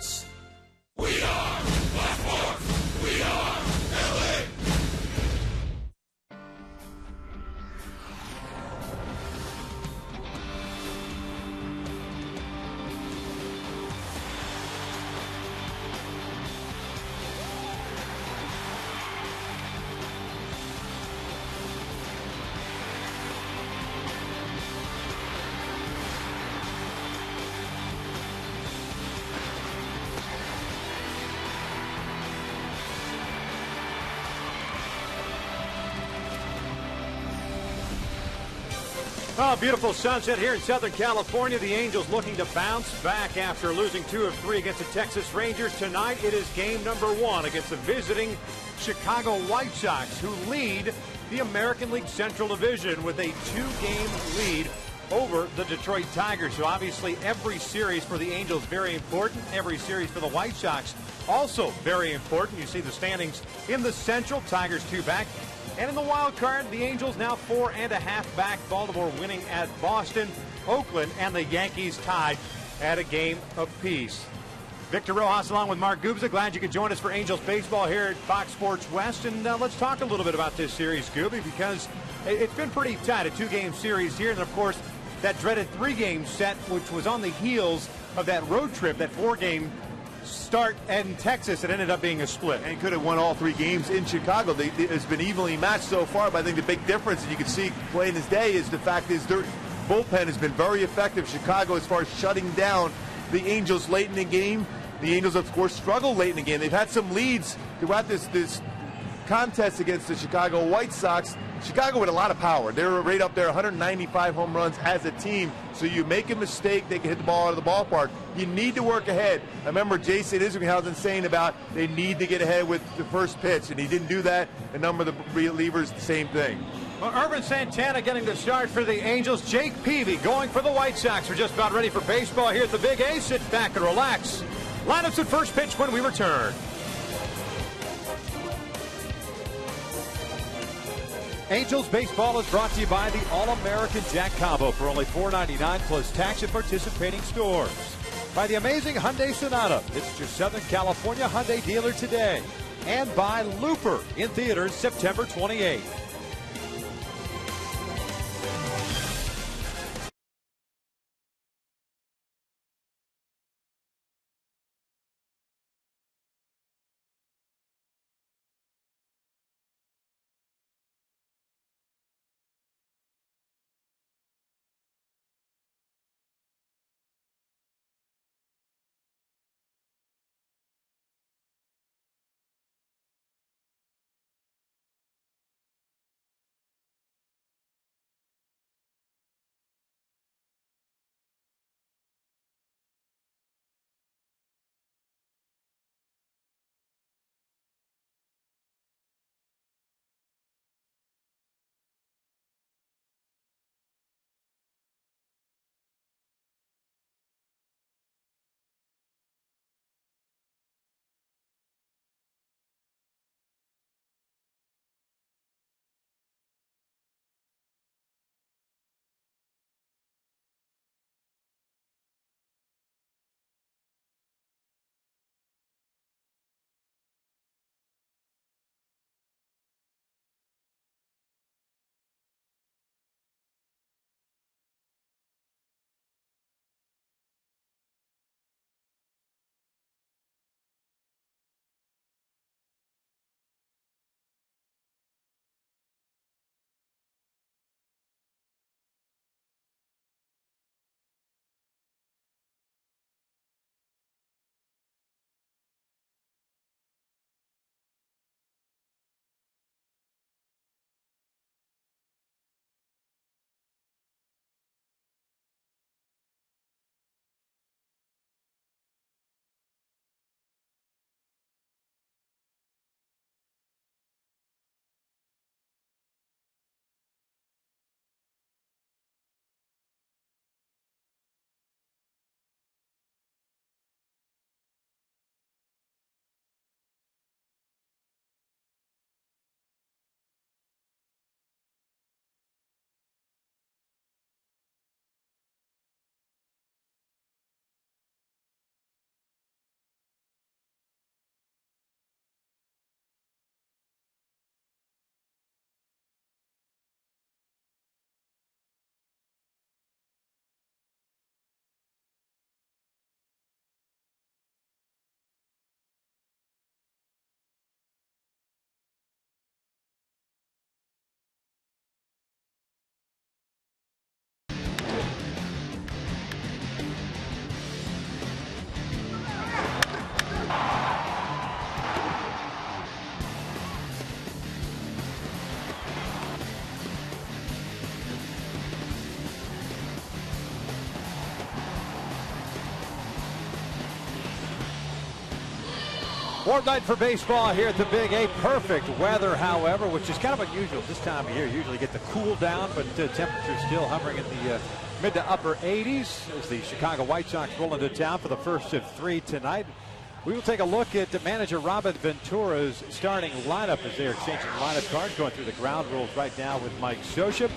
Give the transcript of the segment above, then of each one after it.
Sports. We are Blackmore. We are LA. Oh, beautiful sunset here in Southern California. The Angels looking to bounce back after losing 2 of 3 against the Texas Rangers. Tonight it is game number 1 against the visiting Chicago White Sox, who lead the American League Central Division with a 2-game lead over the Detroit Tigers. So obviously every series for the Angels very important. Every series for the White Sox also very important. You see the standings in the Central. Tigers 2 back. And in the wild card, the Angels now 4.5 back. Baltimore winning at Boston. Oakland and the Yankees tied at a game apiece. Victor Rojas along with Mark Gubza. Glad you could join us for Angels baseball here at Fox Sports West. And let's talk a little bit about this series, Gooby, because it's been pretty tight, a 2-game series here. And, of course, that dreaded 3-game set, which was on the heels of that road trip, that 4-game start in Texas. It ended up being a split. And could have won all 3 games in Chicago. It's been evenly matched so far, but I think the big difference, and you can see playing this day, is the fact is their bullpen has been very effective. Chicago, as far as shutting down the Angels late in the game. The Angels, of course, struggled late in the game. They've had some leads throughout this contest against the Chicago White Sox. Chicago with a lot of power. They're right up there, 195 home runs as a team. So you make a mistake, they can hit the ball out of the ballpark. You need to work ahead. I remember Jason Isringhausen saying about they need to get ahead with the first pitch, and he didn't do that. A number of the relievers, the same thing. Well, Urban Santana getting the start for the Angels. Jake Peavy going for the White Sox. We're just about ready for baseball here at the Big A. Sit back and relax. Lineups at first pitch when we return. Angels baseball is brought to you by the All-American Jack Combo for only $4.99 plus tax at participating stores. By the amazing Hyundai Sonata. It's your Southern California Hyundai dealer today. And by Looper in theaters September 28th. Warm night for baseball here at the Big A. Perfect weather, however, which is kind of unusual this time of year. Usually get the cool down, but temperatures still hovering in the mid to upper 80s as the Chicago White Sox roll into town for the first of 3 tonight. We will take a look at manager Robin Ventura's starting lineup as they're exchanging lineup cards, going through the ground rules right now with Mike Scioscia.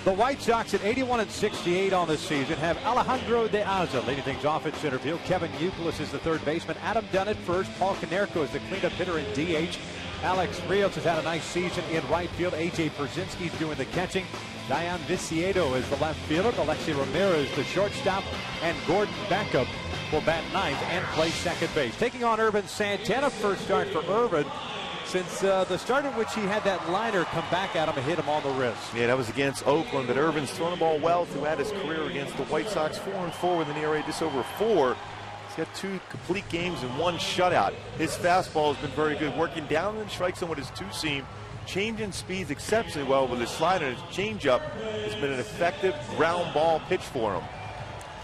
The White Sox at 81-68 on the season have Alejandro De Aza leading things off at center field. Kevin Youkilis is the third baseman. Adam Dunn at first. Paul Konerko is the cleanup hitter in DH. Alex Rios has had a nice season in right field. A.J. Pierzynski's doing the catching. Dayan Viciedo is the left fielder. Alexei Ramirez the shortstop. And Gordon Backup will bat ninth and play second base. Taking on Ervin Santana. First start for Ervin since the start in which he had that liner come back at him and hit him on the wrist. Yeah, that was against Oakland, but Ervin's thrown the ball well throughout his career against the White Sox. 4-4 with an ERA just over 4. He's got 2 complete games and 1 shutout. His fastball has been very good, working down and strikes him with his two-seam, changing speeds exceptionally well with his slider. His changeup has been an effective ground ball pitch for him.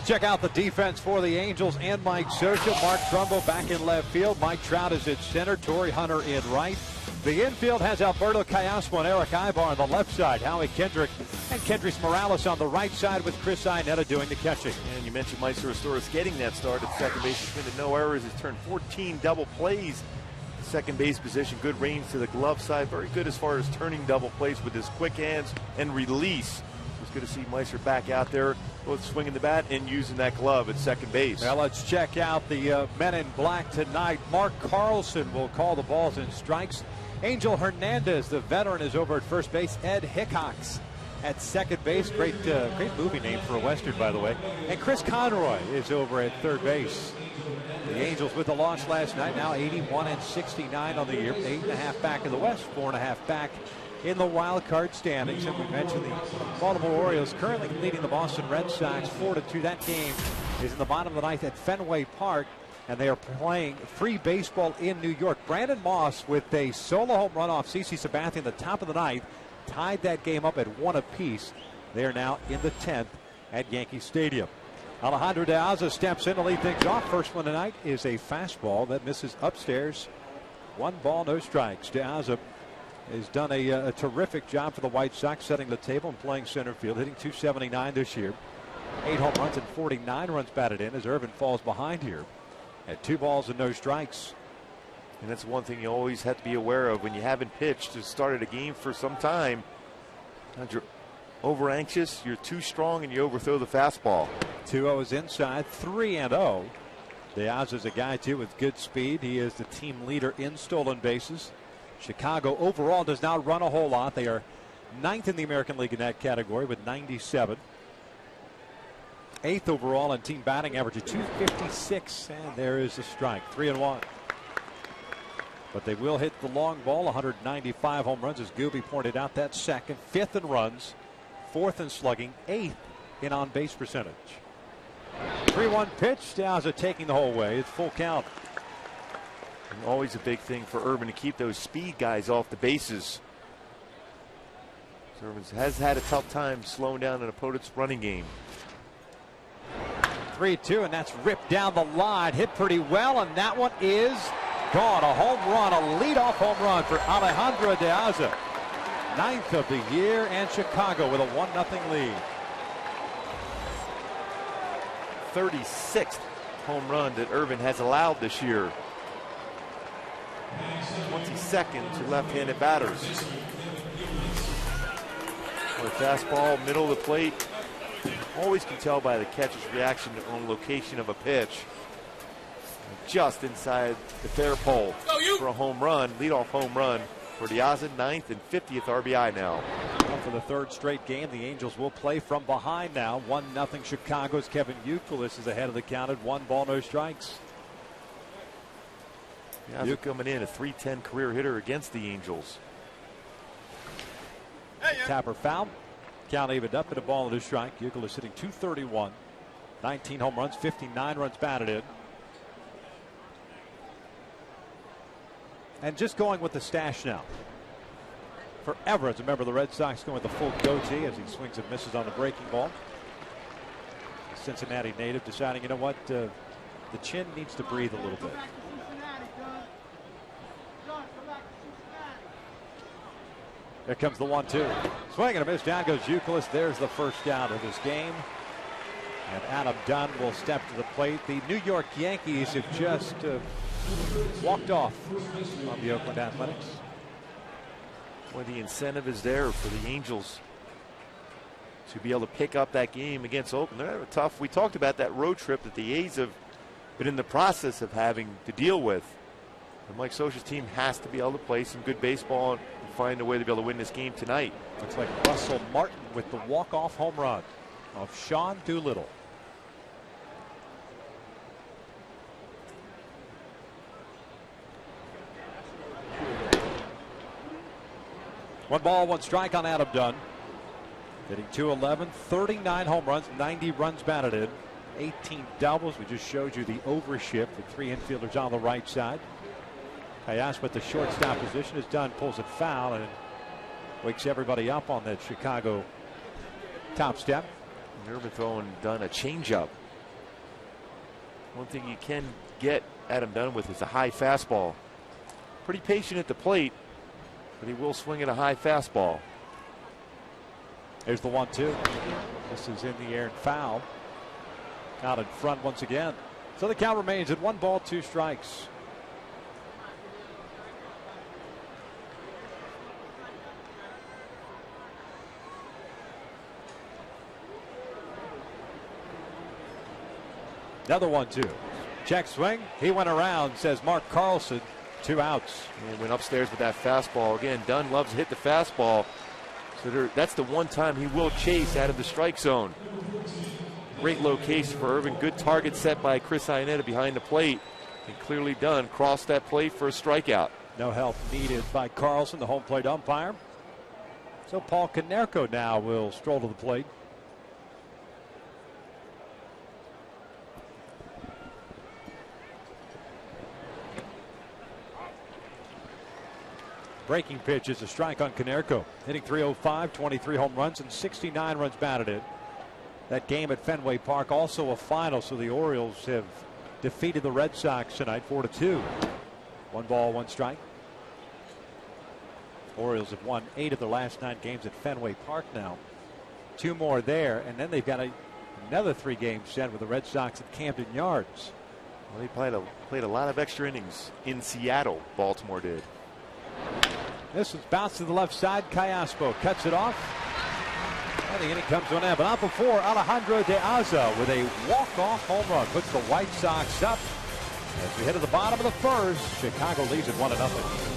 Check out the defense for the Angels and Mike Scioscia. Mark Trumbo back in left field. Mike Trout is at center. Torrey Hunter in right. The infield has Alberto Callasmo and Eric Ibar on the left side. Howie Kendrick and Kendrys Morales on the right side with Chris Iannetta doing the catching. And you mentioned Maestro Torres getting that start at second base. He's been to no errors. He's turned 14 double plays. Second base position, good range to the glove side. Very good as far as turning double plays with his quick hands and release. It's good to see Meister back out there, both swinging the bat and using that glove at second base. Now let's check out the men in black tonight. Mark Carlson will call the balls and strikes. Angel Hernandez, the veteran, is over at first base. Ed Hickox at second base. Great movie name for a Western, by the way. And Chris Conroy is over at third base. The Angels with the loss last night, now 81-69 on the year. 8.5 back in the West, 4.5 back in the wild card standings. And we mentioned the Baltimore Orioles currently leading the Boston Red Sox 4-2. That game is in the bottom of the ninth at Fenway Park, and they are playing free baseball in New York. Brandon Moss with a solo home run off CeCe Sabathia in the top of the ninth tied that game up at 1 apiece. They are now in the 10th at Yankee Stadium. Alejandro De Aza steps in to lead things off. First one tonight is a fastball that misses upstairs. 1 ball, no strikes. De Aza has done a terrific job for the White Sox, setting the table and playing center field, hitting .279 this year. 8 home runs and 49 runs batted in as Ervin falls behind here at 2 balls and no strikes. And that's one thing you always have to be aware of when you haven't pitched or started a game for some time. You're over anxious, you're too strong, and you overthrow the fastball. 2-0 is inside, 3-0. De Aza is a guy too with good speed. He is the team leader in stolen bases. Chicago overall does not run a whole lot. They are 9th in the American League in that category with 97. 8th overall in team batting average of .256, and there is a strike. 3-1. But they will hit the long ball. 195 home runs, as Gooby pointed out. That's second. 5th in runs, 4th in slugging, 8th in on base percentage. 3-1 pitch. De Aza taking the whole way. It's full count. And always a big thing for Ervin to keep those speed guys off the bases. Ervin has had a tough time slowing down an opponent's running game. 3-2, and that's ripped down the line. Hit pretty well, and that one is gone. A home run, a leadoff home run for Alejandro De Aza. 9th of the year, and Chicago with a 1-0 lead. 36th home run that Ervin has allowed this year. 22nd to left-handed batters. With fastball, middle of the plate. Always can tell by the catcher's reaction on location of a pitch. Just inside the fair pole for a home run, leadoff home run for De Aza, 9th and 50th RBI now. For the 3rd straight game, the Angels will play from behind now. 1-0 Chicago's Kevin Youkilis is ahead of the count at 1 ball, no strikes. De Aza coming in, a .310 career hitter against the Angels. Tapper foul. Count evened up at a ball and a strike. Youkilis hitting .231. 19 home runs, 59 runs batted in. And just going with the stash now. For Everett, a member of the Red Sox, going with the full goatee as he swings and misses on the breaking ball. The Cincinnati native deciding, you know what, the chin needs to breathe a little bit. Here comes the 1-2. Swing and a miss. Down goes Youkilis. There's the first out of this game. And Adam Dunn will step to the plate. The New York Yankees have just walked off on the Oakland Athletics. Well, the incentive is there for the Angels to be able to pick up that game against Oakland. They're tough. We talked about that road trip that the A's have been in the process of having to deal with. And Mike Scioscia's team has to be able to play some good baseball and find a way to be able to win this game tonight. Looks like Russell Martin with the walk-off home run of Sean Doolittle. One ball, one strike on Adam Dunn. Hitting .211, 39 home runs, 90 runs batted in, 18 doubles. We just showed you the overshift with 3 infielders on the right side. Kayas with the shortstop position as Dunn pulls it foul and wakes everybody up on that Chicago top step. Nervin throwing Dunn a changeup. One thing you can get Adam Dunn with is a high fastball. Pretty patient at the plate, but he will swing at a high fastball. There's the 1-2. This is in the air and foul. Out in front once again. So the count remains at 1 ball, 2 strikes. Another 1-2. Check swing. He went around, says Mark Carlson. 2 outs. And went upstairs with that fastball. Again, Dunn loves to hit the fastball. So that's the one time he will chase out of the strike zone. Great location for Irvin. Good target set by Chris Iannetta behind the plate. And clearly Dunn crossed that plate for a strikeout. No help needed by Carlson, the home plate umpire. So Paul Konerko now will stroll to the plate. Breaking pitch is a strike on Konerko. Hitting .305, 23 home runs, and 69 runs batted in. That game at Fenway Park also a final, so the Orioles have defeated the Red Sox tonight 4-2. 1 ball, 1 strike. Orioles have won 8 of their last 9 games at Fenway Park now. 2 more there, and then they've got another 3 games set with the Red Sox at Camden Yards. Well, they played a lot of extra innings in Seattle, Baltimore did. This is bounced to the left side. Callaspo cuts it off. And the inning comes to an end. But not before Alejandro De Aza with a walk-off home run puts the White Sox up. As we head to the bottom of the first, Chicago leads at 1-0.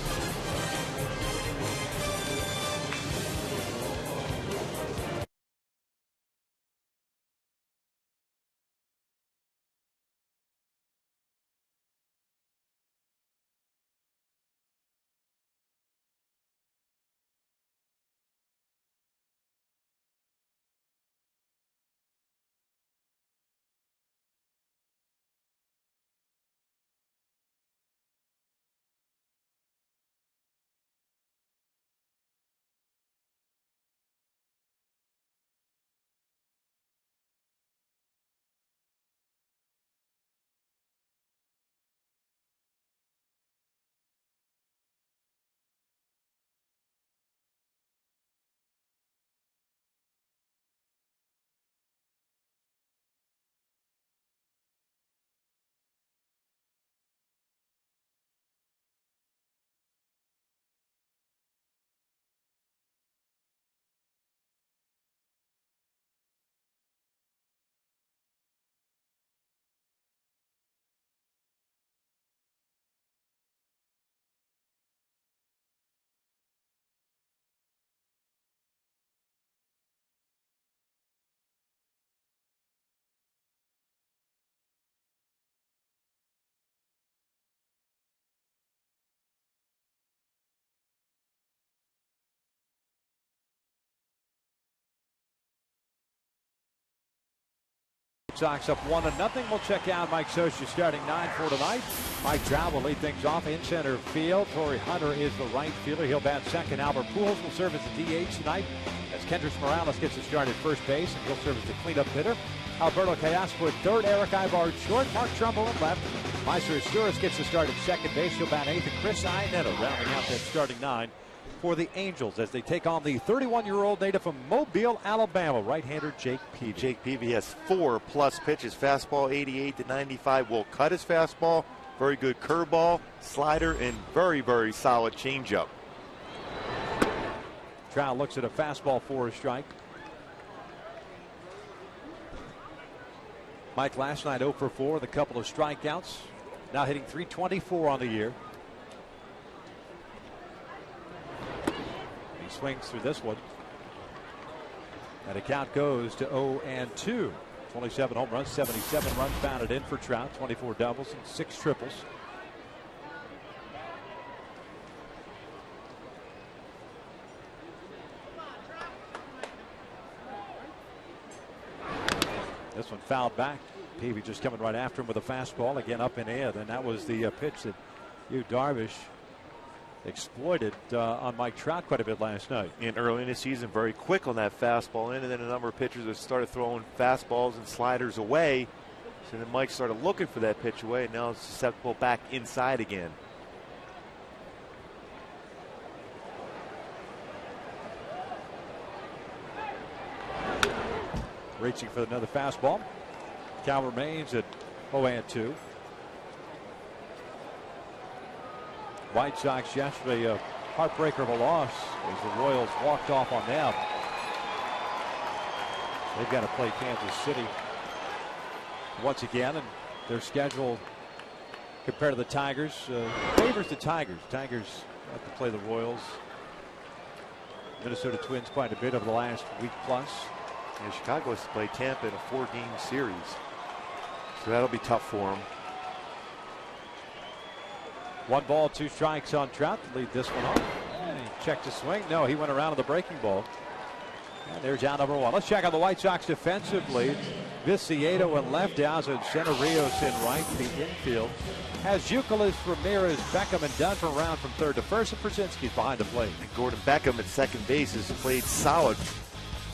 Sox up 1-0. We'll check out Mike Scioscia starting 9 for tonight. Mike Trout will lead things off in center field. Torrey Hunter is the right fielder. He'll bat second. Albert Pujols will serve as the DH tonight as Kendrys Morales gets to start at first base, and he'll serve as the cleanup hitter. Alberto Callaspo at third. Eric Ibar at short. Mark Trumbull at left. Meister Asturias gets to start at second base. He'll bat eighth. And Chris Iannetta rounding out that starting 9 for the Angels as they take on the 31-year-old native from Mobile, Alabama, right-hander Jake Peavy. Jake Peavy has 4+ pitches. Fastball 88 to 95 will cut his fastball. Very good curveball, slider, and very, very solid changeup. Trout looks at a fastball for a strike. Mike last night 0 for 4 with a couple of strikeouts. Now hitting .324 on the year. He swings through this one. And the count goes to 0-2. 27 home runs, 77 runs batted in for Trout, 24 doubles and 6 triples. This one fouled back. Peavy just coming right after him with a fastball, again up in air. And that was the pitch that Yu Darvish exploited on Mike Trout quite a bit last night. And early in the season, very quick on that fastball in, and then a number of pitchers have started throwing fastballs and sliders away. So then Mike started looking for that pitch away, and now it's susceptible back inside again. Reaching for another fastball. Count remains at 0-2. White Sox yesterday a heartbreaker of a loss as the Royals walked off on them. They've got to play Kansas City once again, and their schedule compared to the Tigers favors the Tigers. Tigers have to play the Royals, Minnesota Twins quite a bit over the last week plus. And Chicago has to play Tampa in a 4-game series, so that'll be tough for them. 1 ball, 2 strikes on Trout to lead this one off. And he checked his swing. No, he went around on the breaking ball. And there's out number 1. Let's check on the White Sox defensively. Viciedo in left, Daza and center, Rios in right. The infield has Youkilis, Ramirez, Beckham, and Dunn from around from third to first, and Przinski's behind the plate. And Gordon Beckham at second base has played solid.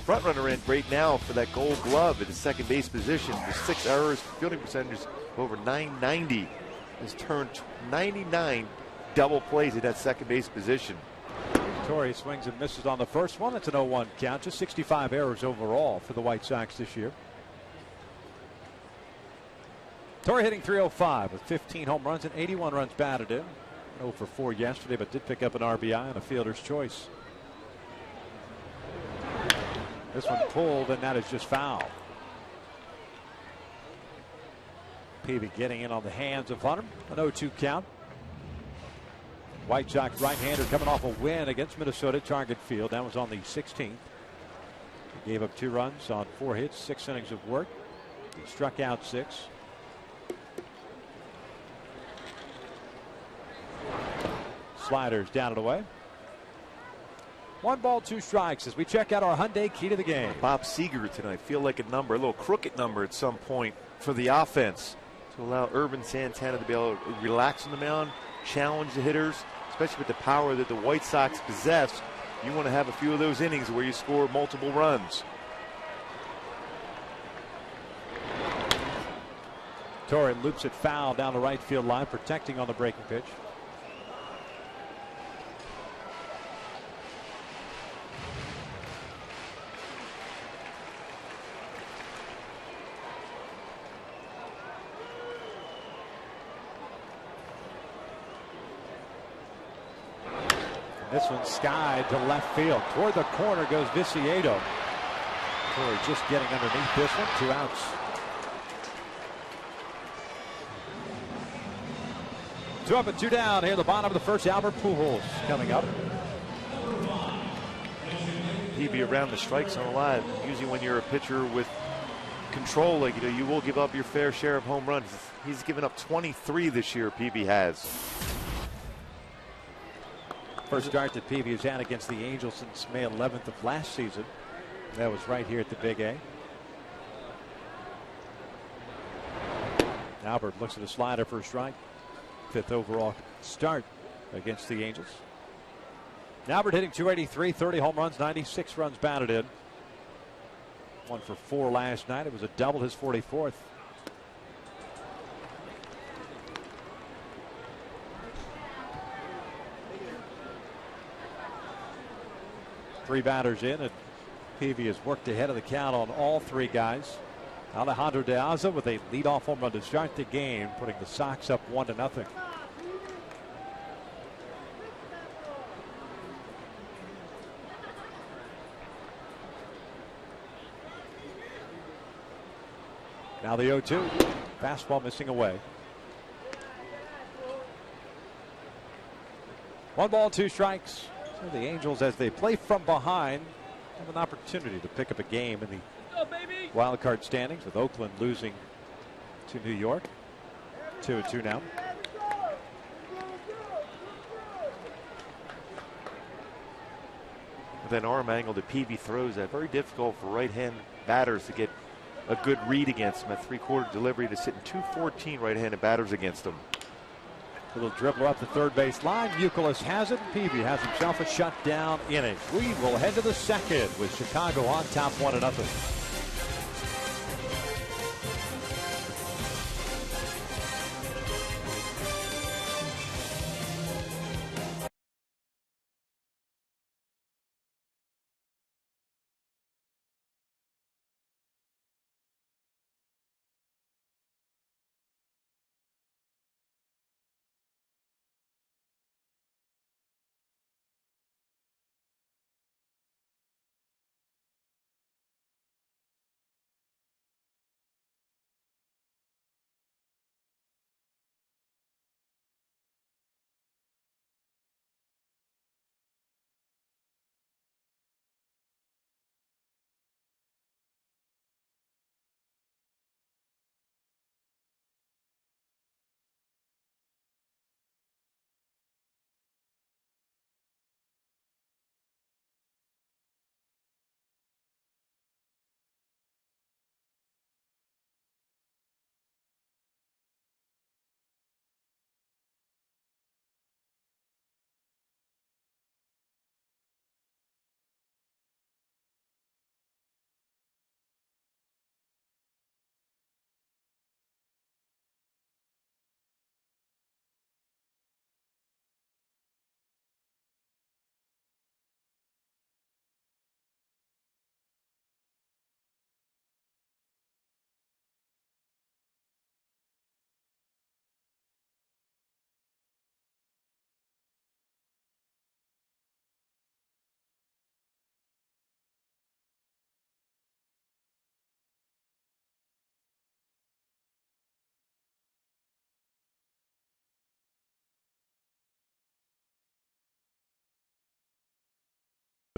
Front runner in right now for that Gold Glove at the second base position. With 6 errors, fielding percentage over .990. Has turned 99 double plays at that second base position. Torrey swings and misses on the first one. It's an 0-1 count. Just 65 errors overall for the White Sox this year. Torrey hitting .305 with 15 home runs and 81 runs batted in. 0 for 4 yesterday, but did pick up an RBI and a fielder's choice. This one pulled, and that is just foul. Peavy getting in on the hands of Hunter. An 0-2 count. White Sox right-hander coming off a win against Minnesota, Target Field. That was on the 16th. He gave up 2 runs on 4 hits, 6 innings of work. He struck out 6. Sliders down and away. 1 ball, 2 strikes as we check out our Hyundai key to the game. Bob Seger tonight feel like a number, a little crooked number at some point for the offense to allow Urban Santana to be able to relax on the mound, challenge the hitters, especially with the power that the White Sox possess. You want to have a few of those innings where you score multiple runs. Torrey loops it foul down the right field line, protecting on the breaking pitch. This one skied to left field. Toward the corner goes Viciedo. Torrey just getting underneath this one. 2 outs. Two up and 2 down here at the bottom of the first. Albert Pujols coming up. He'd be around the strike zone a lot. Usually when you're a pitcher with control, like you will give up your fair share of home runs. He's given up 23 this year, Peavy has. First start that Peavy has had against the Angels since May 11th of last season. That was right here at the Big A. Albert looks at a slider for a strike. 5th overall start against the Angels. Albert hitting .283, 30 home runs, 96 runs batted in. 1 for 4 last night. It was a double, his 44th. 3 batters in, and Peavy has worked ahead of the count on all 3 guys. Alejandro De Aza with a leadoff home run to start the game, putting the Sox up 1-0. Now the 0-2. Fastball missing away. 1 ball, 2 strikes. So the Angels, as they play from behind, have an opportunity to pick up a game in the wild card standings, with Oakland losing to New York. 2-2 now. With that arm angle that Peavy throws at, very difficult for right-hand batters to get a good read against him. A 3/4 delivery to sit in 214 right-handed batters against him. A little dribbler up the third base line. Youkilis has it. Peavy has himself a shutdown inning. We will head to the second with Chicago on top 1-0.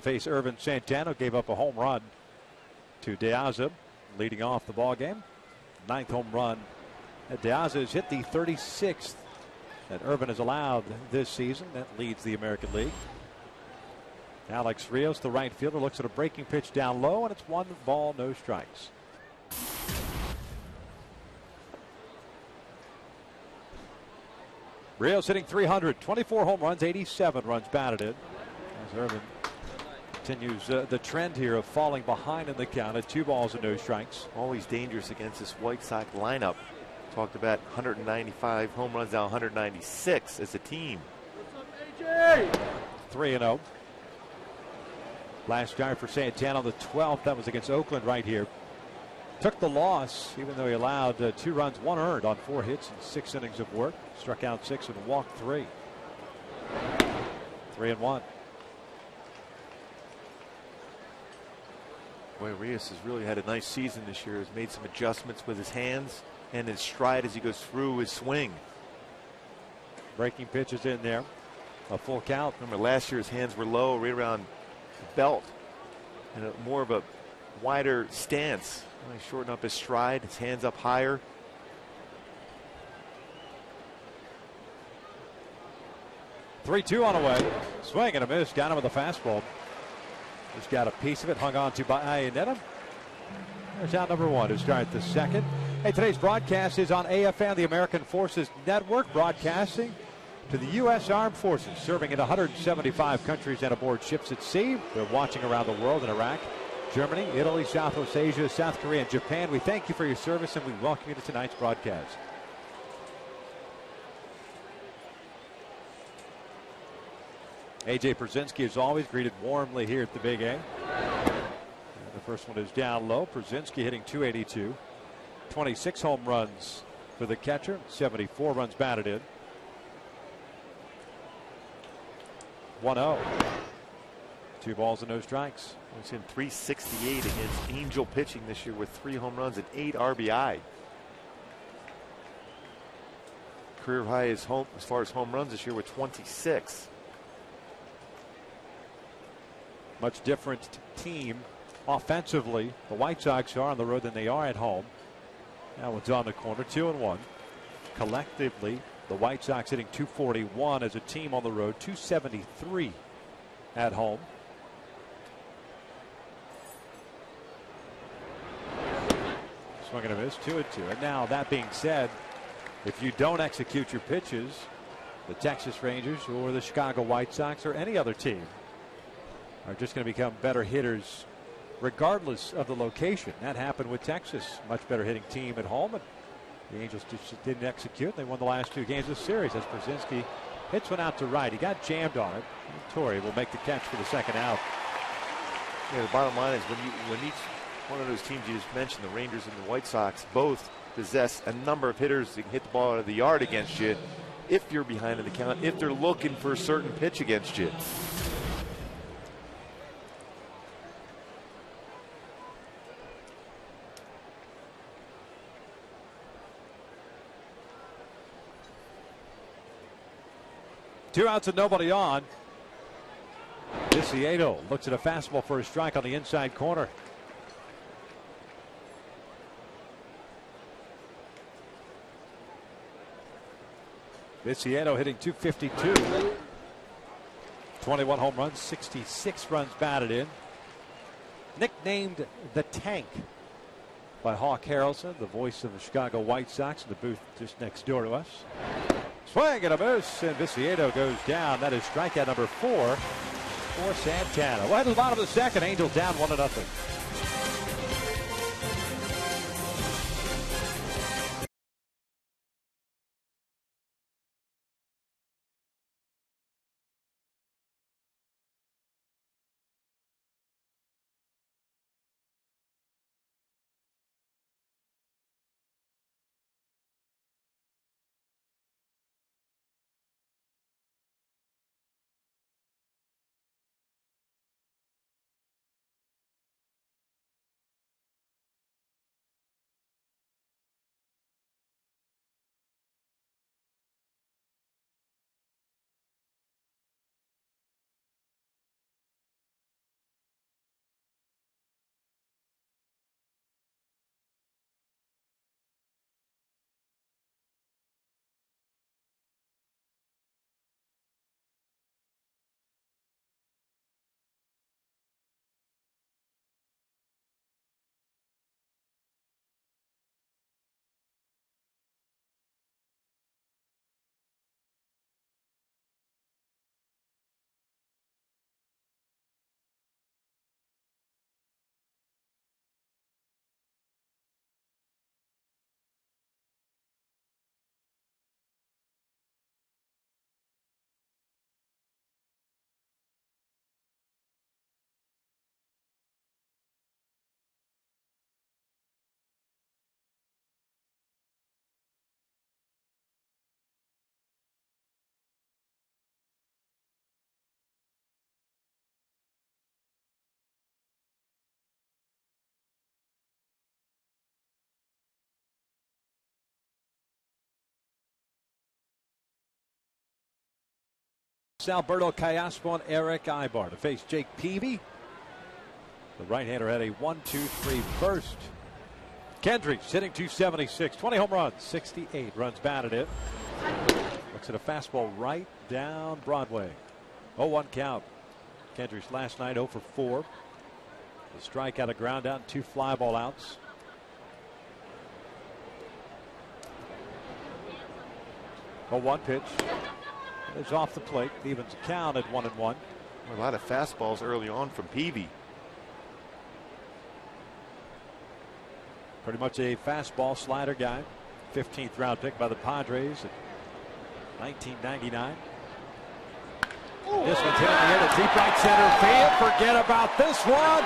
Face Irvin Santana, gave up a home run to De Aza, leading off the ball game. 9th home run. De Aza has hit the 36th that Irvin has allowed this season. That leads the American League. Alex Rios, the right fielder, looks at a breaking pitch down low, and it's 1 ball, no strikes. Rios hitting .300, 24 home runs, 87 runs batted in. As Irvin continues the trend here of falling behind in the count at 2 balls and no strikes. Always dangerous against this White Sox lineup. Talked about 195 home runs, now 196 as a team. 3-0. Last start for Santana on the 12th. That was against Oakland right here. Took the loss, even though he allowed 2 runs, 1 earned on 4 hits and 6 innings of work. Struck out 6 and walked 3. 3-1. Boy, Rios has really had a nice season this year. Has made some adjustments with his hands and his stride as he goes through his swing. Breaking pitches in there. A full count. Remember last year his hands were low, right around the belt, and more of a wider stance. He shortened up his stride, his hands up higher. Three-2 on the way. Swing and a miss. Got him with a fastball. Just got a piece of it, hung on to by Iannetta. There's out number 1 to start the second. Hey, today's broadcast is on AFN, the American Forces Network, broadcasting to the U.S. Armed Forces, serving in 175 countries and aboard ships at sea. They're watching around the world in Iraq, Germany, Italy, Southwest Asia, South Korea, and Japan. We thank you for your service, and we welcome you to tonight's broadcast. A.J. Pierzynski is always greeted warmly here at the Big A. And the first one is down low. Pierzynski hitting .282. 26 home runs for the catcher. 74 runs batted in. 1-0. 2 balls and no strikes. He's in .368 against Angel pitching this year with 3 home runs and 8 RBI. Career high is home as far as home runs this year with 26. Much different team offensively. The White Sox are on the road than they are at home. That one's on the corner. 2-1. Collectively, the White Sox hitting .241 as a team on the road. .273 at home. Swing and a miss. 2-2. And now, that being said, if you don't execute your pitches, the Texas Rangers or the Chicago White Sox or any other team are just going to become better hitters regardless of the location. That happened with Texas. Much better hitting team at home, and the Angels just didn't execute. They won the last 2 games of the series as Pierzynski hits one out to right. He got jammed on it. Torrey will make the catch for the second out. Yeah, the bottom line is when each one of those teams you just mentioned, the Rangers and the White Sox, both possess a number of hitters that can hit the ball out of the yard against you if you're behind in the count, if they're looking for a certain pitch against you. Two outs and nobody on. Viciedo looks at a fastball for a strike on the inside corner. Viciedo hitting .252. 21 home runs, 66 runs batted in. Nicknamed the Tank by Hawk Harrelson, the voice of the Chicago White Sox, in the booth just next door to us. Swing and a miss, and Viciedo goes down. That is strikeout number 4 for Santana. Well, at the bottom of the second, Angels down 1-0. Alberto Callaspo and Eric Ibar to face Jake Peavy. The right-hander had a 1-2-3 burst. Kendricks hitting .276, 20 home runs, 68 runs batted in. Looks at a fastball right down Broadway. 0-1 count. Kendricks last night 0 for 4. The strikeout, a ground out, and 2 fly ball outs. A 1 pitch. It's off the plate. Evens the count at 1-1. A lot of fastballs early on from Peavy. Pretty much a fastball slider guy. 15th round pick by the Padres in 1999. This one's hit in the air to deep right center field. Forget about this one.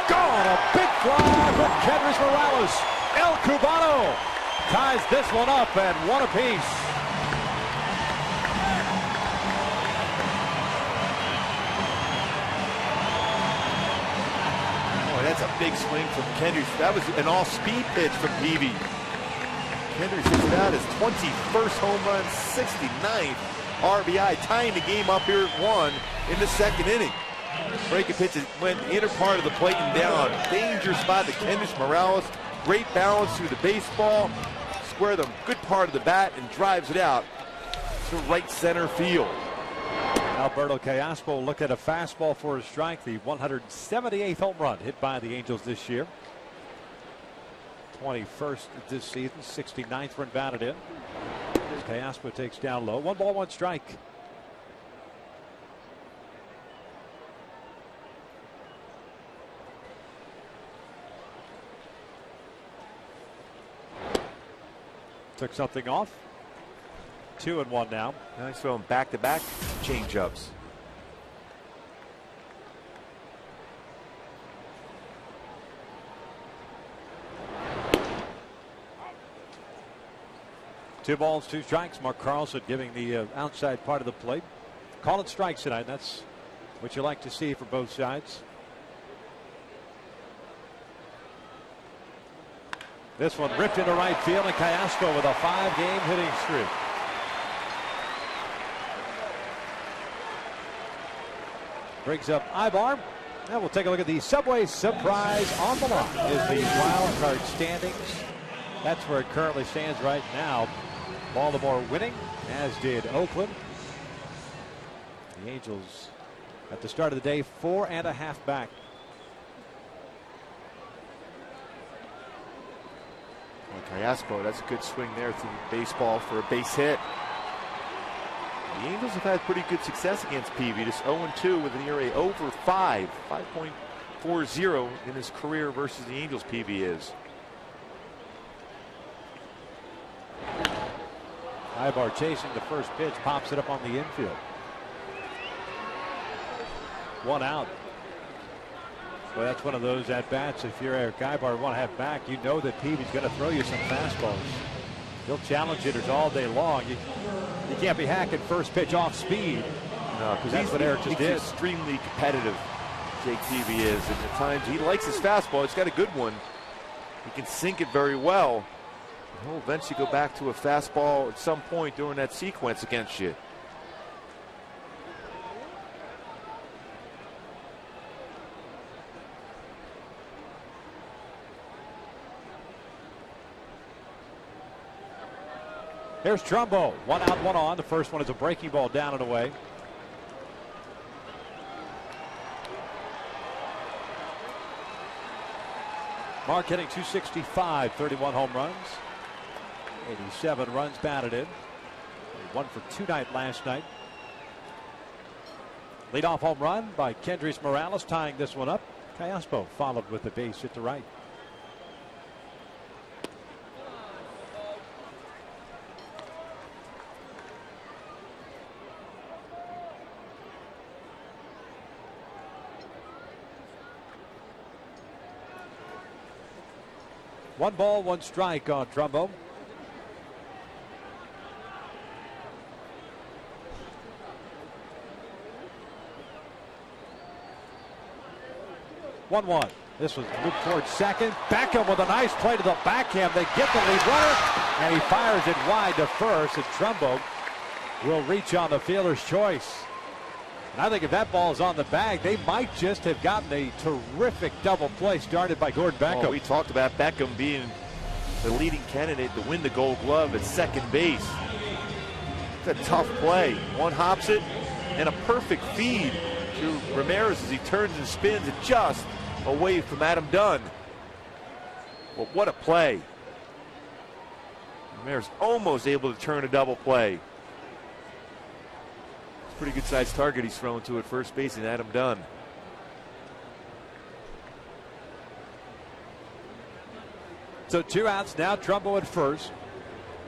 Gone. A big fly from Kendrys Morales. El Cubano ties this one up at 1 apiece. Boy, that's a big swing from Kendrys. That was an all-speed pitch from Peavy. Kendrys hits it out his 21st home run, 69th RBI, tying the game up here at 1 in the second inning. Breaking pitches went the inner part of the plate and down. Danger spot to Kendrys Morales. Great balance through the baseball. Square the good part of the bat and drives it out to right center field. Alberto Callaspo will look at a fastball for a strike. The 178th home run hit by the Angels this year. 21st this season, 69th when batted in. As Callaspo takes down low. 1 ball, 1 strike. Took something off. 2-1 now. Now he's throwing back-to-back change-ups. Two balls, 2 strikes. Mark Carlson giving the outside part of the plate. Calling strikes tonight. That's what you like to see for both sides. This one ripped into right field, and Callaspo with a 5-game hitting streak. Brings up Ibar. Now we'll take a look at the Subway Surprise on the line. Is the wild card standings. That's where it currently stands right now. Baltimore winning, as did Oakland. The Angels at the start of the day 4.5 back. Callaspo, that's a good swing there through the baseball for a base hit. The Angels have had pretty good success against Peavy. Just 0-2 with an ERA over 5, 5.40 in his career versus the Angels. Peavy is. Ibar chasing the first pitch, pops it up on the infield. 1 out. Well, that's one of those at-bats. If you're Eric Ibar, want to have back, you know that Peavy's going to throw you some fastballs. He'll challenge hitters all day long. You can't be hacking first pitch off speed. No, because that's what Eric just did. Extremely competitive, Jake Peavy is. And at times he likes his fastball. He's got a good one. He can sink it very well. He'll eventually go back to a fastball at some point during that sequence against you. Here's Trumbo. 1 out, 1 on. The first one is a breaking ball down and away. Mark hitting .265, 31 home runs. 87 runs batted in. 1 for 2 night last night. Leadoff home run by Kendrys Morales, tying this one up. Callaspo followed with the base hit to right. One ball, 1 strike on Trumbo. One. This was moved towards second. Beckham with a nice play to the backhand. They get the lead runner, and he fires it wide to first. And Trumbo will reach on the fielder's choice. And I think if that ball is on the bag, they might just have gotten a terrific double play started by Gordon Beckham. Oh, we talked about Beckham being the leading candidate to win the Gold Glove at second base. It's a tough play. One hops it, and a perfect feed to Ramirez as he turns and spins it just away from Adam Dunn. Well, what a play. Ramirez almost able to turn a double play. Pretty good sized target he's thrown to at first base in Adam Dunn. So 2 outs now. Trumbo at first.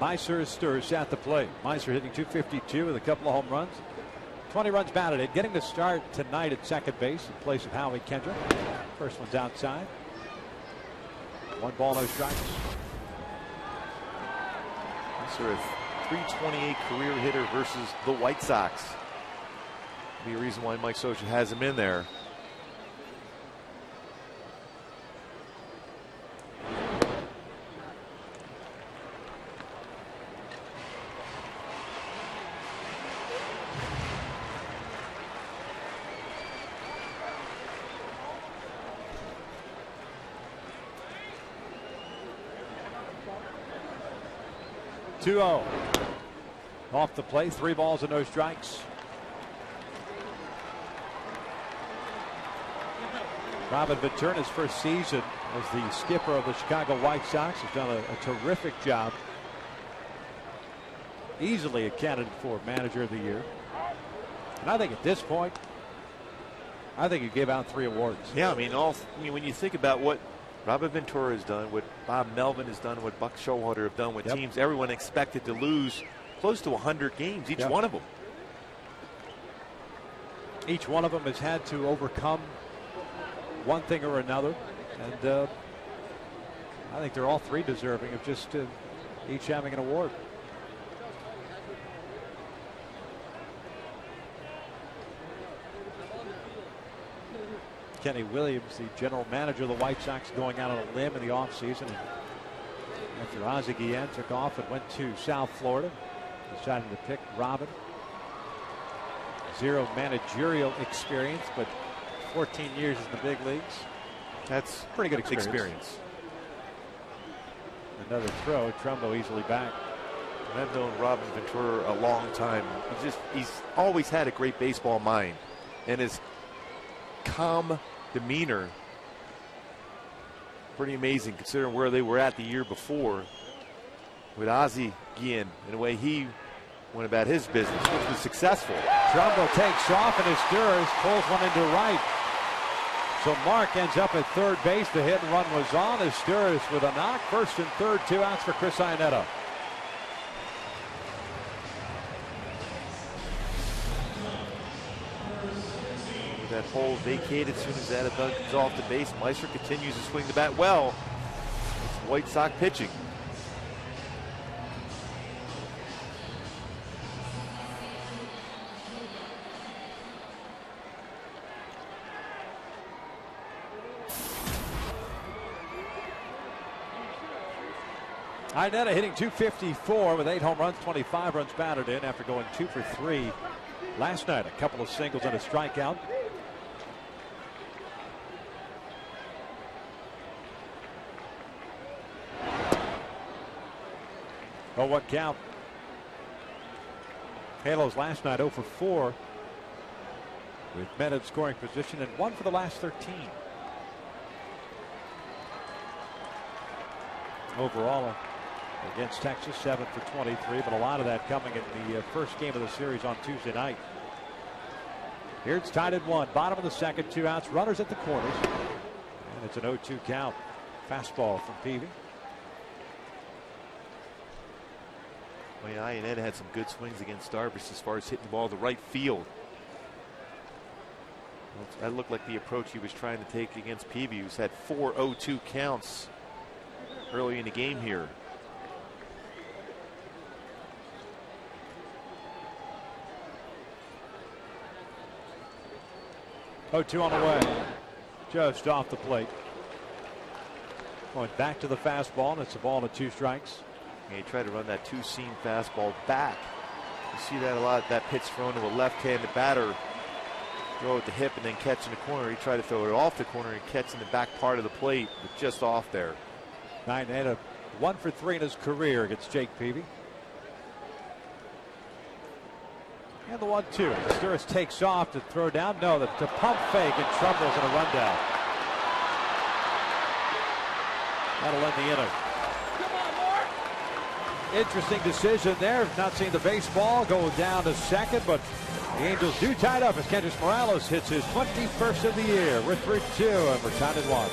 Meiser Sturz at the plate. Meiser hitting .252 with a couple of home runs. 20 runs batted in. Getting the start tonight at second base in place of Howie Kendrick. First one's outside. 1 ball, no strikes. He's sort of 328 career hitter versus the White Sox. Be a reason why Mike Scioscia has him in there. Off the plate, 3 balls and no strikes. Robin Venturna's first season as the skipper of the Chicago White Sox has done a terrific job. Easily a candidate for manager of the year. And I think at this point, I think he gave out 3 awards. Yeah, I mean, when you think about what Robin Ventura has done, what Bob Melvin has done, what Buck Showalter have done with teams everyone expected to lose close to 100 games, each one of them. Each one of them has had to overcome one thing or another, and I think they're all 3 deserving of just each having an award. Kenny Williams, the general manager of the White Sox, going out on a limb in the offseason after Ozzie Guillen took off and went to South Florida, decided to pick Robin. 0 managerial experience, but 14 years in the big leagues. That's pretty good experience. Another throw, Trumbo easily back. And I've known Robin Ventura a long time. He's always had a great baseball mind, and his calm demeanor, pretty amazing considering where they were at the year before with Ozzie Guillen and the way he went about his business, which was successful. Trumbo takes off, and Astures pulls one into right. So Mark ends up at third base. The hit and run was on. Astures with a knock. First and third, 2 outs for Chris Iannetta. That hole vacated as soon as Adadun comes off the base. Meister continues to swing the bat well. It's White Sox pitching. Iannetta hitting .254 with 8 home runs, 25 runs batted in after going 2 for 3 last night. A couple of singles and a strikeout. Oh, what count? Halos last night 0 for 4 with men in scoring position and 1 for the last 13. Overall against Texas, 7 for 23, but a lot of that coming in the first game of the series on Tuesday night. Here it's tied at 1. Bottom of the second, 2 outs, runners at the corners. And it's an 0-2 count. Fastball from Peavy. Well, yeah, Iannetta had some good swings against Darvish as far as hitting the ball to right field. That looked like the approach he was trying to take against Peavy, who's had 4 0-2 counts early in the game here. Oh, 2 on the way. Just off the plate. Going back to the fastball, and it's a ball and 2 strikes. Yeah, he tried to run that 2-seam fastball back. You see that a lot. That pitch thrown to a left-handed batter. Throw at the hip and then catch in the corner. He tried to throw it off the corner and catch in the back part of the plate, but just off there. Iannetta 1 for 3 in his career against Jake Peavy. And the 1-2. Astures takes off to throw down. No, the pump fake, and Trumbo's going to run down. That'll end the inning. Interesting decision there. Not seeing the baseball go down to second, but the Angels do tie it up as Kendrys Morales hits his 21st of the year. We're through 2, and we're tied at 1.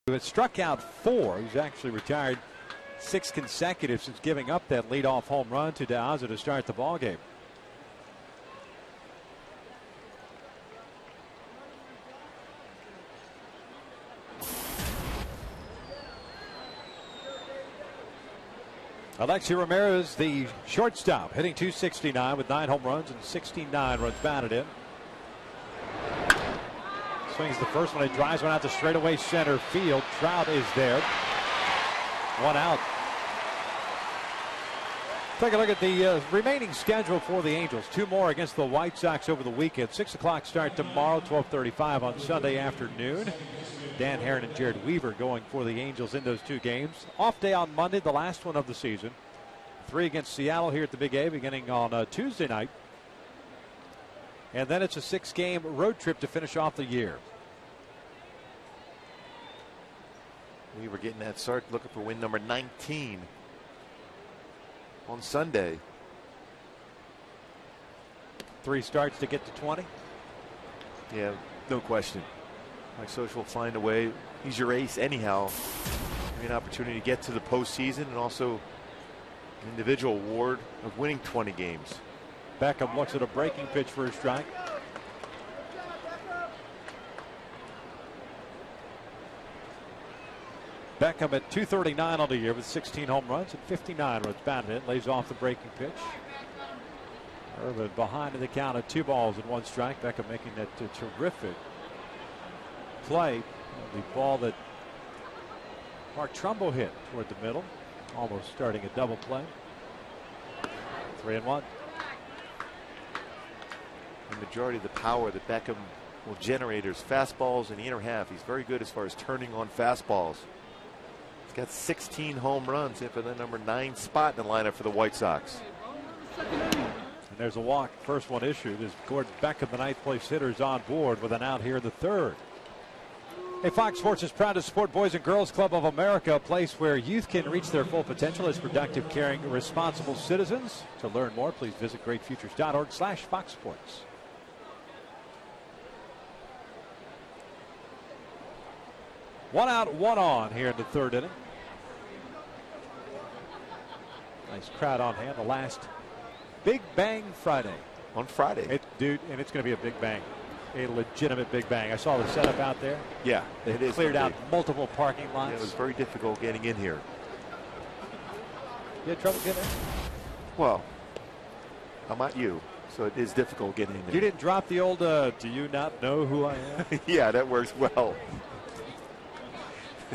It struck out 4. He's actually retired 6 consecutive since giving up that leadoff home run to De Aza to start the ball game. Alexi Ramirez, the shortstop, hitting .269 with 9 home runs and 69 runs batted in. Swings the first one. He drives one out to straightaway center field. Trout is there. 1 out. Take a look at the remaining schedule for the Angels. 2 more against the White Sox over the weekend. 6 o'clock start tomorrow, 12:35 on Sunday afternoon. Dan Herron and Jared Weaver going for the Angels in those 2 games. Off day on Monday, the last one of the season. 3 against Seattle here at the Big A beginning on Tuesday night. And then it's a 6-game road trip to finish off the year. Weaver getting that start, looking for win number 19 on Sunday. 3 starts to get to 20. Yeah, no question. Mike Scioscia will find a way. He's your ace anyhow. Give you an opportunity to get to the postseason and also an individual award of winning 20 games. Beckham looks at a breaking pitch for a strike. Beckham at .239 on the year with 16 home runs and 59 runs batted in. Lays off the breaking pitch. Irvin behind in the count at 2 balls and 1 strike. Beckham making that terrific play. The ball that Mark Trumbo hit toward the middle. Almost starting a double play. 3-1. The majority of the power that Beckham will generate is fastballs in the inner half. He's very good as far as turning on fastballs. He's got 16 home runs in for the number 9 spot in the lineup for the White Sox. And there's a walk. First one issued as Gordon Beckham, the 9th place hitter, is on board with an out here in the 3rd. Hey, Fox Sports is proud to support Boys and Girls Club of America, a place where youth can reach their full potential as productive, caring, responsible citizens. To learn more, please visit greatfutures.org/Fox Sports. One out, 1 on here in the 3rd inning. Nice crowd on hand. The last Big Bang Friday. On Friday. Dude, and it's going to be a big bang. A legitimate big bang. I saw the setup out there. Yeah, They cleared out multiple parking lots. Yeah, it was very difficult getting in here. You had trouble getting in? Well, I'm not you, so it is difficult getting in there. You didn't drop the old, do you not know who I am? Yeah, that works well.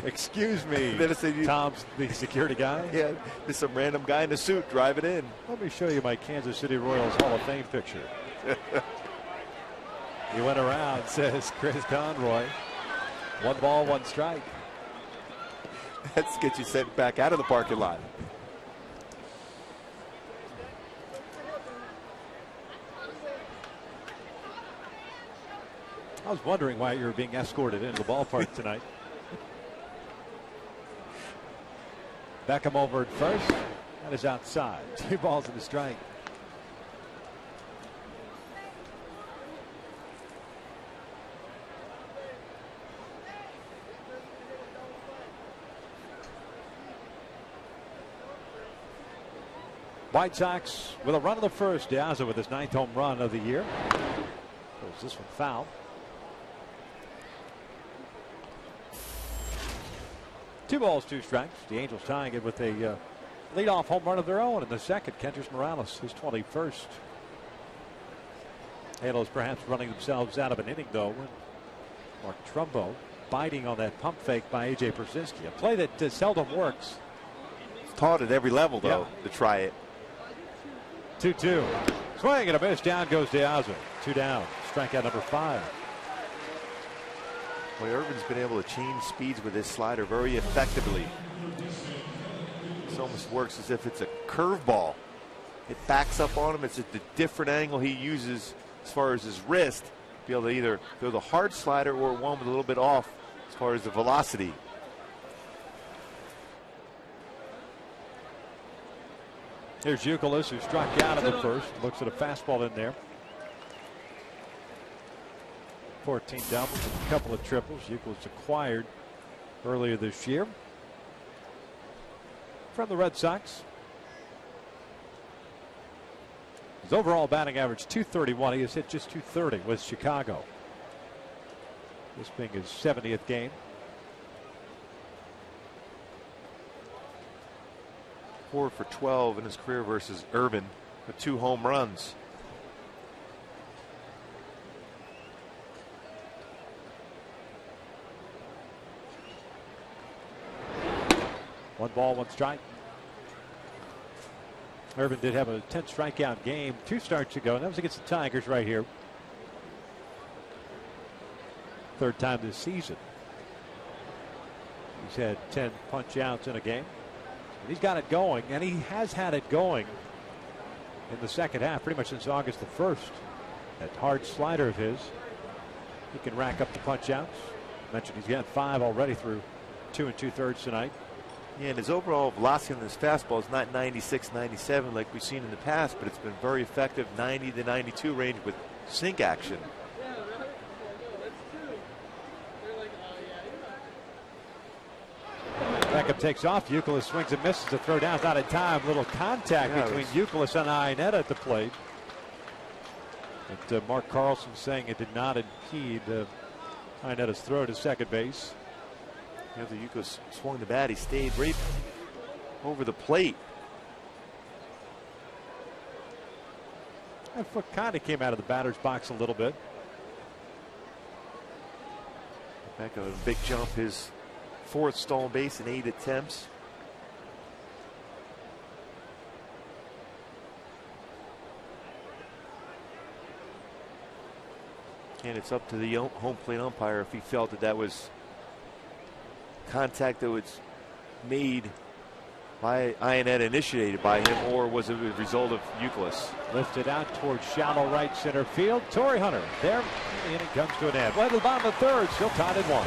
Excuse me. Then I said Tom's the security guy? Yeah, there's some random guy in a suit driving in. Let me show you my Kansas City Royals Hall of Fame picture. He went around, says Chris Conroy. 1 ball, 1 strike. Let's get you sent back out of the parking lot. I was wondering why you were being escorted into the ballpark tonight. Beckham over at first. That is outside. 2 balls and a strike. White Sox with a run of the first. De Aza with his 9th home run of the year. Goes this one foul. Two balls, 2 strikes. The Angels tying it with a leadoff home run of their own in the 2nd. Kendrys Morales, his 21st. Halos perhaps running themselves out of an inning, though, when Mark Trumbo biting on that pump fake by A.J. Pierzynski. A play that seldom works. It's taught at every level, though, to try it. 2-2. Swing and a miss. Down goes De Aza. 2 down. Strikeout number 5. Well, Irvin's been able to change speeds with his slider very effectively. This almost works as if it's a curveball. It backs up on him. It's at the different angle he uses as far as his wrist to be able to either throw the hard slider or one with a little bit off as far as the velocity. Here's Youkilis, who struck out in the first. Looks at a fastball in there. 14 doubles, a couple of triples. Youkilis acquired earlier this year from the Red Sox. His overall batting average .231. He has hit just .230 with Chicago. This being his 70th game. 4 for 12 in his career versus Urban with 2 home runs. One ball, one strike. Urban did have a 10 strikeout game 2 starts ago, and that was against the Tigers right here. 3rd time this season. He's had 10 punch outs in a game. And he's got it going, and he has had it going in the second half pretty much since August the 1st. That hard slider of his. He can rack up the punch outs. Mentioned he's got 5 already through 2 2/3 tonight. Yeah, and his overall velocity on this fastball is not 96, 97 like we've seen in the past, but it's been very effective, 90 to 92 range with sink action. Beckham takes off. Youkilis swings and misses. The throw down, not in time. Little contact between Youkilis and Iannetta at the plate. But Mark Carlson saying it did not impede Iannetta's throw to second base. After Youkilis swung the bat, he stayed right over the plate. That foot kind of came out of the batter's box a little bit. Beckham, a big jump, his 4th stolen base in 8 attempts. And it's up to the home plate umpire if he felt that that was contact that was made by Iannetta, initiated by him, or was it a result of Youkilis? Lifted out towards shallow right center field. Torrey Hunter there. The inning comes to an end. Way to the bottom of the 3rd, still tied at 1.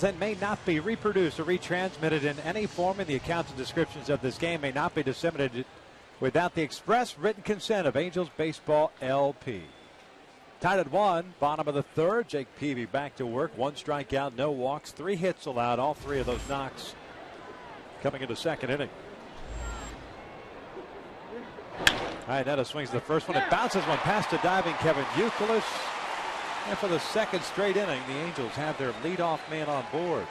And may not be reproduced or retransmitted in any form, and the accounts and descriptions of this game may not be disseminated without the express written consent of Angels Baseball LP. Tied at 1, bottom of the 3rd. Jake Peavy back to work. 1 strikeout, no walks, 3 hits allowed. All 3 of those knocks coming into second inning. Iannetta swings the first one. It bounces one past a diving Kevin Youkilis. And for the 2nd straight inning, the Angels have their leadoff man on board.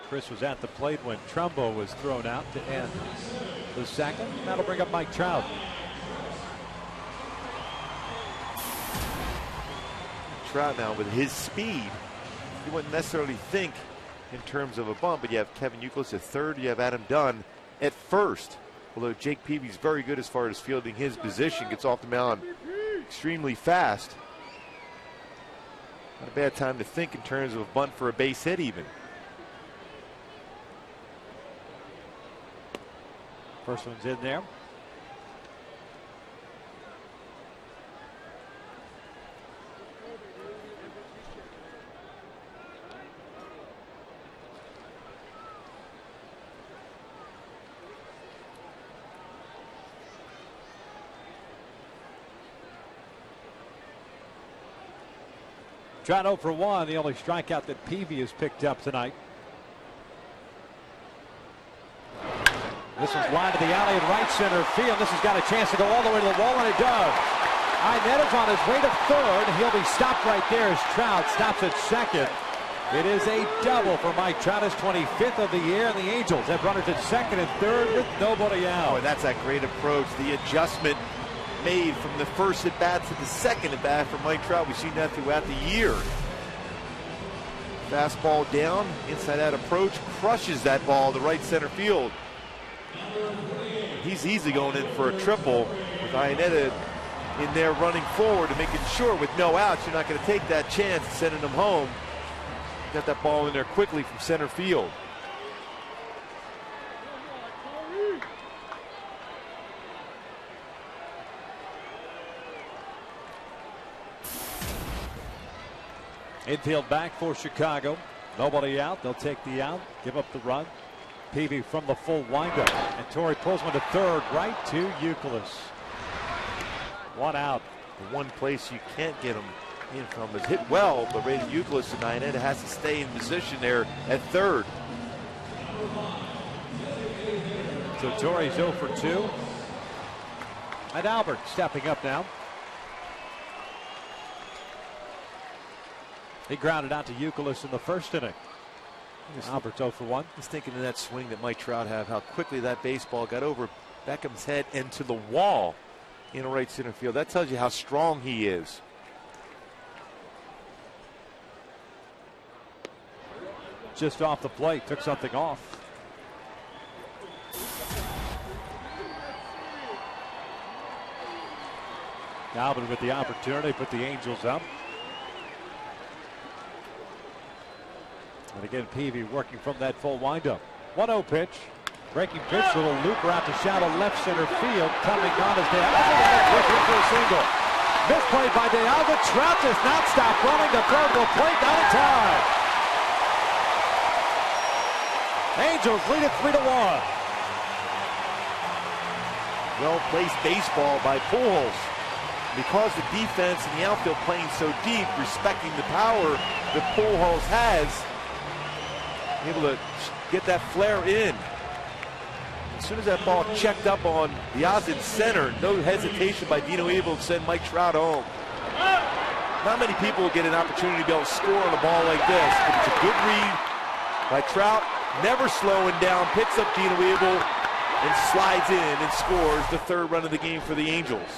Chris was at the plate when Trumbo was thrown out to end the 2nd. That'll bring up Mike Trout. Trout now with his speed, you wouldn't necessarily think in terms of a bump, but you have Kevin Youkilis at 3rd, you have Adam Dunn at 1st. Although Jake Peavy's very good as far as fielding his position, gets off the mound extremely fast. Not a bad time to think in terms of a bunt for a base hit even. First one's in there. Trout 0 for 1, the only strikeout that Peavy has picked up tonight. This one's line to the alley in right center field. This has got a chance to go all the way to the wall, and it does. Iannetta's on his way to third. He'll be stopped right there as Trout stops at second. It is a double for Mike Trout, his 25th of the year, and the Angels have runners at second and third with nobody out. Oh, that's that great approach. The adjustment made from the first at bat to the second at bat for Mike Trout. We've seen that throughout the year. Fastball down, inside out approach, crushes that ball to right center field. He's easily going in for a triple with Iannetta in there running forward and making sure with no outs you're not going to take that chance of sending him home. Got that ball in there quickly from center field. Infield back for Chicago. Nobody out. They'll take the out, give up the run. Peavy from the full windup. And Torrey pulls one to third, right to Youkilis. One out. The one place you can't get him in from is hit well, but Raiden Youkilis and Iannetta has to stay in position there at third. So Torrey's 0 for 2. And Albert stepping up now. He grounded out to Youkilis in the first inning. Albert's 0 for 1. Just thinking of that swing that Mike Trout had, how quickly that baseball got over Beckham's head and to the wall in right center field. That tells you how strong he is. Just off the plate, took something off. Albert with the opportunity, put the Angels up. And again, Peavy working from that full windup. 1-0 pitch. Breaking pitch, little looper out to shallow left center field. Coming on is De Alva. Looking for a single. Misplayed by De Alva. Trout does not stop running. The third will plate, not in time. Angels lead it 3-1. Well-placed baseball by Pujols. Because the defense and the outfield playing so deep, respecting the power that Pujols has, able to get that flare in. As soon as that ball checked up on the opposite center, no hesitation by Dino Evil to send Mike Trout home. Not many people get an opportunity to be able to score on a ball like this, but it's a good read by Trout, never slowing down, picks up Dino Evil and slides in and scores the third run of the game for the Angels.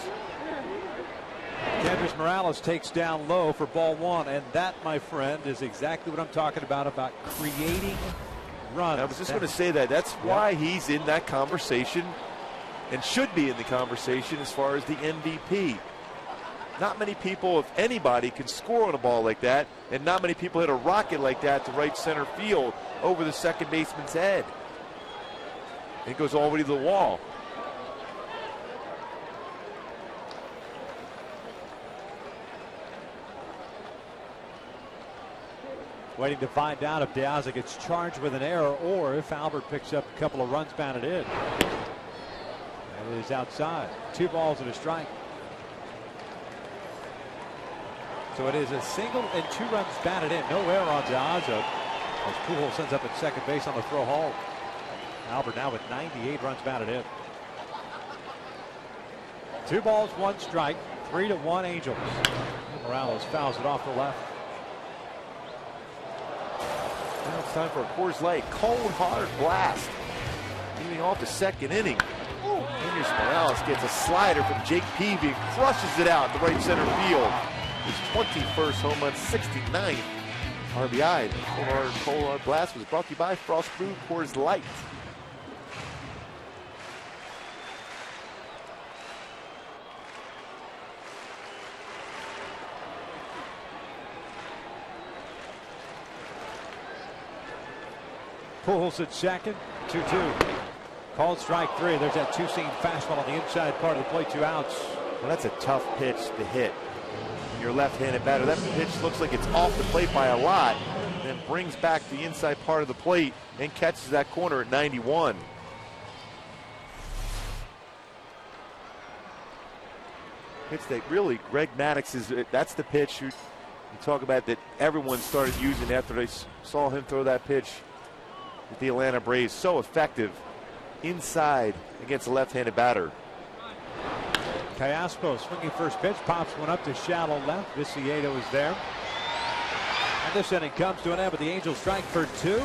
Kendrys Morales takes down low for ball one, and that, my friend, is exactly what I'm talking about creating runs. I was just going to say that. That's why he's in that conversation and should be in the conversation as far as the MVP. Not many people, if anybody, can score on a ball like that, and not many people hit a rocket like that to right center field over the second baseman's head. It goes all the way to the wall. Waiting to find out if De Alva gets charged with an error or if Albert picks up a couple of runs batted in. That is outside. 2 balls and a strike. So it is a single and 2 runs batted in. No error on De Alva as Pujols sends up at second base on the throw home. Albert now with 98 runs batted in. 2 balls, 1 strike. 3-1 Angels. Morales fouls it off the left. Now it's time for a Coors Light cold hard blast. Leading off the second inning. Kendrys Morales gets a slider from Jake Peavy and crushes it out to right center field. His 21st home run, 69th RBI. The cold hard blast was brought to you by Frost Brew Coors Light. Pujols at second. 2-2. Called strike 3. There's that two-seam fastball on the inside part of the plate. 2 outs. Well, that's a tough pitch to hit. Your left-handed batter. That pitch looks like it's off the plate by a lot, then brings back the inside part of the plate and catches that corner at 91. Pitch that really Greg Maddux is. That's the pitch you talk about that everyone started using after they saw him throw that pitch with the Atlanta Braves. So effective inside against a left-handed batter. Callaspo swinging first pitch, pops one up to shallow left. Viciedo is there. And this inning comes to an end with the Angels strike for 2.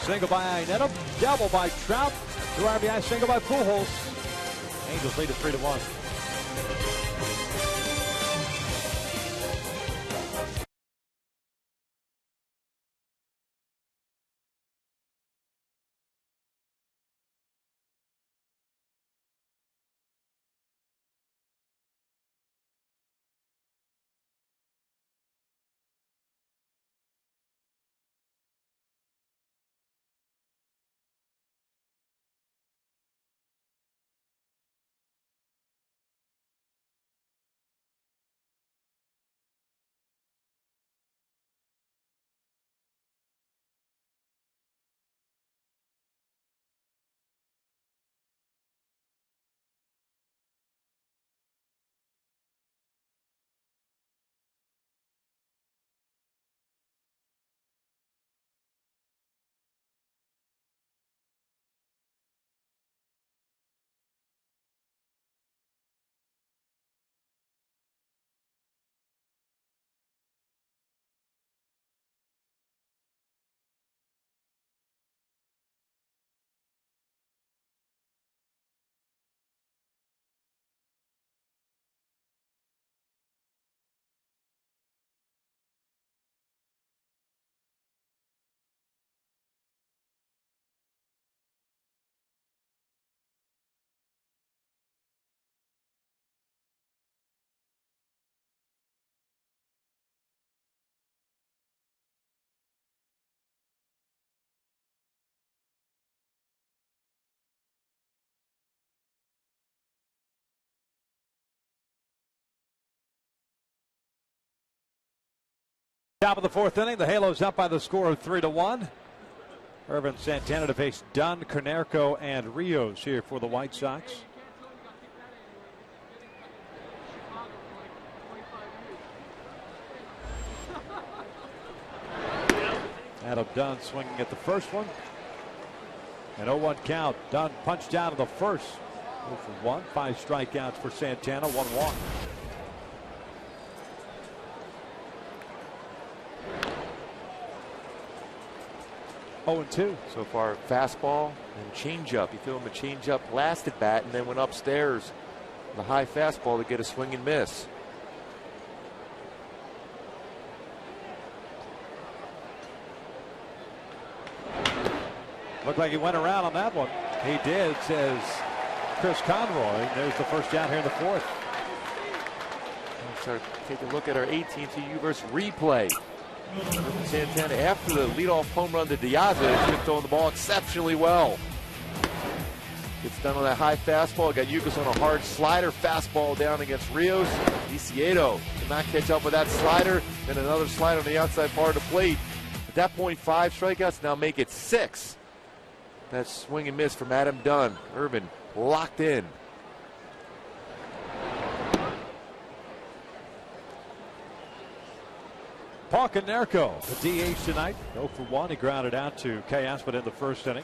Single by Iannetta, double by Trout, 2 RBI single by Pujols. Angels lead it 3-1. Top of the 4th inning, the Halos up by the score of 3-1. Ervin Santana to face Dunn, Konerko, and Rios here for the White Sox. Adam Dunn swinging at the first one. An 0-1 count. Dunn punched out of the first. 0-for-1. 5 strikeouts for Santana, 1 walk. Oh, 2 so far. Fastball and changeup. He threw him a changeup last at bat and then went upstairs. The high fastball to get a swing and miss. Looked like he went around on that one. He did, says Chris Conroy. There's the first down here in the 4th. Let's start take a look at our AT&T Uverse replay. Santana, after the leadoff home run to Diaz, has been throwing the ball exceptionally well. Gets done on that high fastball. Got Yukos on a hard slider. Fastball down against Rios. Viciedo cannot catch up with that slider. Then another slider on the outside part of the plate. At that point, 5 strikeouts. Now make it 6. That swing and miss from Adam Dunn. Ervin locked in. Paul Konerko, the DH tonight. 0-for-1. He grounded out to Callaspo in the first inning.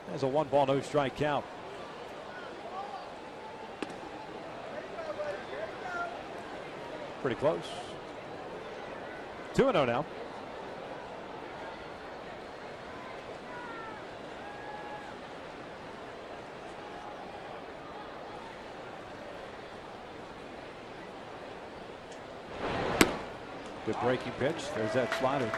There's a 1-ball, no strike count. Pretty close. 2-0 now. Good breaking pitch. There's that slider.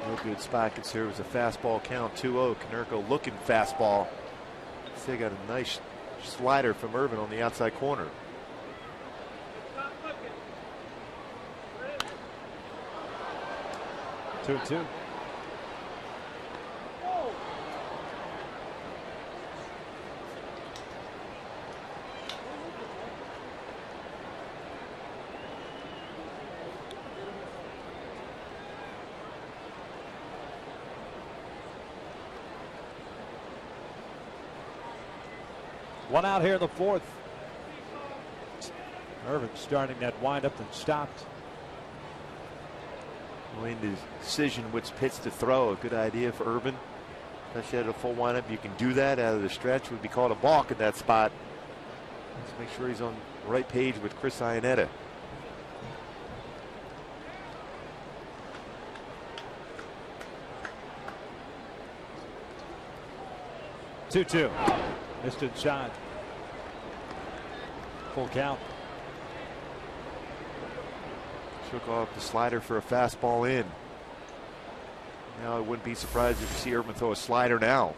No good spot considered. It was a fastball count. 2-0. Konerko looking fastball. They got a nice slider from Ervin on the outside corner. Two. One out here in the fourth. Irvin starting that windup and stopped. Well, in the decision which pitch to throw, a good idea for Irvin. Especially at a full windup, you can do that out of the stretch. Would be called a balk at that spot. Let's make sure he's on the right page with Chris Iannetta. Two. Missed inside. Full count. Took off the slider for a fastball in. Now I wouldn't be surprised if you see Irvin throw a slider now.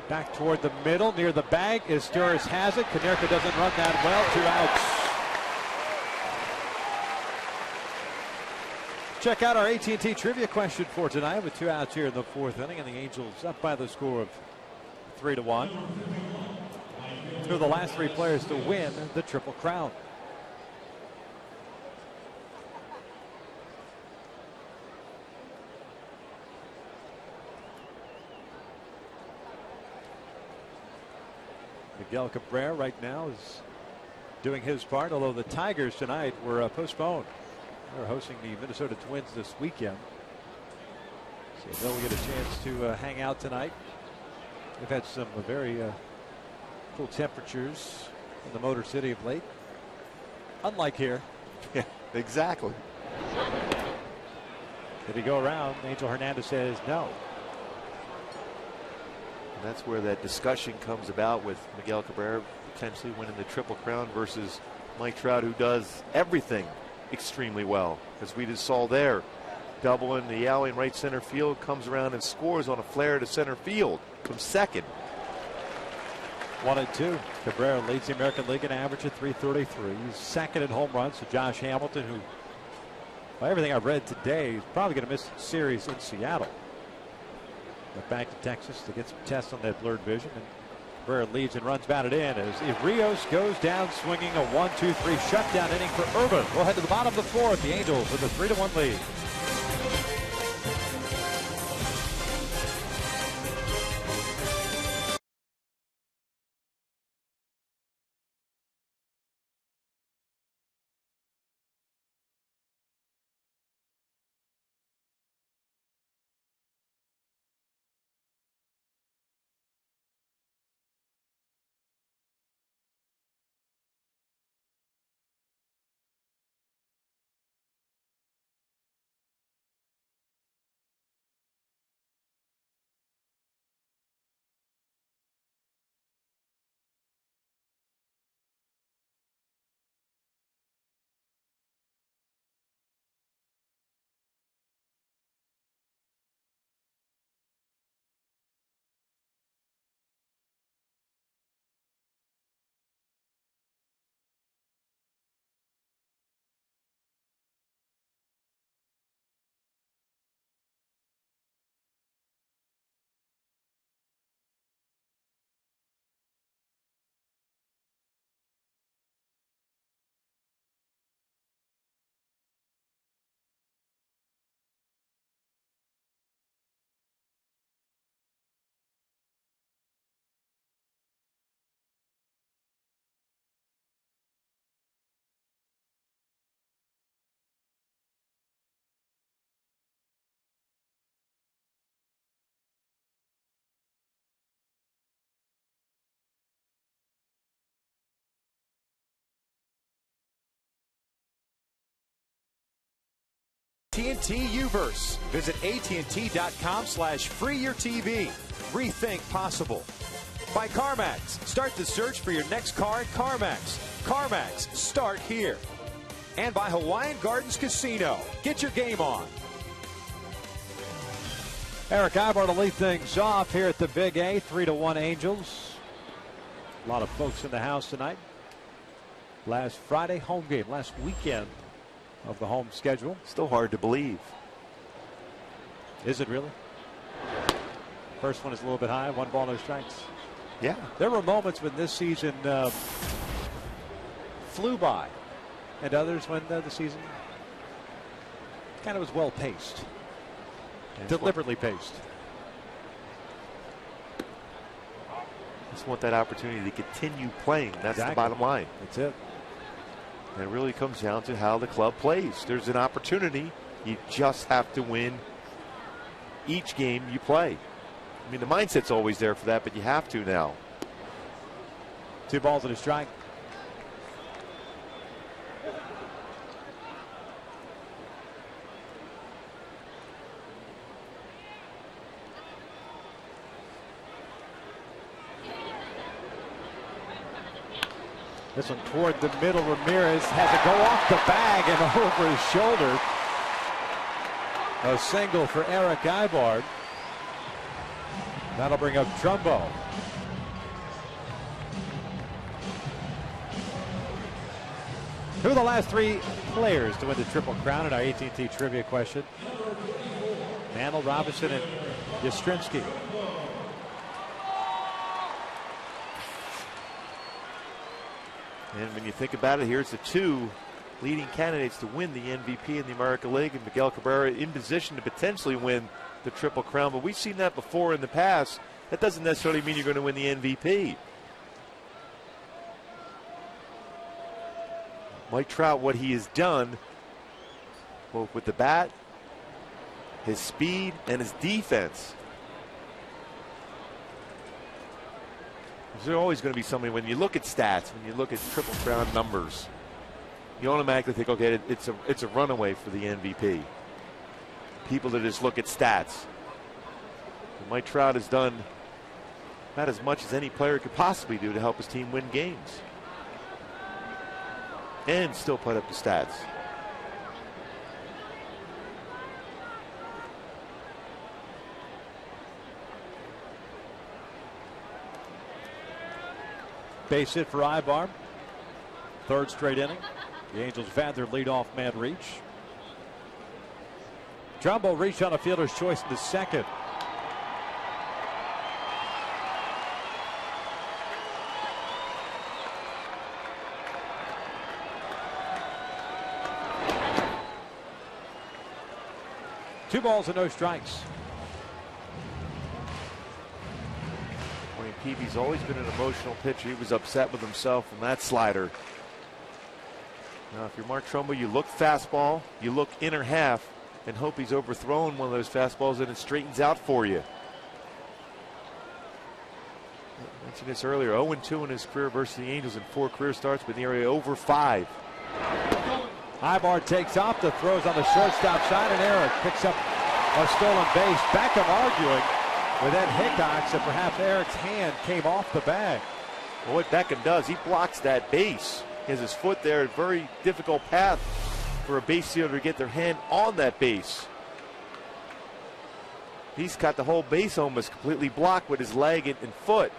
Back toward the middle near the bag. Izturis has it. Konerko doesn't run that well. 2 outs. Check out our AT&T trivia question for tonight with 2 outs here in the fourth inning, and the Angels up by the score of 3-1. Two of the last 3 players to win the Triple Crown. Miguel Cabrera right now is doing his part, although the Tigers tonight were postponed. They're hosting the Minnesota Twins this weekend, so they'll get a chance to hang out tonight. We've had some very cool temperatures in the Motor City of late, unlike here. Yeah, exactly. Did he go around? Angel Hernandez says no. And that's where that discussion comes about with Miguel Cabrera potentially winning the Triple Crown versus Mike Trout, who does everything extremely well. As we just saw there, double in the alley in right center field, comes around and scores on a flare to center field from second. 1-2. Cabrera leads the American League in average at .333. He's second in home runs to Josh Hamilton, who, by everything I've read today, is probably going to miss the series in Seattle. But back to Texas to get some tests on that blurred vision. And Cabrera leads and runs batted in as Rios goes down swinging a 1-2-3 shutdown inning for Irvin. We'll head to the bottom of the fourth. The Angels with a 3-1 lead. AT&T Uverse. Visit AT&T.com/free your TV. Rethink possible. By CarMax. Start the search for your next car at CarMax. CarMax. Start here. And by Hawaiian Gardens Casino. Get your game on. Eric Ibar to lead things off here at the Big A. 3-1 Angels. A lot of folks in the house tonight. Last Friday home game. Last weekend of the home schedule. Still hard to believe. Is it really? First one is a little bit high. 1 ball, no strikes. Yeah. There were moments when this season flew by, and others when the season kind of was well paced, deliberately paced. Just want that opportunity to continue playing. That's Exactly. the bottom line. That's it. And it really comes down to how the club plays. There's an opportunity. You just have to win each game you play. I mean, the mindset's always there for that, but you have to now. 2 balls and a strike. This one toward the middle. Ramirez has it go off the bag and over his shoulder. A single for Eric Ibard. That'll bring up Trumbo. Who are the last 3 players to win the Triple Crown in our AT&T trivia question? Mantle, Robinson, and Yastrzemski. And when you think about it, here's the 2 leading candidates to win the MVP in the American League, and Miguel Cabrera in position to potentially win the Triple Crown. But we've seen that before in the past. That doesn't necessarily mean you're going to win the MVP. Mike Trout, what he has done, both with the bat, his speed, and his defense. There's always going to be somebody, when you look at stats, when you look at Triple Crown numbers, you automatically think, okay, it's a runaway for the MVP. People that just look at stats. And Mike Trout has done about as much as any player could possibly do to help his team win games. And still put up the stats. Base hit for Ibar. 3rd straight inning. The Angels have had their leadoff man reach. Trumbo reached on a fielder's choice in the 2nd. Two balls and no strikes. Wayne Peavy's always been an emotional pitcher. He was upset with himself from that slider. Now, if you're Mark Trumbo, you look fastball, you look inner half, and hope he's overthrown one of those fastballs and it straightens out for you. I mentioned this earlier, 0-2 in his career versus the Angels in 4 career starts, but in the area over 5. Ibar takes off, the throws on the shortstop side, and Eric picks up a stolen base. Beckham arguing with Ed Hickox that perhaps Eric's hand came off the bag. Well, what Beckham does, he blocks that base. He has his foot there, a very difficult path for a base stealer to get their hand on that base. He's got the whole base almost completely blocked with his leg and foot.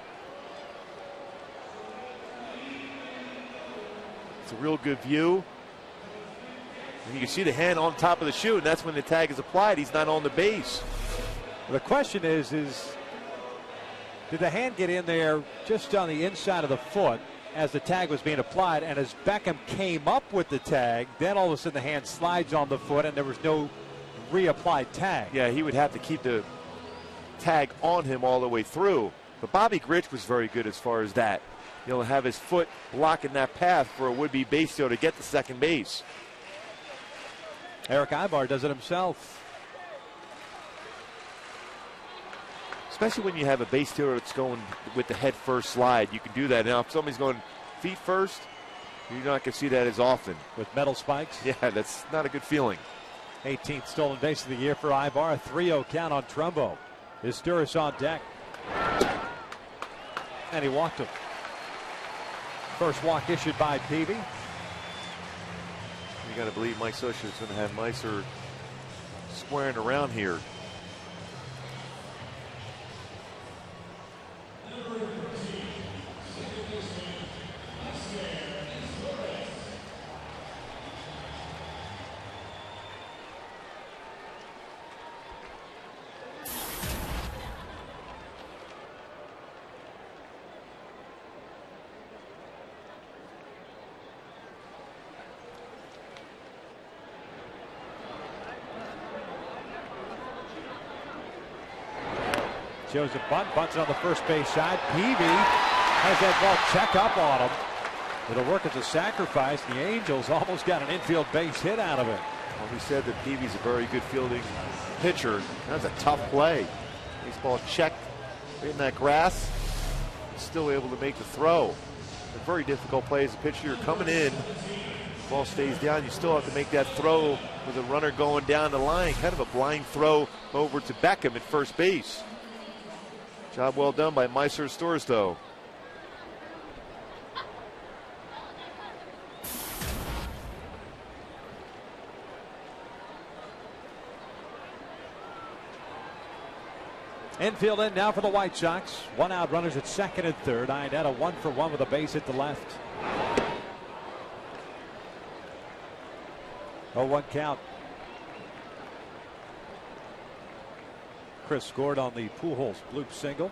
It's a real good view. And you can see the hand on top of the shoe, and that's when the tag is applied. He's not on the base. The question is did the hand get in there just on the inside of the foot as the tag was being applied, and as Beckham came up with the tag, then all of a sudden the hand slides on the foot and there was no reapplied tag? Yeah, he would have to keep the tag on him all the way through. But Bobby Grich was very good as far as that. He'll have his foot blocking that path for a would-be base stealer to get to second base. Eric Ibar does it himself. Especially when you have a base stealer that's going with the head first slide. You can do that. Now, if somebody's going feet first, you're not going to see that as often. With metal spikes? Yeah, that's not a good feeling. 18th stolen base of the year for Ibar. A 3-0 count on Trumbo. Izturis on deck. And he walked him. First walk issued by Peavy. You got to believe Mike Scioscia is going to have Meiser squaring around here. Shows a bunt, bunts it on the first base side. Peavy has that ball check up on him. It'll work as a sacrifice. The Angels almost got an infield base hit out of it. Well, we said that Peavy's a very good fielding pitcher. That's a tough play. Baseball checked in that grass. Still able to make the throw. A very difficult play as a pitcher. You're coming in. Ball stays down. You still have to make that throw with a runner going down the line. Kind of a blind throw over to Beckham at first base. Job well done by Meister Stores, though. Infield in now for the White Sox. 1 out, runners at second and third. Iannetta 1 for 1 with a base hit to left. 0-1 count. Chris scored on the Pujols bloop single.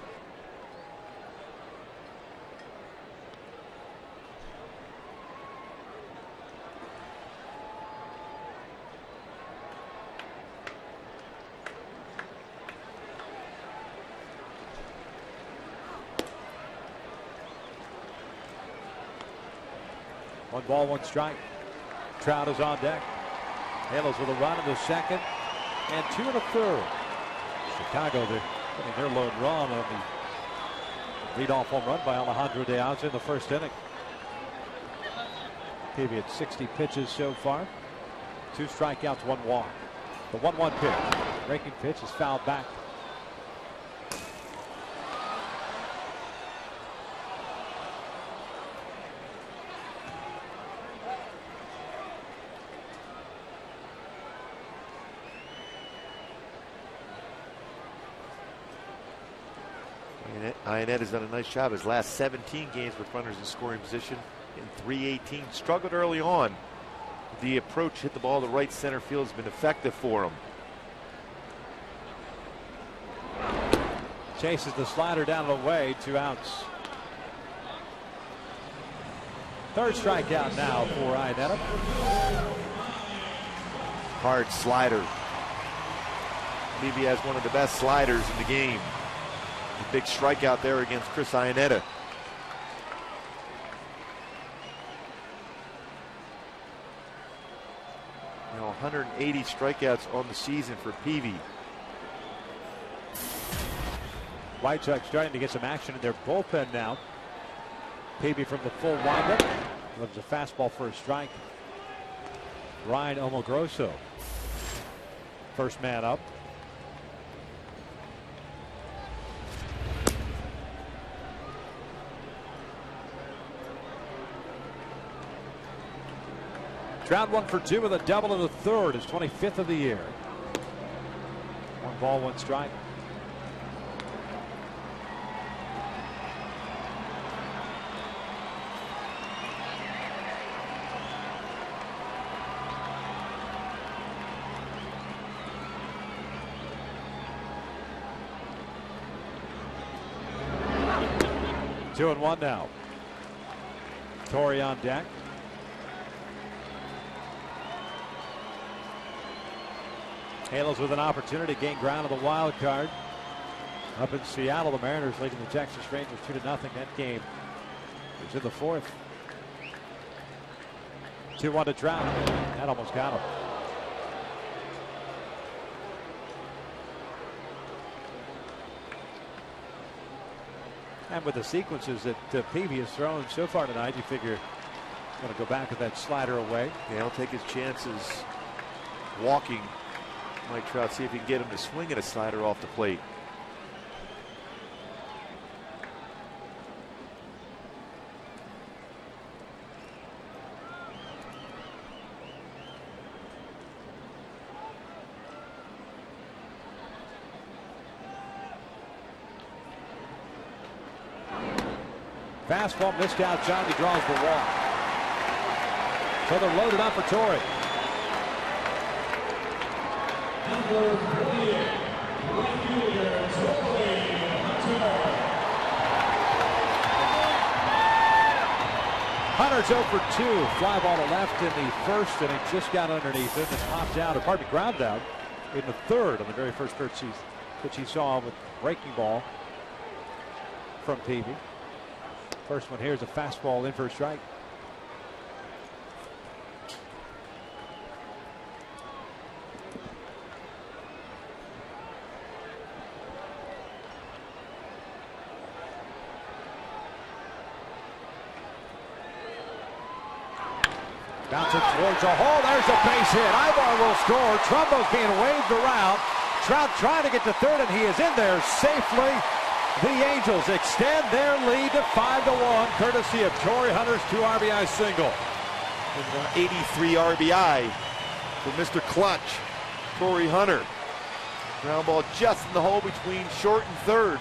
One ball, one strike. Trout is on deck. Halos with a run in the second and 2 in the third. Chicago, they're getting their lone run on the leadoff home run by Alejandro De Aza in the first inning. Peavy at 60 pitches so far. 2 strikeouts, 1 walk. The 1-1 pitch. Breaking pitch is fouled back. Iannetta has done a nice job his last 17 games with runners in scoring position in 318. Struggled early on. The approach hit the ball to right center field has been effective for him. Chases the slider down and away. 2 outs. Third strikeout now for Iannetta. Hard slider. Peavy has one of the best sliders in the game. A big strikeout there against Chris Iannetta. You know, 180 strikeouts on the season for Peavy. White Sox starting to get some action in their bullpen now. Peavy from the full windup. Loves a fastball for a strike. Ryan Omogrosso, first man up. Trout 1 for 2 with a double in the third. His 25th of the year. 1 ball, 1 strike. Two and 1 now. Torrey on deck. Halos with an opportunity to gain ground of the wild card. Up in Seattle, the Mariners leading the Texas Rangers 2-0. That game is in the 4th. 2-1 to Trout. That almost got him. And with the sequences that Peavy has thrown so far tonight, you figure he's going to go back with that slider away. Yeah, he'll take his chances walking Mike Trout, see if he can get him to swing at a slider off the plate. Fastball missed outside. He draws the walk. So they're loaded up for Torrey. Hunter's 0 for 2. Fly ball to left in the first, and it just got underneath him and popped out, or pardon me, grounded out in the third on the very first pitch which he saw with breaking ball from Peavy. First one here is a fastball in for a strike. Bouncing towards the hole. There's a base hit. Ibar will score. Trumbo's being waved around. Trout trying to get to third, and he is in there safely. The Angels extend their lead to 5-1, courtesy of Torii Hunter's 2 RBI single. 83 RBI for Mr. Clutch, Torii Hunter. Ground ball just in the hole between short and third.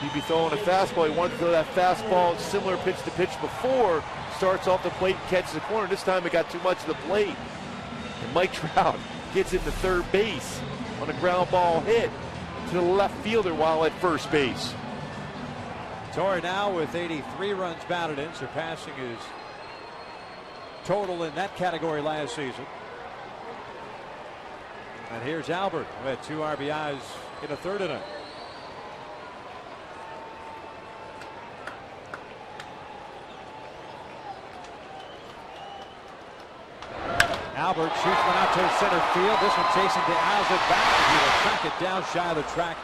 He'd be throwing a fastball. He wanted to throw that fastball, similar pitch to pitch before. Starts off the plate and catches the corner. This time it got too much of the plate. And Mike Trout gets into third base on a ground ball hit to the left fielder while at first base. Torii now with 83 runs batted in, surpassing his total in that category last season. And here's Albert, who had 2 RBIs in the third inning. Albert shoots one out to center field. This one chasing Diaz at back. He will track it down shy of the track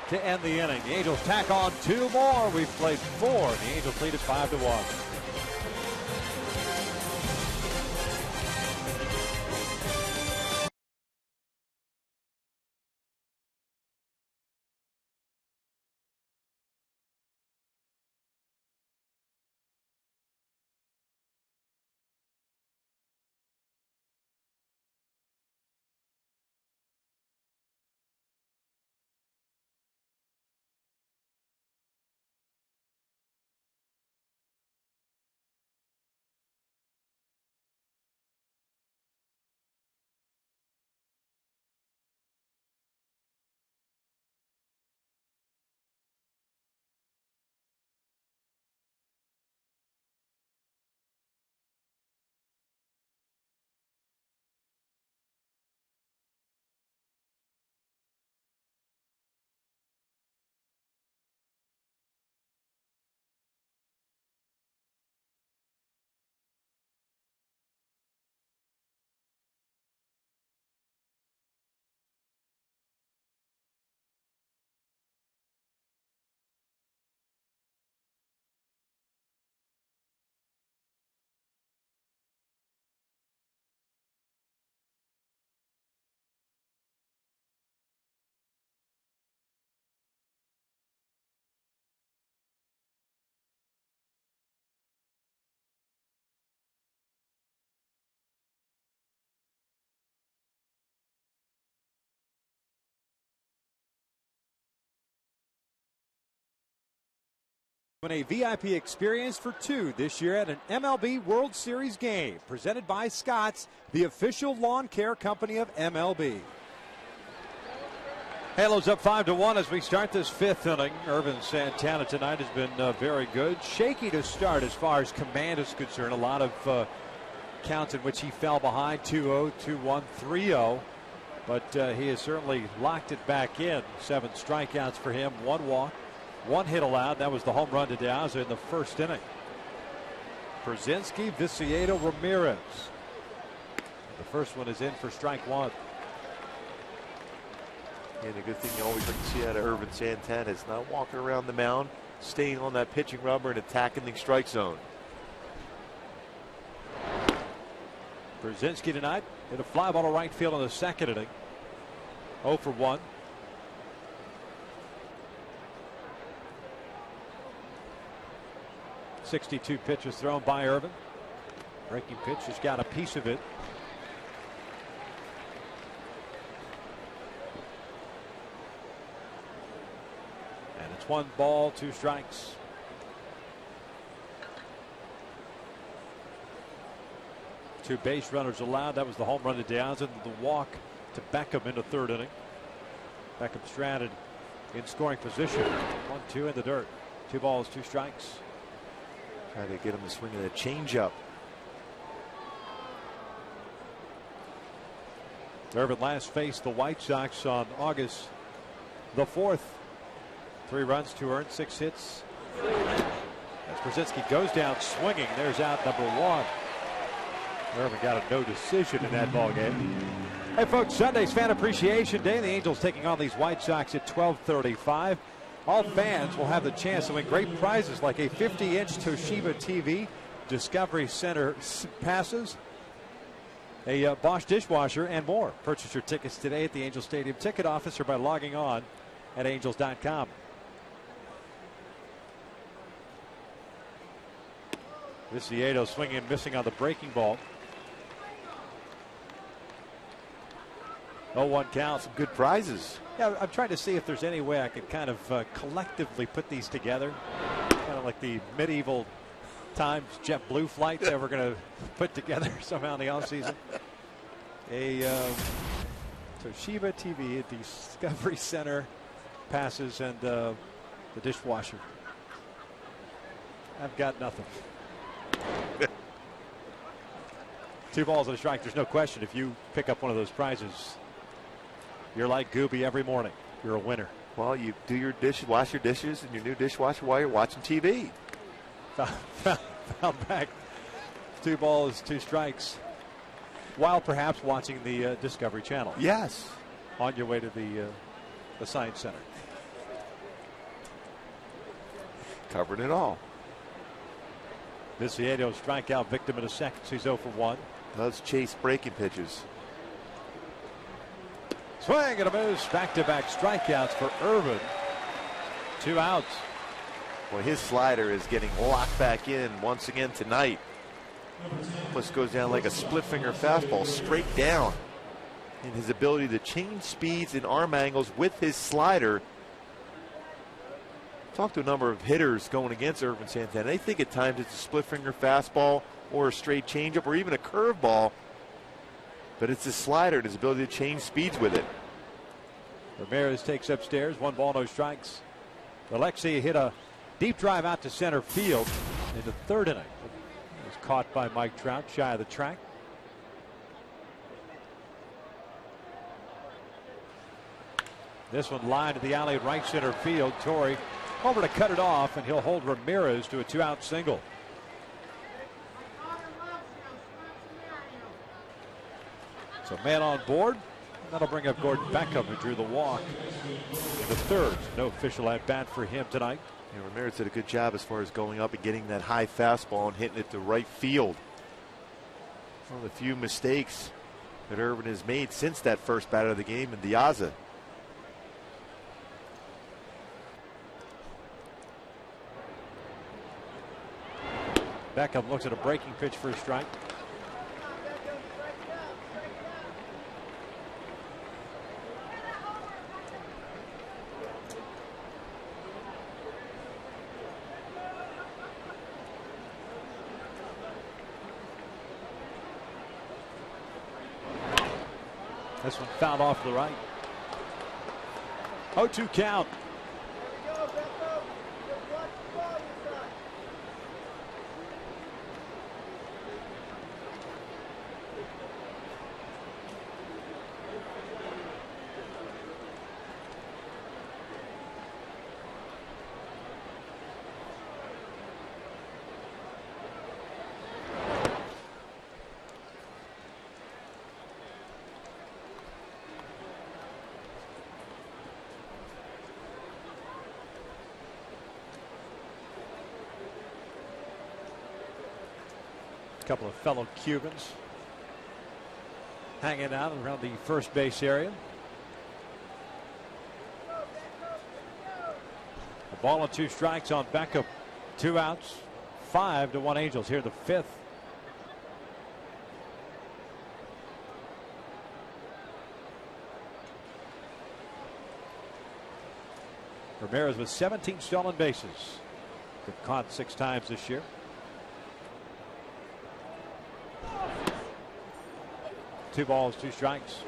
to end the inning. The Angels tack on 2 more. We've played 4. The Angels lead is 5-1. Win a VIP experience for 2 this year at an MLB World Series game presented by Scotts, the official lawn care company of MLB. Halos up 5-1 as we start this 5th inning. Ervin Santana tonight has been very good. Shaky to start as far as command is concerned. A lot of counts in which he fell behind, 2-0, 2-1, 3-0. But he has certainly locked it back in. 7 strikeouts for him, 1 walk. 1 hit allowed. That was the home run to De Aza in the first inning. Brzezinski, Viciedo, Ramirez. The first one is in for strike 1. And the good thing you always like to see out of Ervin Santana is not walking around the mound, staying on that pitching rubber and attacking the strike zone. Brzezinski tonight hit a fly ball to right field in the second inning. 0 for 1. .62 pitches thrown by Ervin. Breaking pitch has got a piece of it. And it's 1 ball, 2 strikes. Two base runners allowed. That was the home run to Diaz and the walk to Beckham in the third inning. Beckham stranded in scoring position. 1-2 in the dirt. 2 balls, 2 strikes. Trying to get him to swing at a changeup. Irvin last faced the White Sox on August the 4th. 3 runs, 2 earned, 6 hits. As Brzezinski goes down swinging, there's out number 1. Irvin got a no decision in that ball game. Hey folks, Sunday's Fan Appreciation Day. The Angels taking on these White Sox at 12:35. All fans will have the chance to win great prizes like a 50-inch Toshiba TV, Discovery Center passes, a Bosch dishwasher, and more. Purchase your tickets today at the Angel Stadium ticket office or by logging on at angels.com. Viciedo swinging and missing on the breaking ball. 0-1 count. Some good prizes. Yeah, I'm trying to see if there's any way I could kind of collectively put these together. Kind of like the medieval times JetBlue flights that we're going to put together somehow in the offseason. A Toshiba TV, a Discovery Center passes, and the dishwasher. I've got nothing. 2 balls and a strike. There's no question if you pick up one of those prizes, you're like Gooby every morning. You're a winner. Well, you do your dishes, wash your dishes in your new dishwasher while you're watching TV. Foul back. 2 balls, 2 strikes. While perhaps watching the Discovery Channel. Yes. On your way to the Science Center. Covering it all. Viciedo strikeout victim in a second. He's 0 for 1. Does chase breaking pitches. Swing and a miss. Back-to-back strikeouts for Irvin. 2 outs. Well, his slider is getting locked back in once again tonight. Almost goes down like a split finger fastball straight down. And his ability to change speeds and arm angles with his slider. Talked to a number of hitters going against Irvin Santana. They think at times it's a split finger fastball or a straight changeup or even a curveball. But it's his slider and his ability to change speeds with it. Ramirez takes upstairs. 1 ball, no strikes. Alexi hit a deep drive out to center field in the 3rd inning. It was caught by Mike Trout shy of the track. This one lined to the alley at right center field. Torrey over to cut it off, and he'll hold Ramirez to a 2-out single. So man on board. That'll bring up Gordon Beckham, who drew the walk in the 3rd. No official at bat for him tonight. Yeah, Ramirez did a good job as far as going up and getting that high fastball and hitting it to right field. One of the few mistakes that Irvin has made since that first batter of the game in Diaza. Beckham looks at a breaking pitch for a strike. This one fouled off to the right. 0-2 count. Couple of fellow Cubans hanging out around the first base area. A ball and 2 strikes on Beckham. 2 outs. 5-1 Angels here, the 5th. Ramirez with 17 stolen bases. Been caught 6 times this year. 2 balls, 2 strikes.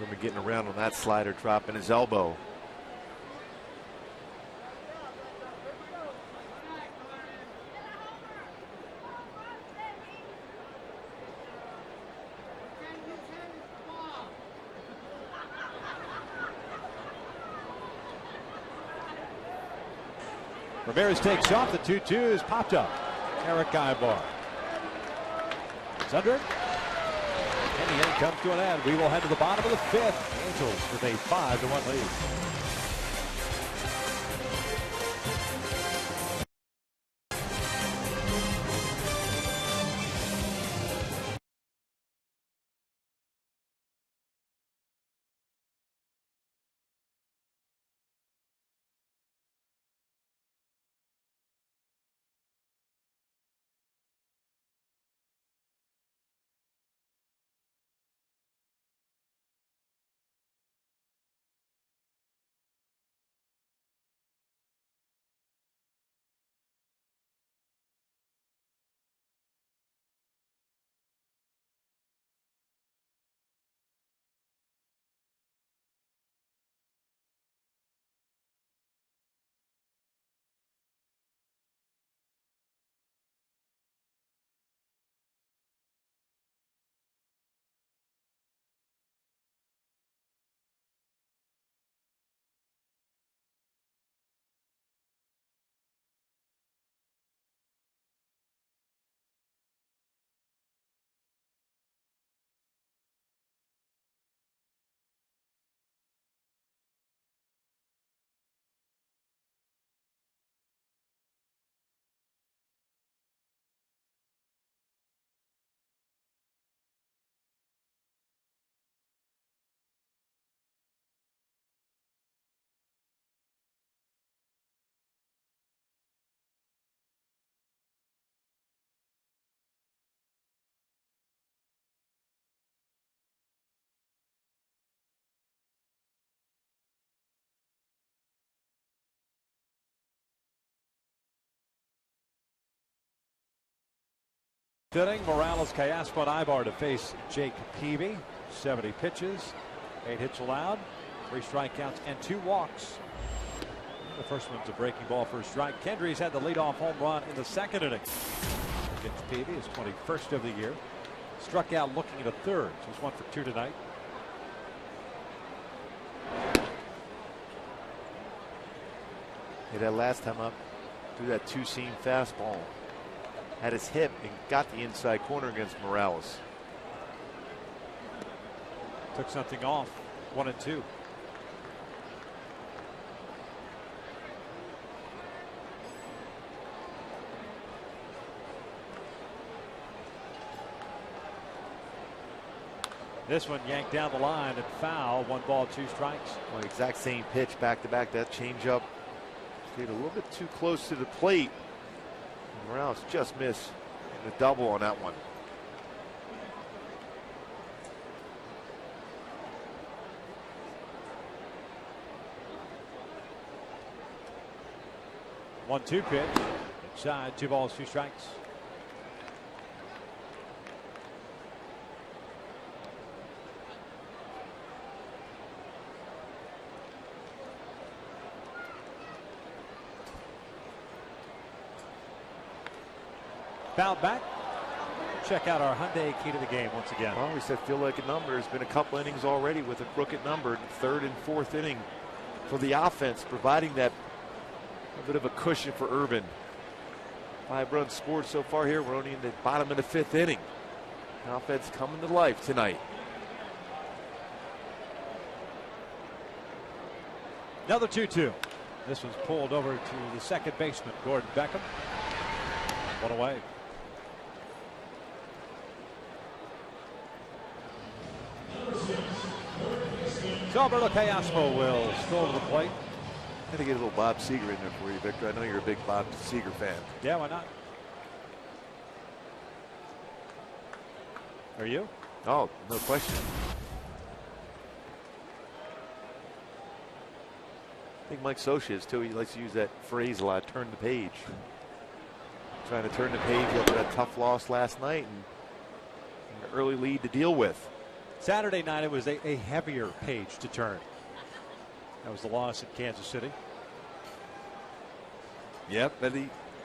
Irvin getting around on that slider, dropping his elbow. Ramirez takes off. The 2-2 is popped up. Eric Ibar. It's under it. And the inning comes to an end. We will head to the bottom of the 5th. Angels with a 5-1 lead. Inning, Morales, Callaspo, and Ibar to face Jake Peavy. 70 pitches, 8 hits allowed, 3 strikeouts, and 2 walks. The first one's a breaking ball for a strike. Kendry's had the leadoff home run in the 2nd inning against Peavy, his 21st of the year. Struck out looking at a 3rd. So he's 1 for 2 tonight. Hit that last time up through that 2-seam fastball. Had his hip and got the inside corner against Morales. Took something off. 1-2. This one yanked down the line and foul. 1 ball, 2 strikes. Well, exact same pitch back to back. That changeup stayed a little bit too close to the plate. Morales just missed the double on that one. One-two pitch. Inside, 2 balls, 2 strikes. Foul back. Check out our Hyundai key to the game once again. Well, we said feel like a number. There's been a couple innings already with a crooked number. 3rd and 4th inning for the offense, providing that a bit of a cushion for Urban. 5 runs scored so far here. We're only in the bottom of the 5th inning. The offense coming to life tonight. Another 2-2. This one's pulled over to the second baseman, Gordon Beckham. 1 away. So Alberto Callaspo will stroll to the plate. Got to get a little Bob Seger in there for you, Victor. I know you're a big Bob Seger fan. Yeah, why not? Are you? Oh, no question. I think Mike Scioscia is too. He likes to use that phrase a lot, turn the page. Trying to turn the page after that tough loss last night and an early lead to deal with. Saturday night it was a heavier page to turn. That was the loss at Kansas City. Yep, but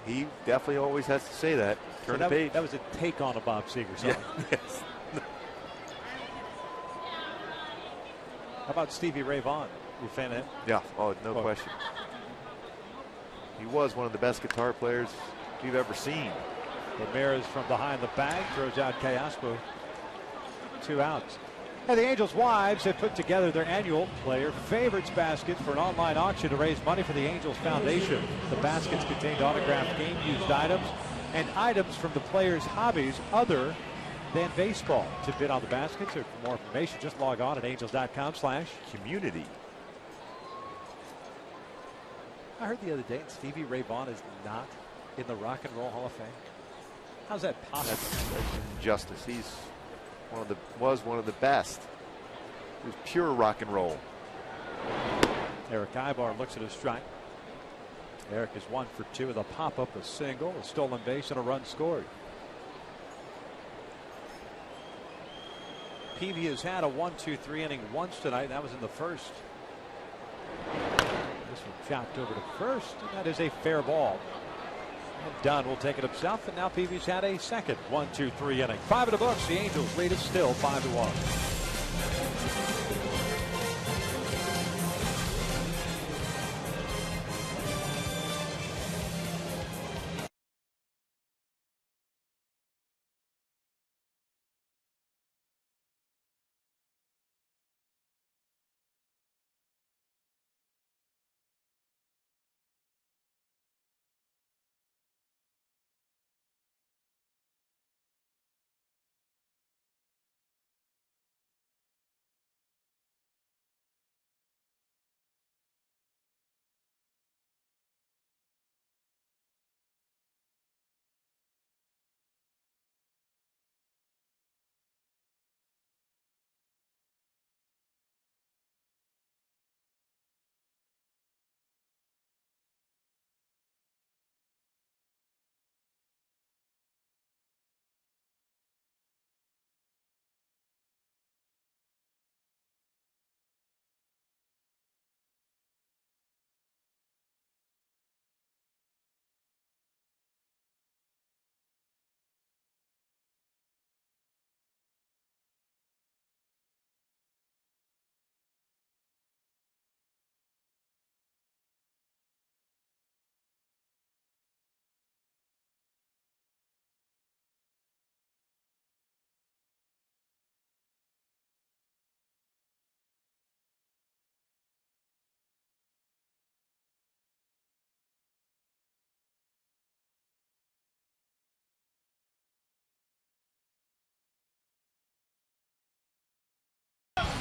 he definitely always has to say that. Turn the page. That was a take on a Bob Seger song. Yeah. Yes. How about Stevie Ray Vaughan? You a fan of him? Yeah. Oh, no question. He was one of the best guitar players we've ever seen. Ramirez from behind the bag throws out Callaspo. 2 outs. And the Angels' wives have put together their annual Player Favorites basket for an online auction to raise money for the Angels Foundation. The baskets contained autographed game-used items and items from the players' hobbies other than baseball. To bid on the baskets or for more information, just log on at angels.com/community. I heard the other day Stevie Ray Vaughan is not in the Rock and Roll Hall of Fame. How's that possible? That's injustice. He's was one of the best. It was pure rock and roll. Eric Ibar looks at his strike. Eric is 1 for 2 with a pop-up, a single, a stolen base, and a run scored. Peavy has had a 1-2-3 inning once tonight. That was in the first. This one chopped over to first, and that is a fair ball. And Dunn will take it himself, and now Peavy's had a second 1-2-3 inning. 5 in the books. The Angels lead is still 5-1.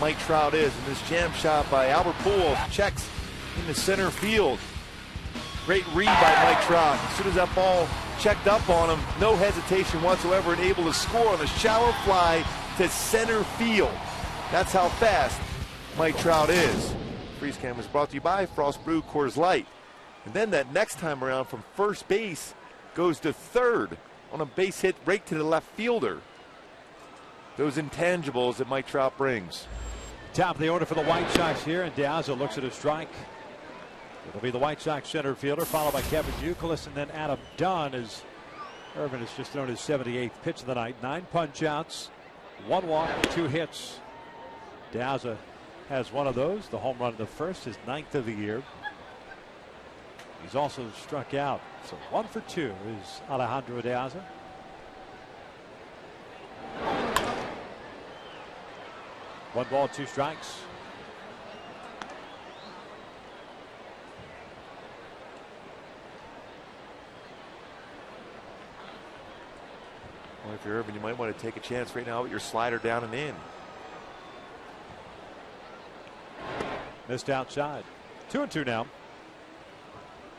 Mike Trout is, and this jam shot by Albert Pujols checks in the center field. Great read by Mike Trout. As soon as that ball checked up on him, no hesitation whatsoever, and able to score on a shallow fly to center field. That's how fast Mike Trout is. Freeze Cam was brought to you by Frost Brew Coors Light. And then that next time around from first base goes to third on a base hit right to the left fielder. Those intangibles that Mike Trout brings. Top of the order for the White Sox here, and De Aza looks at a strike. It'll be the White Sox center fielder, followed by Kevin Youkilis, and then Adam Dunn, as Irvin has just thrown his 78th pitch of the night. 9 punch-outs, 1 walk, 2 hits. De Aza has one of those. The home run in the first, his 9th of the year. He's also struck out. So 1 for 2 is Alejandro De Aza. One ball, 2 strikes. Well, if you're Irvin, you might want to take a chance right now with your slider down and in. Missed outside. 2-2 now.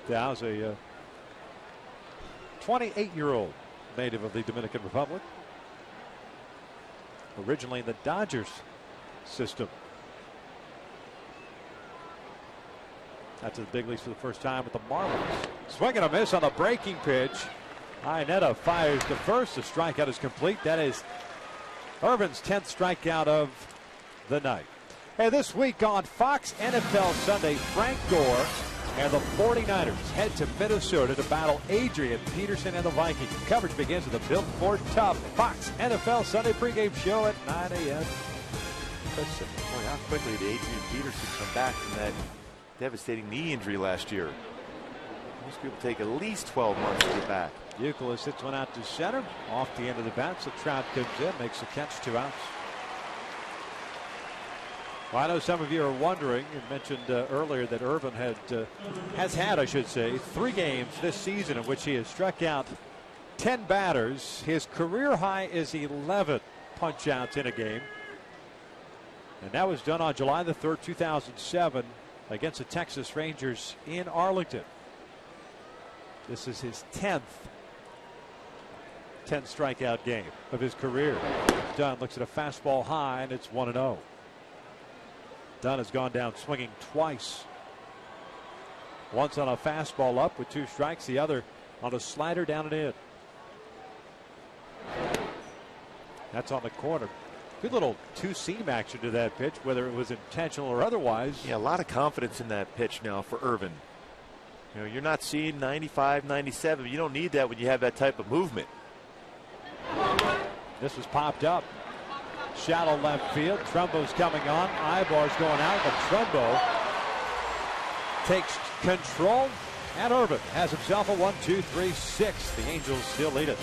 Dow's a 28-year-old native of the Dominican Republic. Originally in the Dodgers system. That's the big leagues for the first time with the Marlins. Swing and a miss on the breaking pitch. Iannetta fires to first. The strikeout is complete. That is Irvin's 10th strikeout of the night. And this week on Fox NFL Sunday, Frank Gore and the 49ers head to Minnesota to battle Adrian Peterson and the Vikings. Coverage begins with a Built Ford Tough Fox NFL Sunday pregame show at 9 a.m. Boy, how quickly did Adrian Peterson come back from that devastating knee injury last year? Most people take at least 12 months to get back. Youkilis hits one out to center, off the end of the bat. So Trout comes in, makes a catch, 2 outs. Well, I know some of you are wondering. You mentioned earlier that Irvin has had, I should say, 3 games this season in which he has struck out 10 batters. His career high is 11 punch outs in a game. And that was done on July the 3rd, 2007 against the Texas Rangers in Arlington. This is his 10th 10 strikeout game of his career. Dunn looks at a fastball high, and it's 1-0. Dunn has gone down swinging twice. Once on a fastball up with 2 strikes, the other on a slider down and in. That's on the corner. Good little 2-seam action to that pitch, whether it was intentional or otherwise. Yeah, a lot of confidence in that pitch now for Irvin. You know, you're not seeing 95, 97. You don't need that when you have that type of movement. This was popped up. Shallow left field. Trumbo's coming on. Ibar's going out, but Trumbo takes control. And Irvin has himself a 1-2-3-6. The Angels still lead it.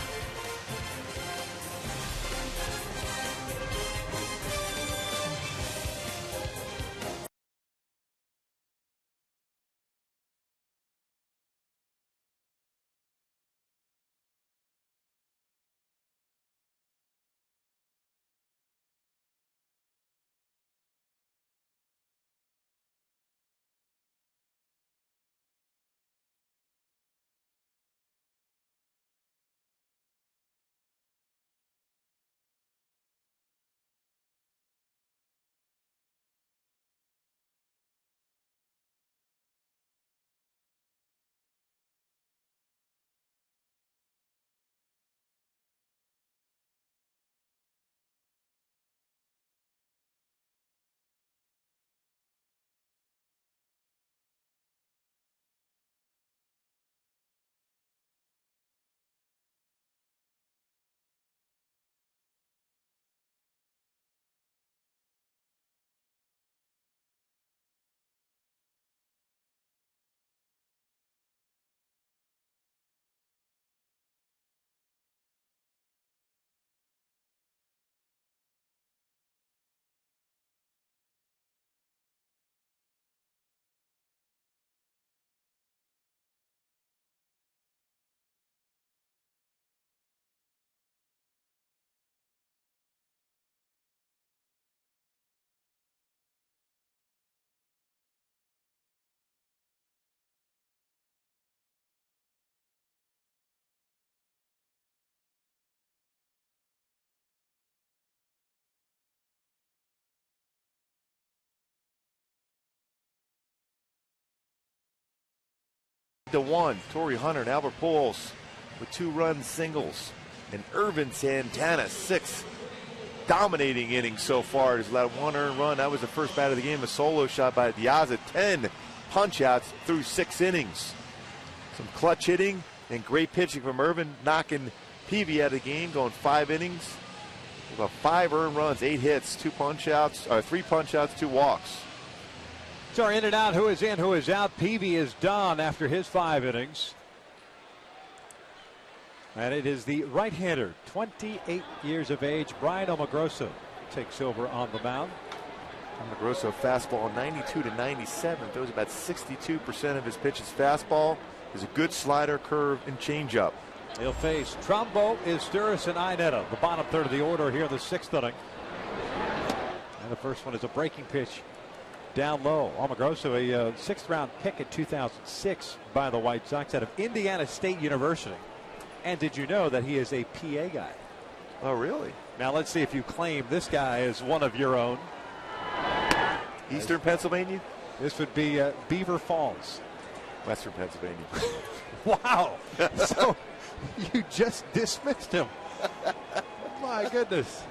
To 1, Torrey Hunter and Albert Pujols with 2-run singles, and Irvin Santana 6 dominating innings so far. He's allowed 1 earned run. That was the first bat of the game, a solo shot by Diaz. 10 punch outs through 6 innings. Some clutch hitting and great pitching from Irvin, knocking Peavy out of the game, going 5 innings. About 5 earned runs, 8 hits, 3 punch outs, 2 walks. So our in and out, who is in, who is out. Peavy is done after his 5 innings. And it is the right-hander, 28 years of age, Brian Omogroso, takes over on the mound. Omogroso fastball 92 to 97. Throws about 62% of his pitches fastball. Is a good slider, curve, and changeup. He'll face Trumbo, Izturis, and Ineta, the bottom third of the order here in the 6th inning. And the first one is a breaking pitch down low. Omogroso, a 6th-round pick in 2006 by the White Sox out of Indiana State University. And did you know that he is a PA guy? Oh, really? Now let's see if you claim this guy is one of your own. Eastern Pennsylvania? This would be Beaver Falls. Western Pennsylvania. Wow. So you just dismissed him. My goodness.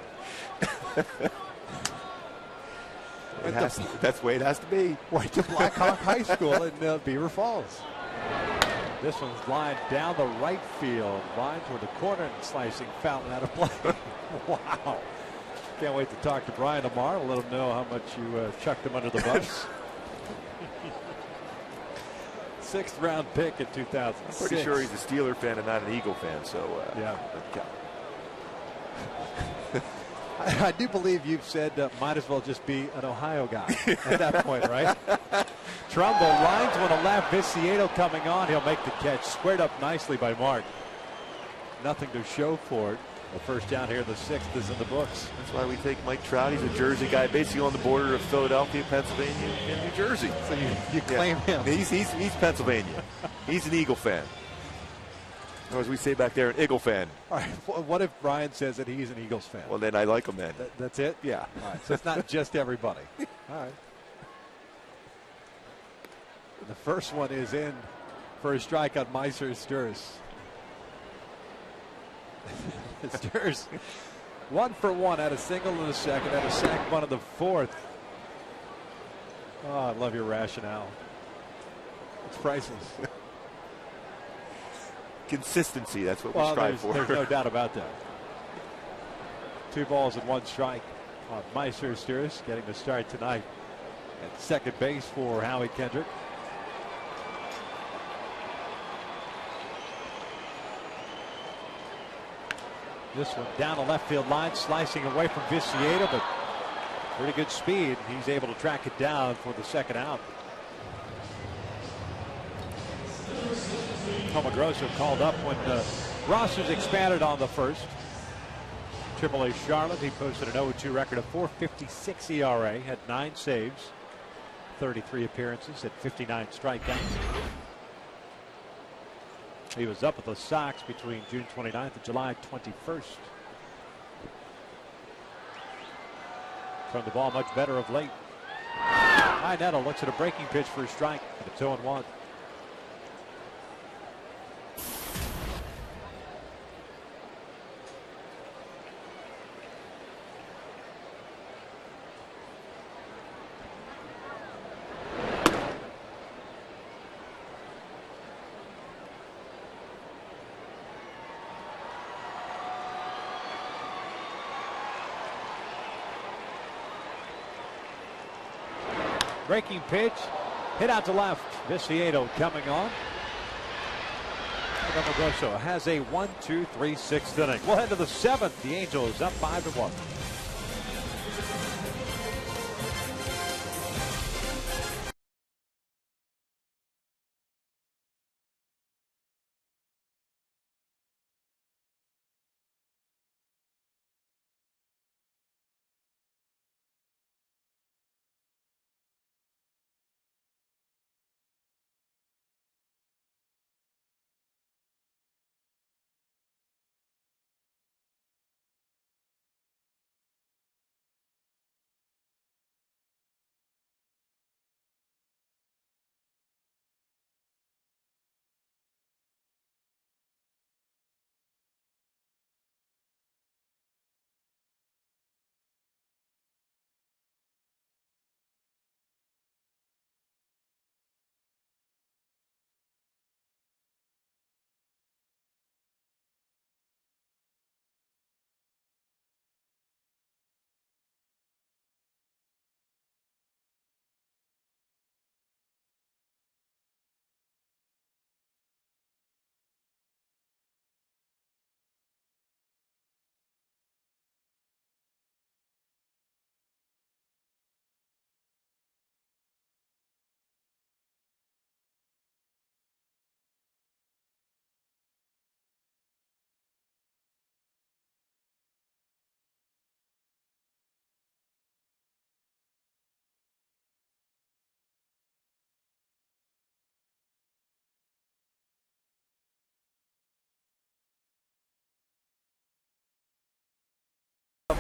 That's the way it has to be. Went to Blackhawk High School in Beaver Falls. This one's lined down the right field, line toward the corner, and slicing fountain out of play. Wow. Can't wait to talk to Brian tomorrow. Let him know how much you chucked him under the bus. 6th round pick in 2006. Pretty sure he's a Steeler fan and not an Eagle fan. So yeah. Okay. I do believe you've said might as well just be an Ohio guy at that point, right? Trumbull lines one to left. Viciato coming on. He'll make the catch. Squared up nicely by Mark. Nothing to show for it. The first down here, the 6th, is in the books. That's why we take Mike Trout. He's a Jersey guy, basically on the border of Philadelphia, Pennsylvania, and New Jersey. So you claim him. He's Pennsylvania. He's an Eagle fan. Or as we say back there, an Eagle fan. All right. What if Brian says that he's an Eagles fan? Well, then I like him then. That's it? Yeah. All right. So it's not just everybody. All right. The first one is in for a strike on Meiser Sturz. Sturz 1 for 1, had a single in the second, had a sack one in the 4th. Oh, I love your rationale. It's priceless. Consistency, that's what we strive for. There's no doubt about that. 2 balls and 1 strike on Meiser Sturz, getting the start tonight at second base for Howie Kendrick. This one down the left field line, slicing away from Viciato, but pretty good speed. He's able to track it down for the second out. Tomagrosso called up when the rosters expanded on the first. AAA Charlotte, he posted an 0-2 record of .456 ERA, had 9 saves, 33 appearances, had 59 strikeouts. He was up with the Sox between June 29th and July 21st. Turned the ball much better of late. Iannetta looks at a breaking pitch for a strike, and it's 0-1. Breaking pitch, hit out to left. Viciato coming on. Tomagrosso has a 1-2-3 6th inning. We'll head to the 7th. The Angels up 5-1.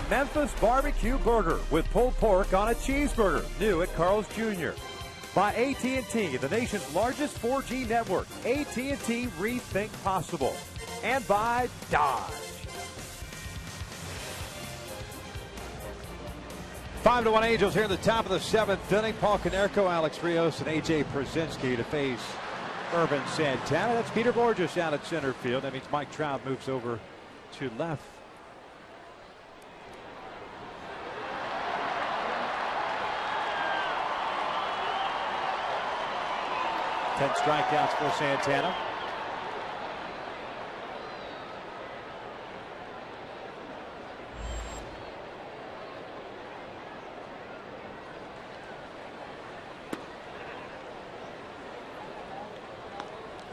Memphis Barbecue Burger with pulled pork on a cheeseburger. New at Carl's Jr. By AT&T, the nation's largest 4G network. AT&T Rethink Possible. And by Dodge. 5-1 Angels here in the top of the 7th inning. Paul Konerko, Alex Rios, and A.J. Pierzynski to face Irvin Santana. That's Peter Borges out at center field. That means Mike Trout moves over to left. 10 strikeouts for Santana.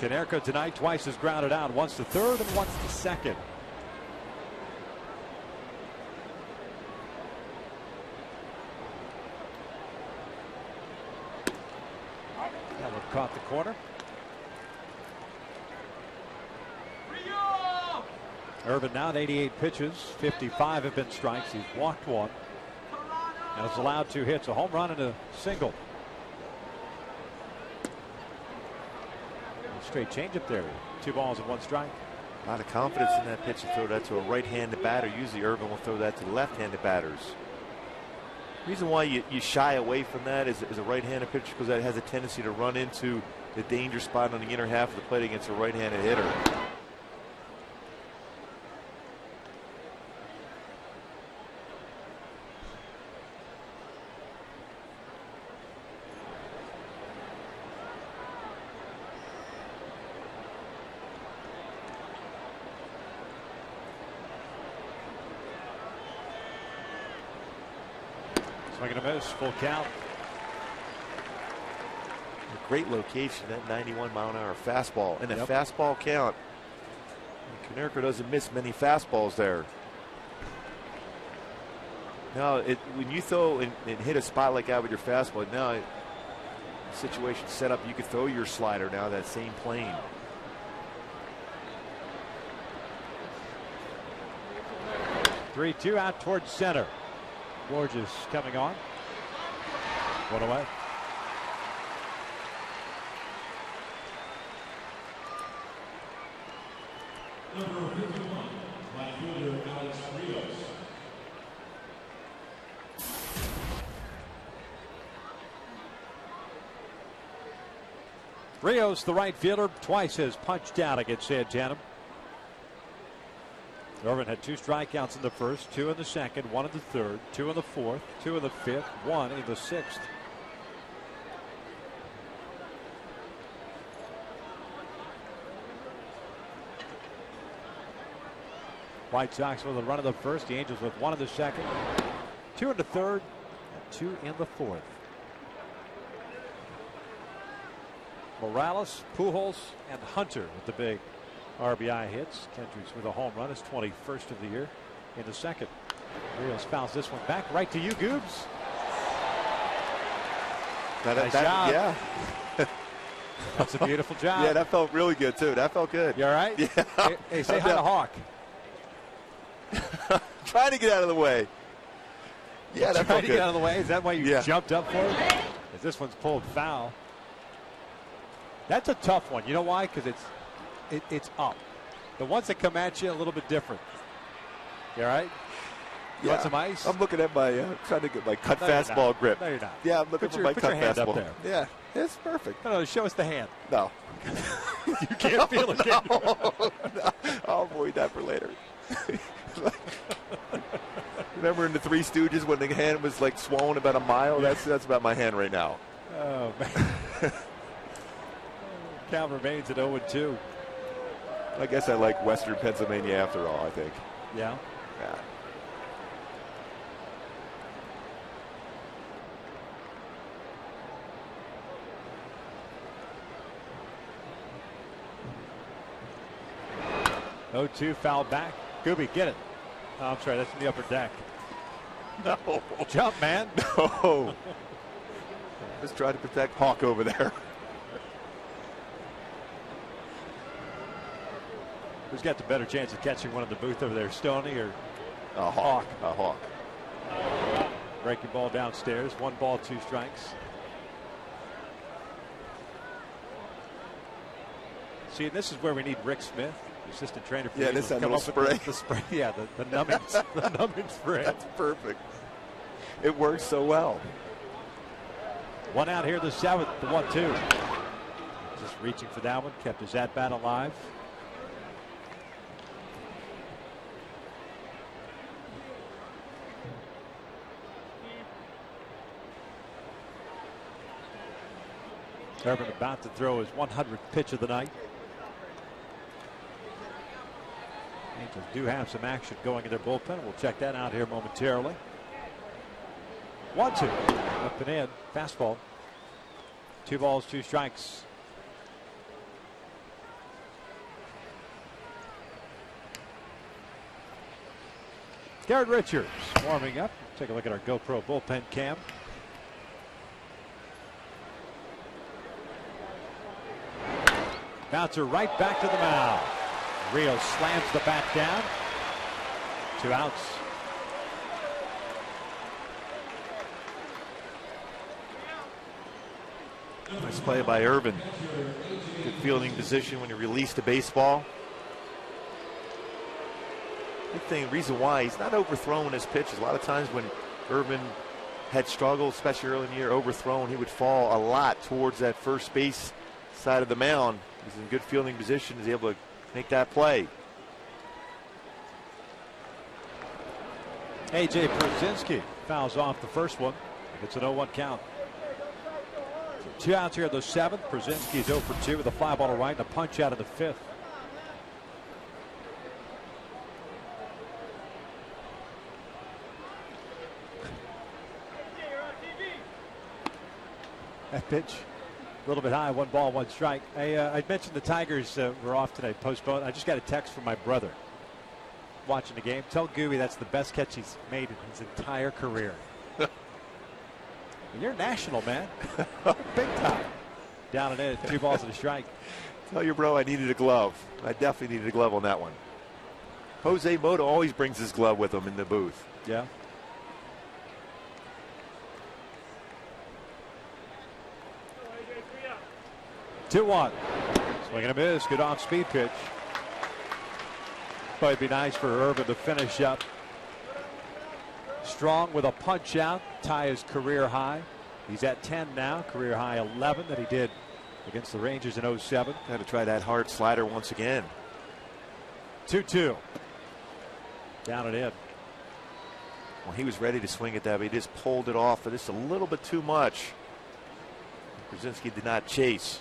Konerko tonight twice as grounded out, once to third and once to second. That one caught the corner. Irvin now at 88 pitches, 55 have been strikes. He's walked one and has allowed 2 hits, a home run and a single. Straight changeup there. 2 balls and 1 strike. A lot of confidence in that pitch to throw that to a right-handed batter. Usually Irvin will throw that to left-handed batters. The reason why you shy away from that is a right-handed pitcher, because that has a tendency to run into the danger spot on the inner half of the plate against a right-handed hitter. Swing and a miss, full count. A great location, that 91-mile-an-hour fastball. And a Yep. fastball count. Konerko doesn't miss many fastballs there. Now, when you throw and hit a spot like that with your fastball, now the situation set up, you could throw your slider now that same plane. Three, 2 out towards center. Borges coming on. 1 away. Number 51, right fielder Alex Rios. Rios, the right fielder, twice has punched out against Santana. Irvin had 2 strikeouts in the first, 2 in the second, 1 in the third, 2 in the fourth, 2 in the fifth, 1 in the sixth. White Sox with a run in the first, the Angels with 1 in the second, 2 in the third, and 2 in the fourth. Morales, Pujols, and Hunter with the big RBI hits. Kendricks with a home run, his 21st of the year in the second. Rios fouls this one back right to you, Goobs. Nice job. Yeah. That's a beautiful job. Yeah, that felt really good, too. That felt good. You all right? Yeah. Hey, say hi to Hawk. Trying to get out of the way. Yeah, that Trying felt to good. get out of the way. Is that why you Yeah. jumped up for it? As this one's pulled foul. That's a tough one. You know why? Because it's up. The ones that come at you a little bit different. You all right? You want some ice? I'm looking at my, trying to get my cut No, you're fastball not. grip. No, you're not. Yeah, I'm looking Put for your- my put cut your hand fastball. up there. Yeah, it's perfect. No, show us the hand. No. You can't feel it. Can you? No. I'll avoid that for later. Remember in the Three Stooges when the hand was like swollen about a mile? That's about my hand right now. Oh, man. Count remains at 0-2. I guess I like Western Pennsylvania after all, I think. Yeah. Yeah. Oh, 2 foul back. Gooby, get it. Oh, I'm sorry, that's in the upper deck. No. Jump, man. No. Just try to protect Hawk over there. Who's got the better chance of catching one in the booth over there, Stoney or A Hawk. A Hawk. breaking ball downstairs? 1 ball, 2 strikes. See, and this is where we need Rick Smith, the assistant trainer for Yeah, the this Eagles, that come little up with spray. the spray. Yeah, the numbing, the numbing spray. That's perfect. It works so well. 1 out here, the 7th, the 1-2. Just reaching for that one, kept his at-bat alive. Urban about to throw his 100th pitch of the night. Angels do have some action going in their bullpen. We'll check that out here momentarily. 1-2. Up and in. Fastball. 2 balls, 2 strikes. Garrett Richards warming up. Take a look at our GoPro bullpen cam. Bouncer right back to the mound. Rios slams the bat down. 2 outs. Nice play by Irvin. Good fielding position when you release the baseball. Big thing, reason why he's not overthrowing his pitches. A lot of times when Irvin had struggled, especially early in the year, overthrown, he would fall a lot towards that first base side of the mound. He's in good fielding position. He's able to make that play. A.J. Pierzynski fouls off the first one. It's an 0-1 count. 2 outs here in the 7th. Pierzynski's 0 for 2 with a fly ball to right and a punch out in the 5th. That pitch, a little bit high, 1 ball, 1 strike. I mentioned the Tigers were off today, postponed. I just got a text from my brother watching the game. Tell Gooey that's the best catch he's made in his entire career. You're national, man. Big time. Down and in, 2 balls and a strike. Tell your bro I needed a glove. I definitely needed a glove on that one. Jose Mota always brings his glove with him in the booth. Yeah. Two one. Swing and a miss. Good off speed pitch. But it'd be nice for Irvin to finish up strong with a punch out, tie his career high. He's at 10 now, career high 11 that he did against the Rangers in 07. Got to try that hard slider once again. 2-2. Down and in. Well, he was ready to swing at that, but he just pulled it off for just a little bit too much. Pierzynski did not chase.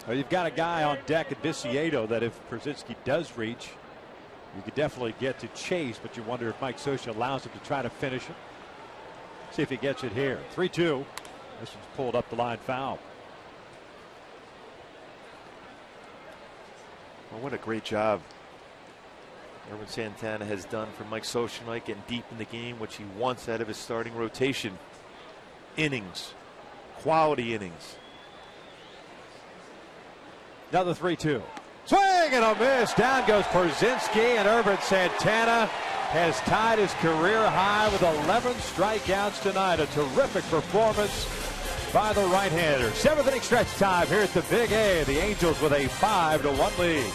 Well, you've got a guy on deck at Viciedo that if Pierzynski does reach, you could definitely get to chase, but you wonder if Mike Scioscia allows him to try to finish it. See if he gets it here. 3-2. This one's pulled up the line foul. Well, what a great job Ervin Santana has done for Mike Scioscia tonight, getting deep in the game, which he wants out of his starting rotation. Innings, quality innings. Another 3-2. Swing and a miss. Down goes Pierzynski, and Ervin Santana has tied his career high with 11 strikeouts tonight. A terrific performance by the right-hander. 7th inning stretch time here at the Big A. The Angels with a 5-1 lead.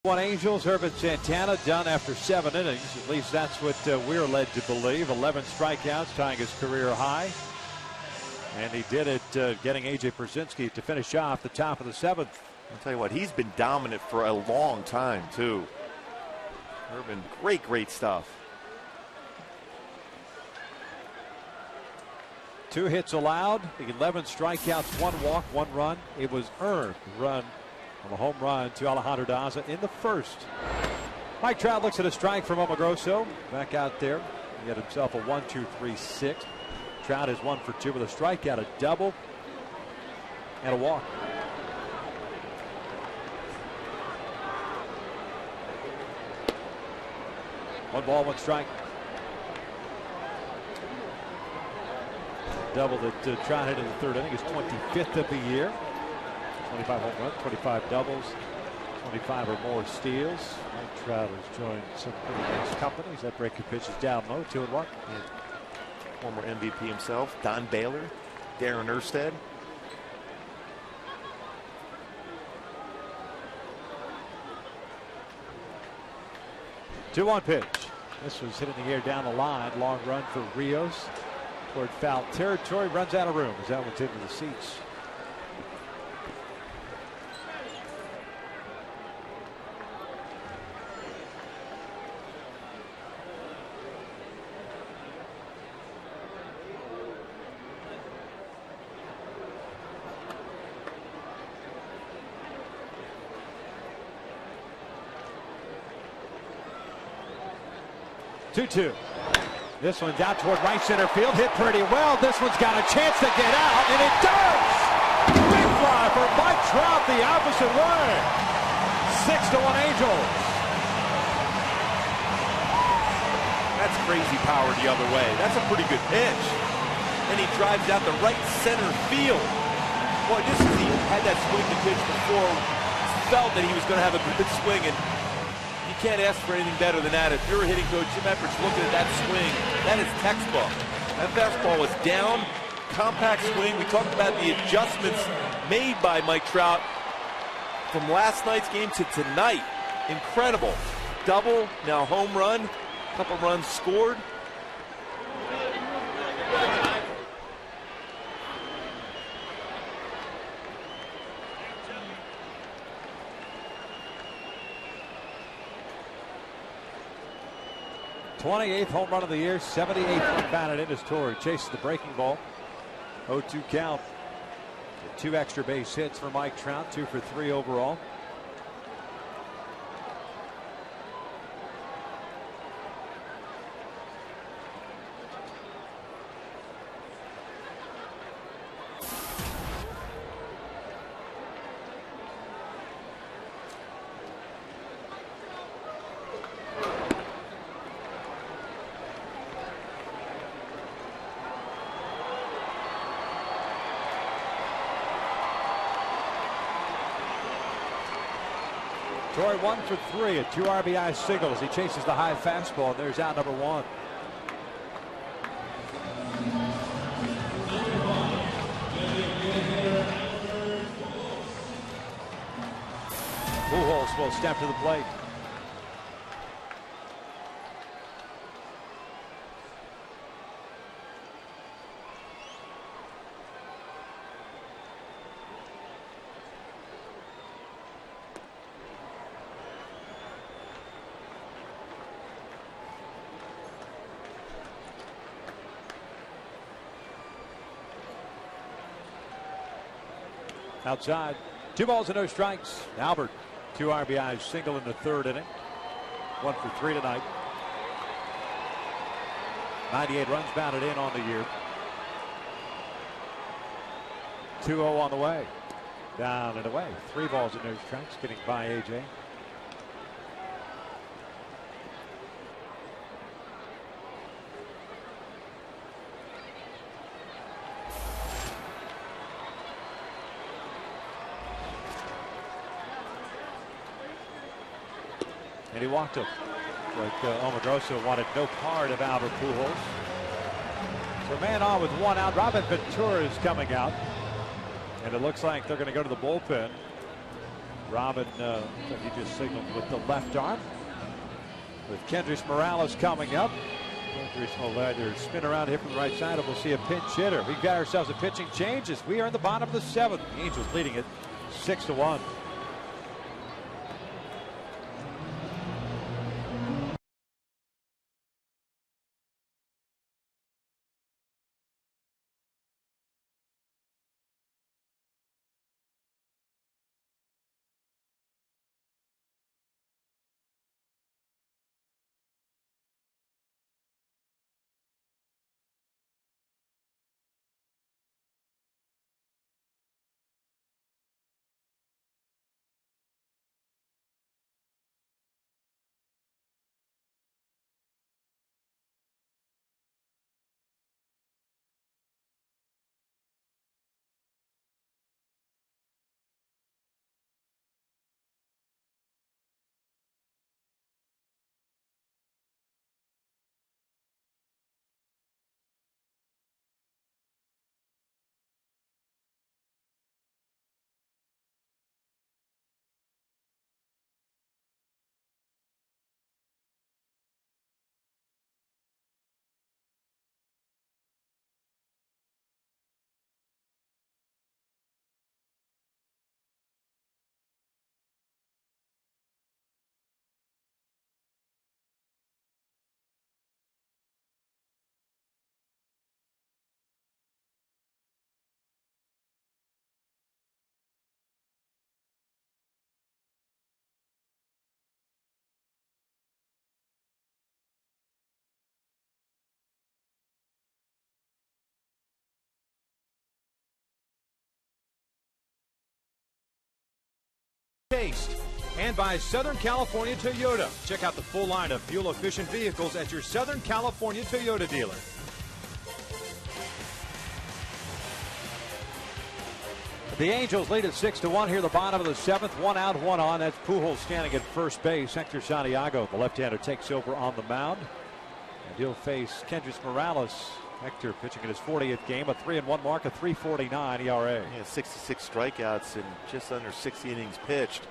One Angels, Herbert Santana done after 7 innings. At least that's what we're led to believe. 11 strikeouts, tying his career high. And he did it getting A.J. Pierzynski to finish off the top of the 7th. I'll tell you what, he's been dominant for a long time, too. Urban, great stuff. 2 hits allowed, 11 strikeouts, 1 walk, 1 run. It was earned run on a home run to Alejandro Daza in the first. Mike Trout looks at a strike from Omogroso. Back out there. He had himself a 1-2-3-6. Trout is 1 for 2 with a strikeout, a double, and a walk. One ball, 1 strike. Double that Trout hit in the 3rd inning is 25th of the year. 25 home runs, 25 doubles, 25 or more steals. Mike Trout has joined some pretty nice companies. That breaking pitch is down low, 2-1. Former MVP himself, Don Baylor, Darren Erstad. 2-1 pitch. This was hit in the air down the line. Long run for Rios toward foul territory. Runs out of room as that one's into the seats. Two. This one's out toward right center field. Hit pretty well. This one's got a chance to get out, and it does! Big fly for Mike Trout the opposite way. 6-1 Angels. That's crazy power the other way. That's a pretty good pitch. And he drives out the right center field. Boy, just as he had that swing to pitch before, felt that he was going to have a good swing, and you can't ask for anything better than that. If you're a hitting coach, Jim Eppert's looking at that swing, that is textbook. That fastball was down, compact swing. We talked about the adjustments made by Mike Trout from last night's game to tonight. Incredible. Double, now home run, a couple runs scored. th home run of the year, 78th batted in as Torrey chases the breaking ball. 0-2 count. 2 extra base hits for Mike Trout, 2 for 3 overall. Torrey 1 for 3, a 2 RBI single as he chases the high fastball. And there's out number 1. Pujols will step to the plate. Outside, 2 balls and no strikes. Albert, 2 RBIs single in the 3rd inning. 1 for 3 tonight. 98 runs batted in on the year. 2-0 on the way. Down and away. 3 balls and no strikes, getting by AJ. And he walked him. Like Omogroso wanted no part of Albert Pujols. So man on with 1 out. Robin Ventura is coming out. And it looks like they're going to go to the bullpen. Robin, he just signaled with the left arm. With Kendrys Morales coming up. Kendrys will either spin around here from the right side, or we'll see a pinch hitter. We've got ourselves a pitching change as we are in the bottom of the 7th. The Angels leading it 6-1. Taste. And by Southern California Toyota. Check out the full line of fuel-efficient vehicles at your Southern California Toyota dealer. The Angels lead at 6-1 here, the bottom of the 7th. 1 out, 1 on. That's Pujols standing at first base. Hector Santiago, the left-hander, takes over on the mound. And he'll face Kendrys Morales. Hector pitching in his 40th game, a 3-1 mark, a 3.49 ERA. Yeah, 66 strikeouts in just under 60 innings pitched.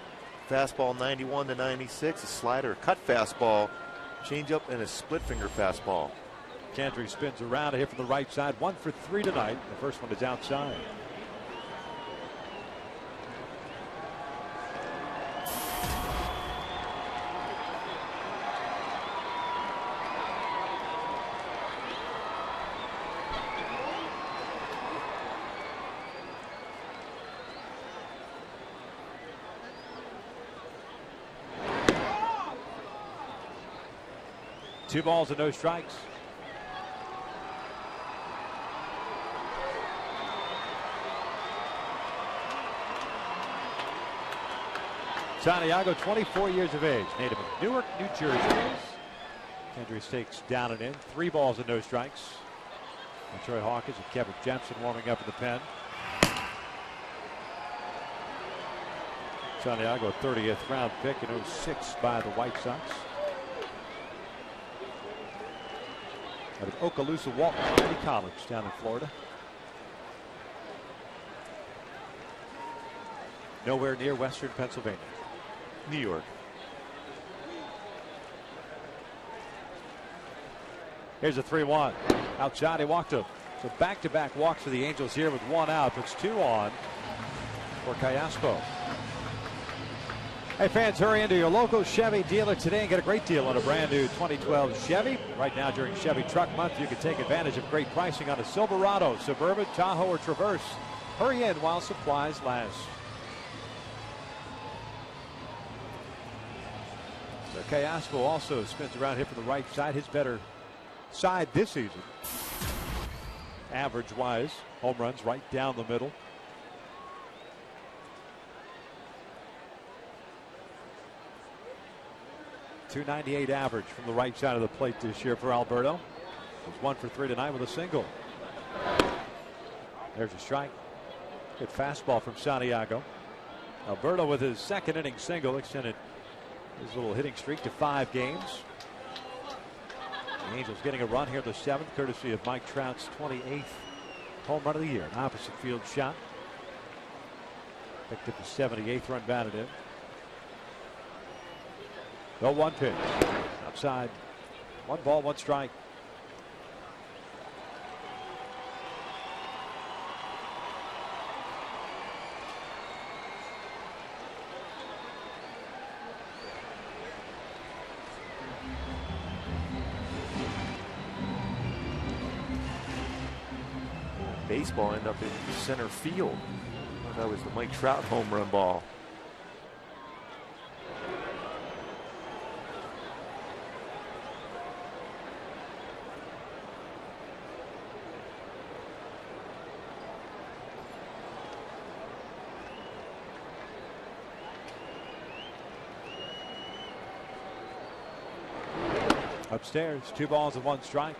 Fastball 91 to 96, a slider, cut fastball, changeup, and a split finger fastball. Kendrys spins around here from the right side. 1 for 3 tonight. The first one is outside. Two balls and no strikes. Santiago, 24 years of age, native of Newark, New Jersey. Kendrys takes down and in. 3 balls and no strikes. And Troy Hawkins and Kevin Jensen warming up in the pen. Santiago, a 30th round pick in 06 by the White Sox. Out of Okaloosa Walton Community College down in Florida. Nowhere near Western Pennsylvania. New York. Here's a 3-1. Outside, he walked him. So back-to-back walks for the Angels here with 1 out. Puts 2 on for Callaspo. Hey fans, hurry into your local Chevy dealer today and get a great deal on a brand new 2012 Chevy. Right now during Chevy Truck Month, you can take advantage of great pricing on a Silverado, Suburban, Tahoe, or Traverse. Hurry in while supplies last. So Callaspo also spins around here from the right side. His better side this season. Average-wise, home runs right down the middle. .298 average from the right side of the plate this year for Alberto. He's 1 for 3 tonight with a single. There's a strike. Good fastball from Santiago. Alberto with his 2nd inning single extended his little hitting streak to 5 games. The Angels getting a run here in the 7th, courtesy of Mike Trout's 28th home run of the year. An opposite field shot. Picked up the 78th run batted in. The 1 pitch. Outside. 1 ball, 1 strike. Baseball ended up in center field. That was the Mike Trout home run ball. Upstairs, 2 balls and 1 strike.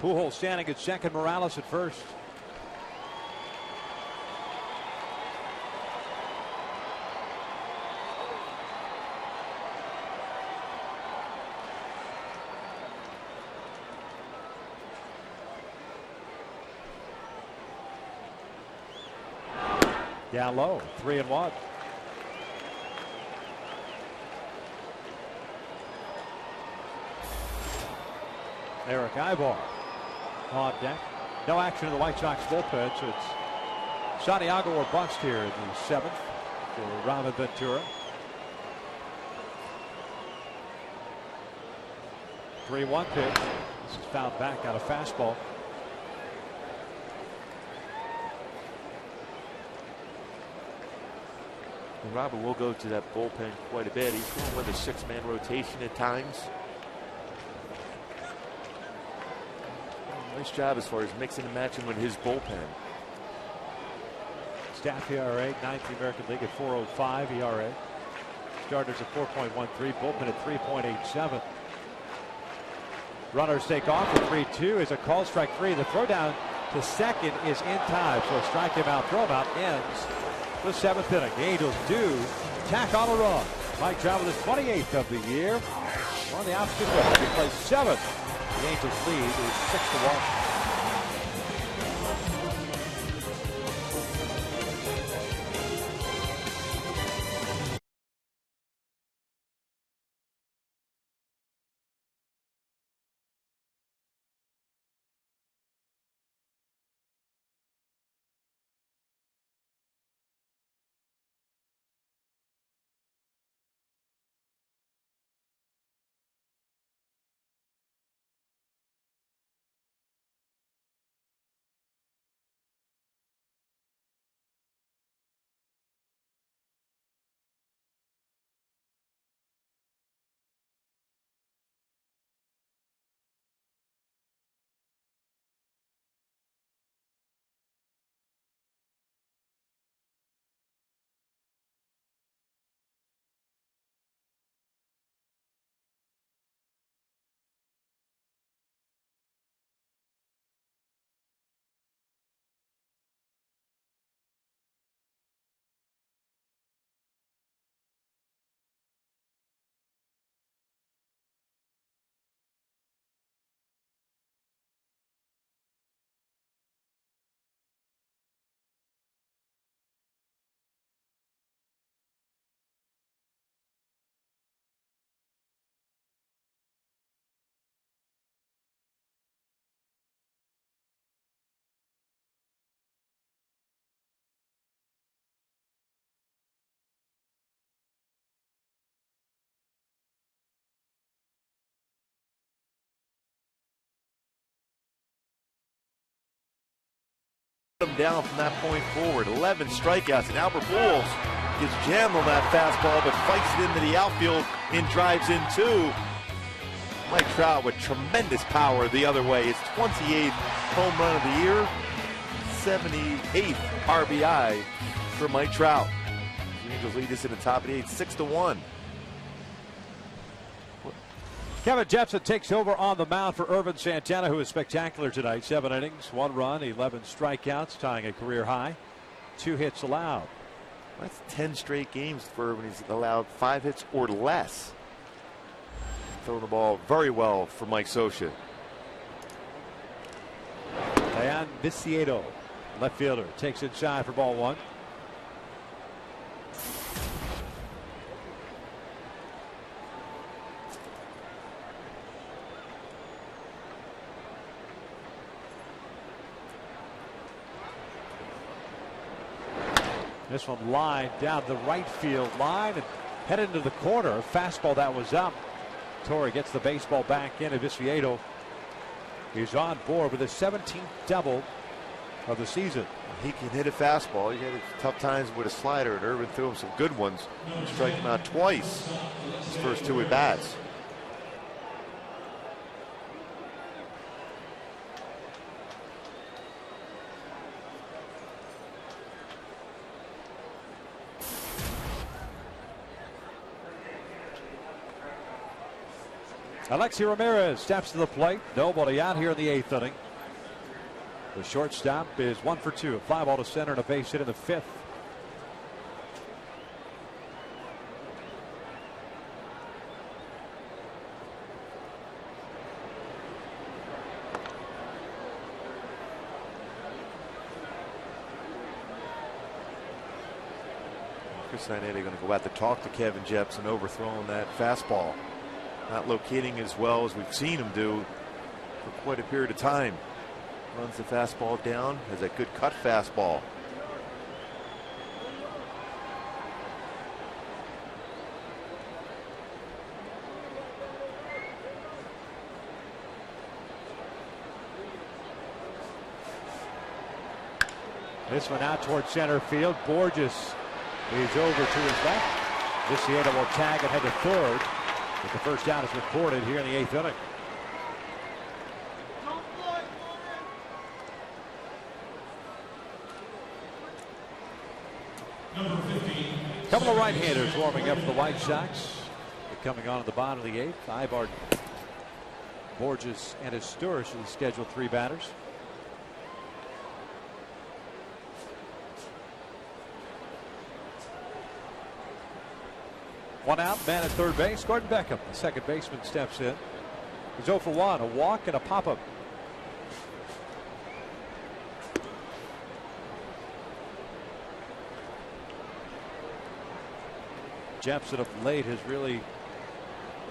Pujols standing at second, Morales at first. Down low, 3-1. Eric Ibar on deck. No action in the White Sox bullpen, so it's Santiago or bust here in the 7th for Robin Ventura. 3-1 pitch. This is fouled back out of fastball. And Robert will go to that bullpen quite a bit. He's going with a 6-man rotation at times. Nice job as far as mixing and matching with his bullpen. Staff ERA, 9th in the American League at 4.05 ERA. Starters at 4.13, bullpen at 3.87. Runners take off for 3-2 is a call, strike 3. The throw down to second is in time, so a strike him out, throw him out ends the 7th inning. The Angels do tack on a run. Mike Trout with his 28th of the year. On the opposite way, he plays 7th. The Angels lead is 6-1. Him down from that point forward. 11 strikeouts, and Albert Pujols gets jammed on that fastball, but fights it into the outfield and drives in 2. Mike Trout with tremendous power the other way. His 28th home run of the year, 78th RBI for Mike Trout. The Angels lead this in the top of the 8th, 6-1. Kevin Jepson takes over on the mound for Ervin Santana, who is spectacular tonight. 7 innings, 1 run, 11 strikeouts, tying a career high. 2 hits allowed. That's 10 straight games for Ervin. He's allowed 5 hits or less. Throwing the ball very well for Mike Scioscia. Dayan Viciedo, left fielder, takes inside for ball 1. This one lined down the right field line and headed into the corner. A fastball that was up. Torre gets the baseball back in. Viciado is on board with his 17th double of the season. He can hit a fastball. He had tough times with a slider, and Irvin threw him some good ones. He struck him out twice his first 2 at bats. Alexi Ramirez steps to the plate. Nobody out here in the 8th inning. The shortstop is 1 for 2. A fly ball to center and a base hit in the 5th. Chris Iannetta going to go out to talk to Kevin Jepsen, overthrowing that fastball. Not locating as well as we've seen him do for quite a period of time. Runs the fastball down, has a good cut fastball. This one out towards center field. Borges is over to his left. Viciado will tag and head to third. But the first down is recorded here in the 8th inning. Couple of right-handers warming up for the White Sox. They're coming on at the bottom of the 8th. Ibar, Borges, and Asturias are the scheduled 3 batters. One out, man at third base. Gordon Beckham, the second baseman, steps in. He's 0 for 1, a walk and a pop-up. Jepsen of late has really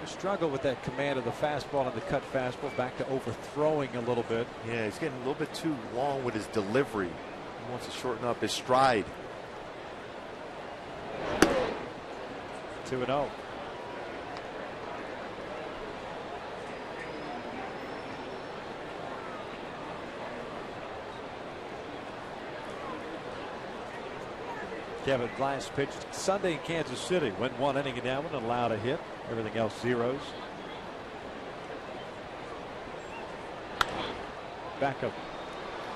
struggled with that command of the fastball and the cut fastball, back to overthrowing a little bit. Yeah, he's getting a little bit too long with his delivery. He wants to shorten up his stride. 2-0. Kevin Glass pitched Sunday in Kansas City. Went 1 inning in that one and allowed a hit. Everything else zeros. Back up.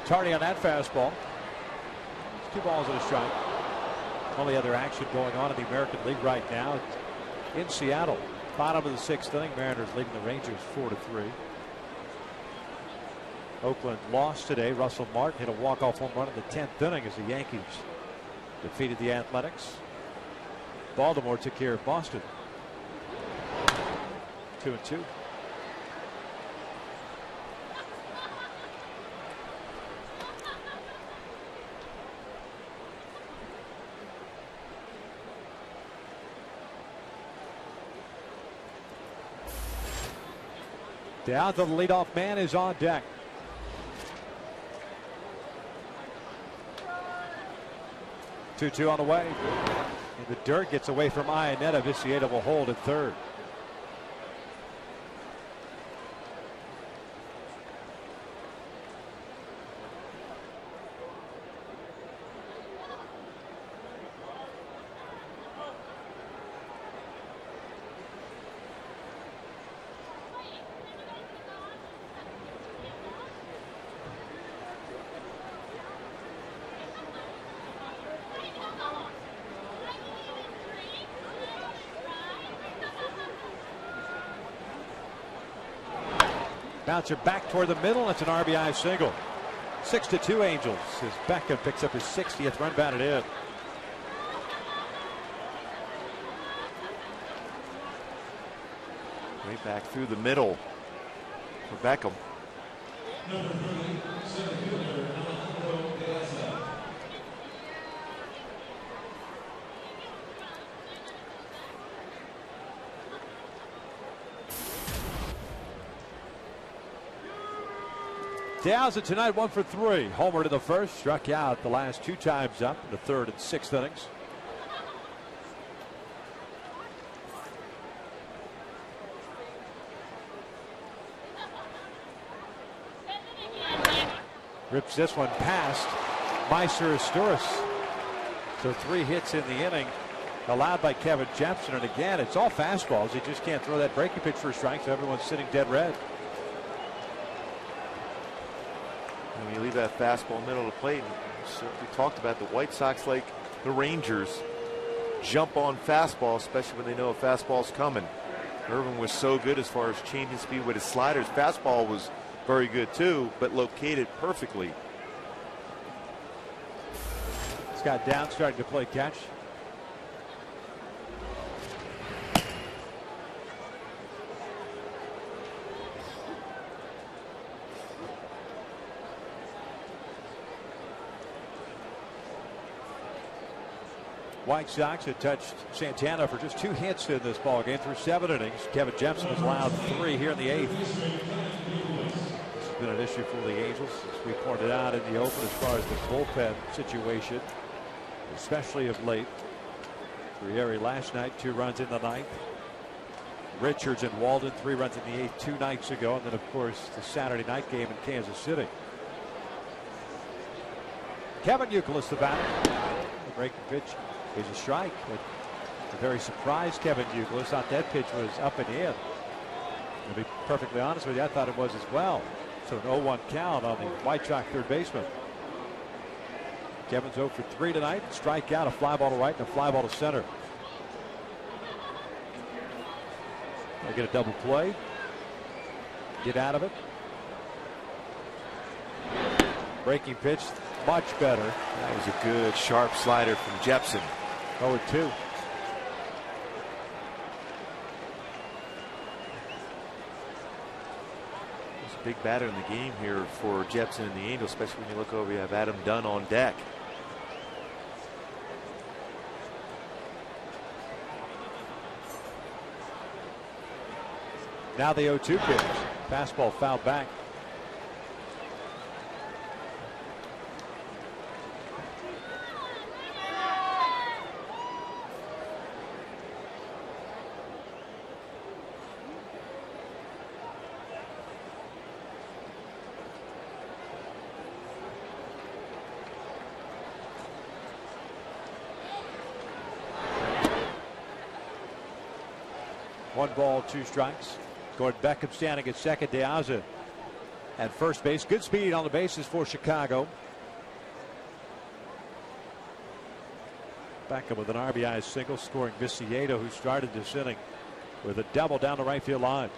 Tardy on that fastball. 2 balls and a strike. Only other action going on in the American League right now in Seattle. Bottom of the 6th inning. Mariners leading the Rangers 4-3. Oakland lost today. Russell Martin hit a walk-off home run in the 10th inning as the Yankees defeated the Athletics. Baltimore took care of Boston. 2-2. Down to the leadoff man is on deck. Two on the way. And the dirt gets away from Iannetta. Viciado will hold at third. Bouncer back toward the middle. It's an RBI single. 6-2 Angels as Beckham picks up his 60th run batted in. Way back through the middle for Beckham. De Aza tonight 1 for 3. Homered in the first, struck out the last 2 times up in the 3rd and 6th innings. Rips this one past Meister Asturias. So 3 hits in the inning allowed by Kevin Jepsen. And again, it's all fastballs. He just can't throw that breaking pitch for a strike, so everyone's sitting dead red. When you leave that fastball middle of the plate, we talked about the White Sox, like the Rangers, jump on fastball, especially when they know a fastball's coming. Irvin was so good as far as changing speed with his sliders. Fastball was very good too, but located perfectly. Scott Downs starting to play catch. White Sox had touched Santana for just 2 hits in this ball game through 7 innings. Kevin Jepsen has allowed 3 here in the 8th. This has been an issue for the Angels, as we pointed out in the open, as far as the bullpen situation, especially of late. Frieri last night, 2 runs in the 9th. Richards and Walden, 3 runs in the 8th 2 nights ago, and then of course the Saturday night game in Kansas City. Kevin Youkilis the batter. The breaking pitch is a strike, but a very surprised Kevin Youkilis thought that pitch was up and in. To be perfectly honest with you, I thought it was as well. So an 0-1 count on the White Sox third baseman. Kevin's 0 for 3 tonight. Strikeout, a fly ball to right, and a fly ball to center. They get a double play. Get out of it. Breaking pitch, much better. That was a good, sharp slider from Jepsen. 0-2. He's a big batter in the game here for Jepsen and the Angels, especially when you look over, you have Adam Dunn on deck. Now the 0-2 pitch. Fastball fouled back. One ball, 2 strikes. Gordon Beckham standing at second. De Aza at first base. Good speed on the bases for Chicago. Beckham with an RBI single, scoring Viciedo, who started this inning with a double down the right field line.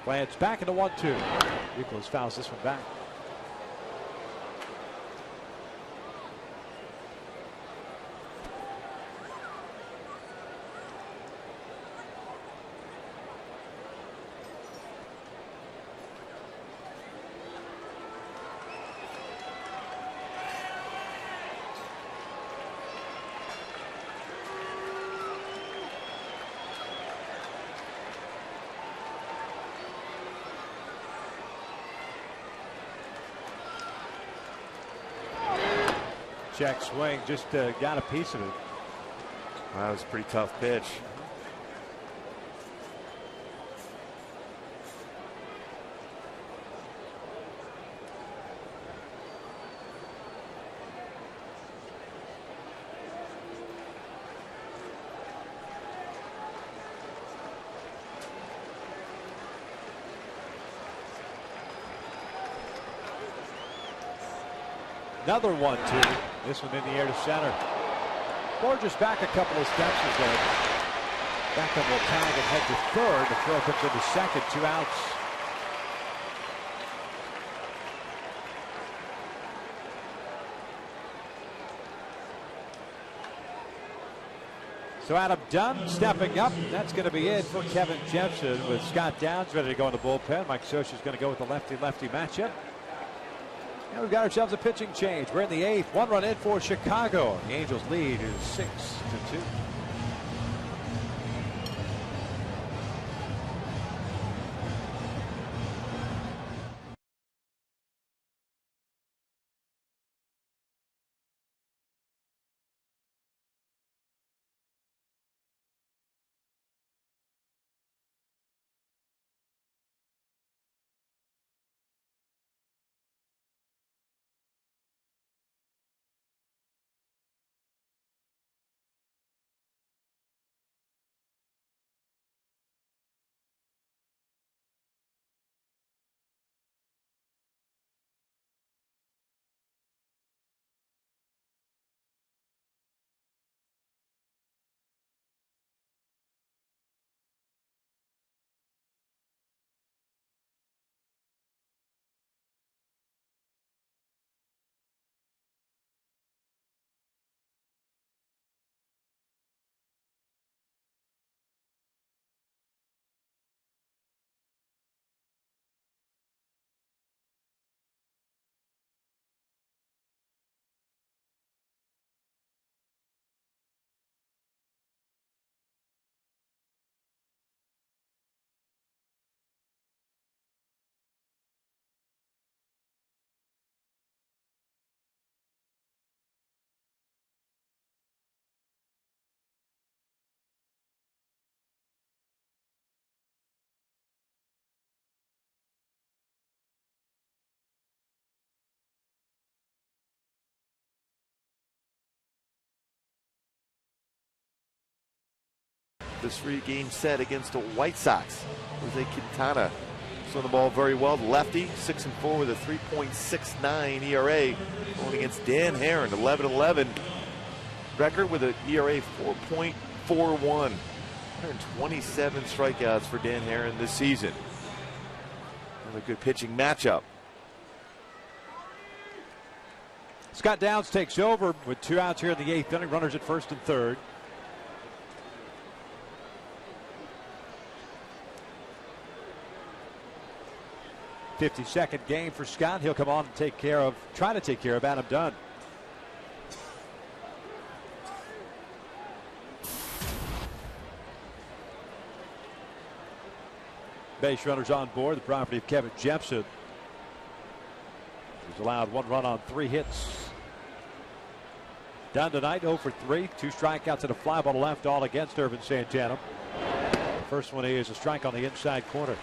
Glance back into 1-2. Youkilis fouls this one back. Check swing, just got a piece of it. That was a pretty tough pitch. Another 1-2. This one in the air to center. Borges back a couple of steps as though. Beckham will tag and head to third. The throw comes into second. 2 outs. So Adam Dunn stepping up. That's going to be it for Kevin Jepsen, with Scott Downs ready to go in the bullpen. Mike Scioscia is going to go with the lefty-lefty matchup. And we've got ourselves a pitching change. We're in the 8th. 1 run in for Chicago. The Angels lead is 6-2. this 3-game set against the White Sox. Jose Quintana throwing the ball very well. Lefty, 6-4 with a 3.69 ERA. Going against Dan Haren, 11-11 record with an ERA 4.41. 127 strikeouts for Dan Haren this season. Another good pitching matchup. Scott Downs takes over with 2 outs here in the 8th inning. Runners at first and third. "52nd game for Scott. He'll come on and try to take care of Adam Dunn. Base runners on board, the property of Kevin Jepson. He's allowed 1 run on 3 hits. Dunn tonight 0 for 3, 2 strikeouts and a fly ball left, all against Ervin Santana. The first one is a strike on the inside corner.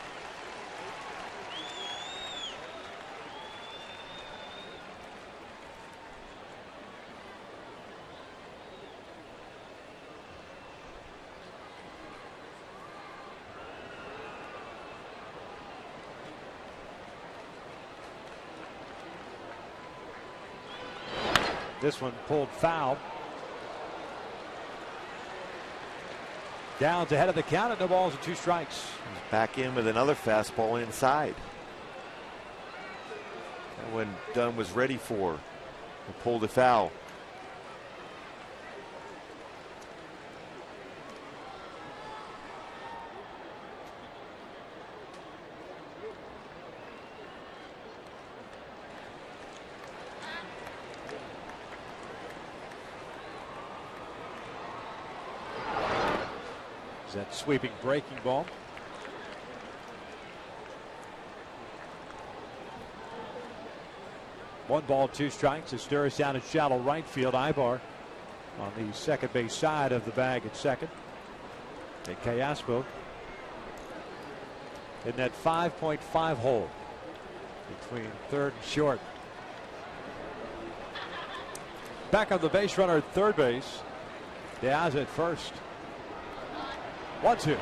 This one pulled foul. Downs ahead of the count at no balls and 2 strikes. He's back in with another fastball inside. And when Dunn was ready for, he pulled a foul. That sweeping breaking ball. One ball, 2 strikes. Asturis down in shallow right field. Ibar on the second base side of the bag at second. And Callaspo in that 5.5 hole between third and short. Back on the base runner at third base. Diaz at first. 1-2. Didn't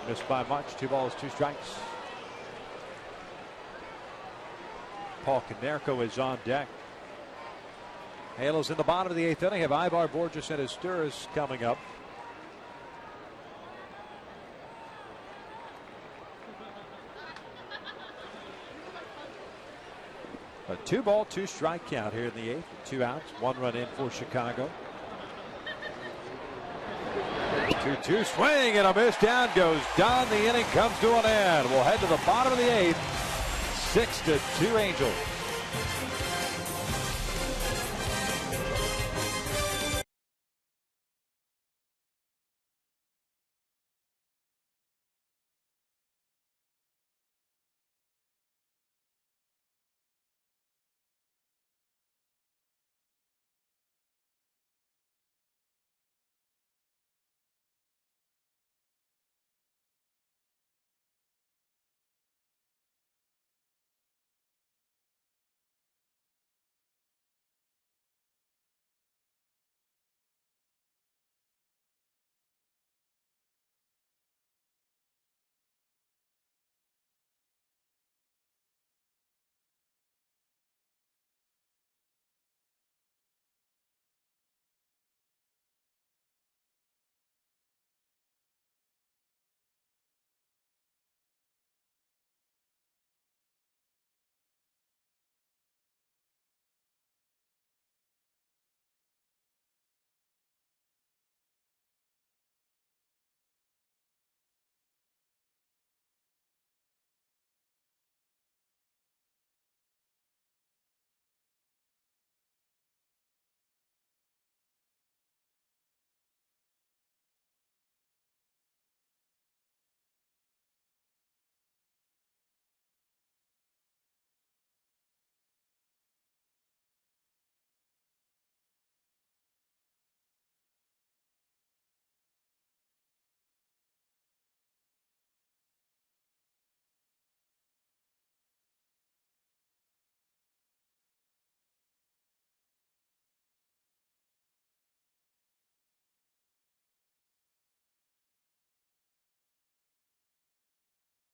miss by much. 2 balls, 2 strikes. Paul Konerko is on deck. Halos in the bottom of the 8th inning. Have Ibar, Borges, and Asturis coming up. A 2-ball, 2-strike count here in the 8th. 2 outs, 1 run in for Chicago. 2-2 swing and a miss. Down goes Dunn. The inning comes to an end. We'll head to the bottom of the 8th. 6-2 Angels.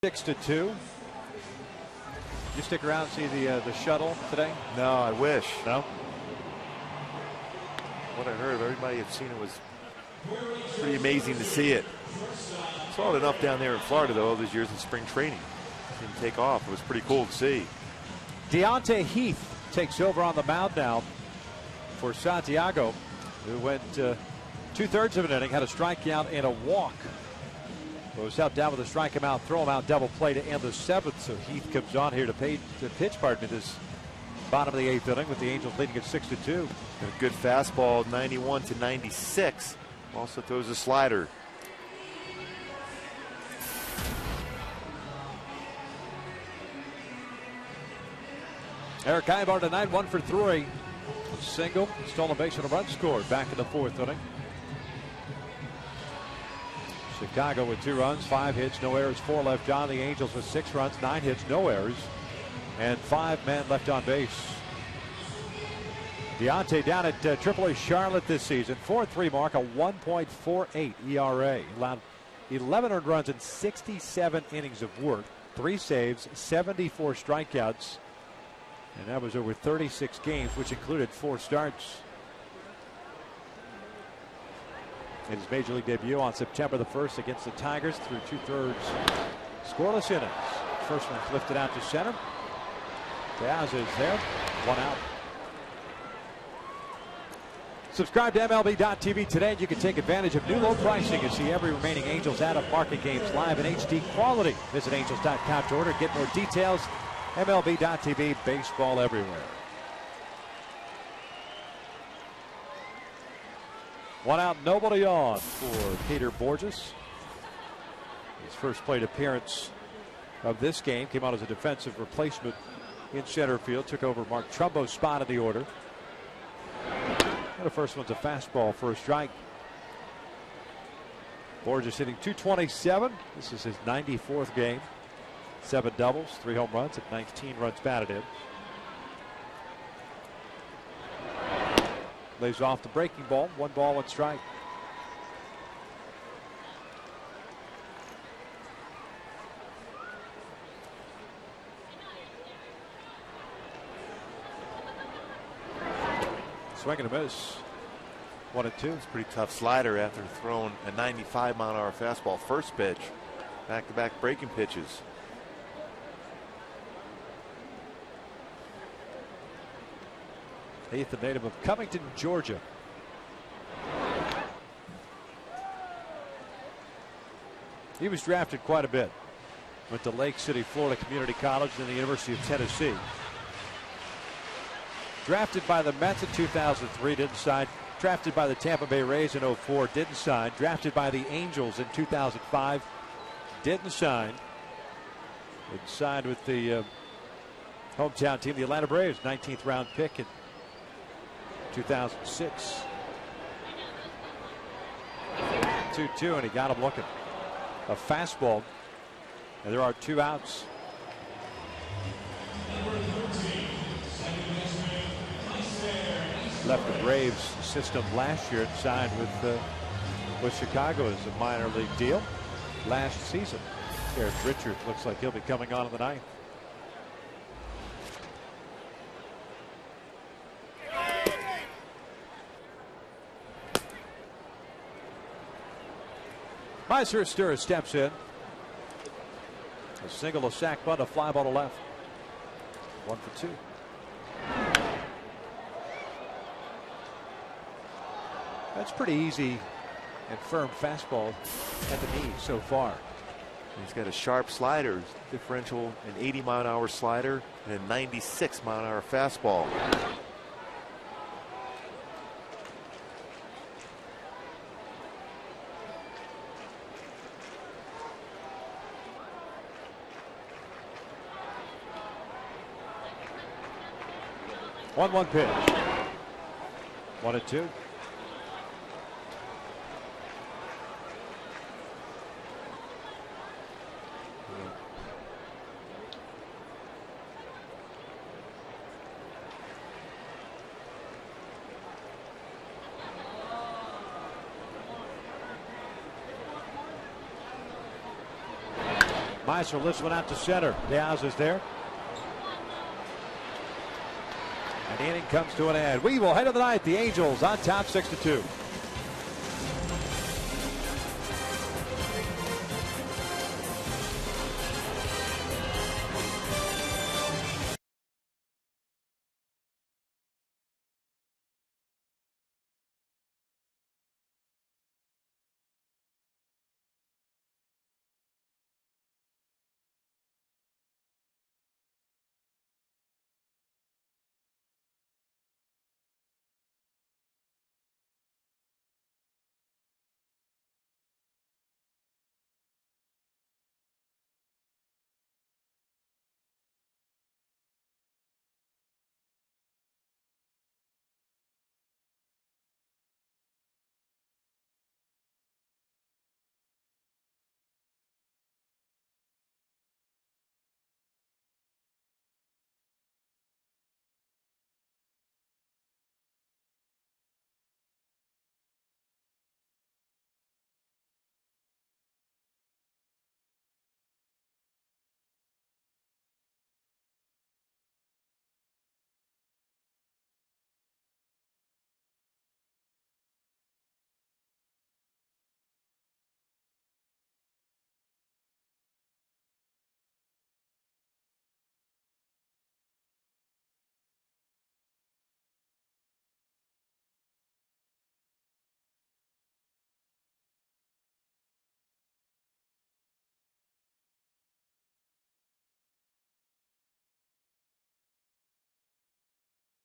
6-2. You stick around and see the shuttle today? No, I wish. No. What I heard, everybody had seen it, was pretty amazing to see it. Saw it enough down there in Florida, though, all those years in spring training. Didn't take off. It was pretty cool to see. Deontay Heath takes over on the mound now for Santiago, who went 2/3 of an inning, had a strikeout and a walk. Was helped out with a strike him out, throw him out, double play to end the 7th. So Heath comes on here to pitch, this bottom of the 8th inning with the Angels leading at 6-2. A good fastball, 91 to 96. Also throws a slider. Eric Aybar tonight, 1 for 3. A single, stolen base, and a run scored back in the 4th inning. Chicago with 2 runs, 5 hits, no errors, 4 left on. The Angels with 6 runs, 9 hits, no errors, and 5 men left on base. Deontay down at AAA Charlotte this season, 4-3 mark, a 1.48 ERA. Allowed 11 earned runs in 67 innings of work, 3 saves, 74 strikeouts, and that was over 36 games, which included 4 starts. In his major league debut on September the 1st against the Tigers, through 2/3 scoreless innings. First one's lifted out to center. Diaz is there, 1 out. Subscribe to MLB.tv today and you can take advantage of new low pricing and see every remaining Angels out-of-market games live in HD quality. Visit Angels.com to order. Get more details. MLB.tv, baseball everywhere. 1 out, nobody on for Peter Bourjos. His first plate appearance of this game came out as a defensive replacement in center field. Took over Mark Trumbo's spot in the order. And the first one's a fastball for a strike. Bourjos hitting .227. This is his 94th game. 7 doubles, 3 home runs, and 19 runs batted in. Lays off the breaking ball. 1 ball, 1 strike. Swing and a miss. 1-2. It's a pretty tough slider after throwing a 95-mile-an-hour fastball first pitch. Back-to-back breaking pitches. Heath, the native of Covington, Georgia. He was drafted quite a bit. Went to Lake City, Florida Community College, and the University of Tennessee. Drafted by the Mets in 2003, didn't sign. Drafted by the Tampa Bay Rays in 2004, didn't sign. Drafted by the Angels in 2005, didn't sign. It signed with the hometown team, the Atlanta Braves, 19th round pick in 2006. 2-2, and he got him looking. A fastball, and there are 2 outs. Left the Braves system last year and signed with Chicago as a minor league deal last season. Garrett Richards looks like he'll be coming on in the 9th. Meiser Sturz steps in. A single, a sac bunt, a fly ball to left. 1 for 2. That's pretty easy and firm fastball at the knee so far. He's got a sharp slider, differential, an 80-mile-an-hour slider, and a 96-mile-an-hour fastball. One pitch. 1-2. Meister lifts one out to center. Diaz is there. And the inning comes to an end. We will head to the ninth. The Angels on top 6-2.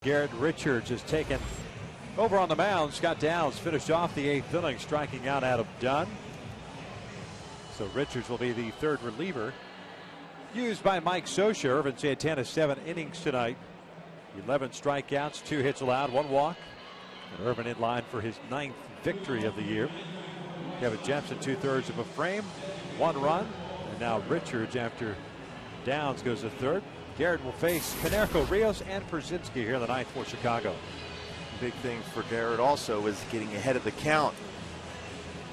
Garrett Richards has taken over on the mound. Scott Downs finished off the 8th inning, striking out Adam Dunn. So Richards will be the third reliever used by Mike Scioscia. Irvin Santana 7 innings tonight. 11 strikeouts, 2 hits allowed, 1 walk. And Irvin in line for his 9th victory of the year. Kevin Jepson 2/3 of a frame, 1 run. And now Richards, after Downs goes to third. Garrett will face Konerko, Rios, and Pierzynski here in the 9th for Chicago. Big thing for Garrett also is getting ahead of the count.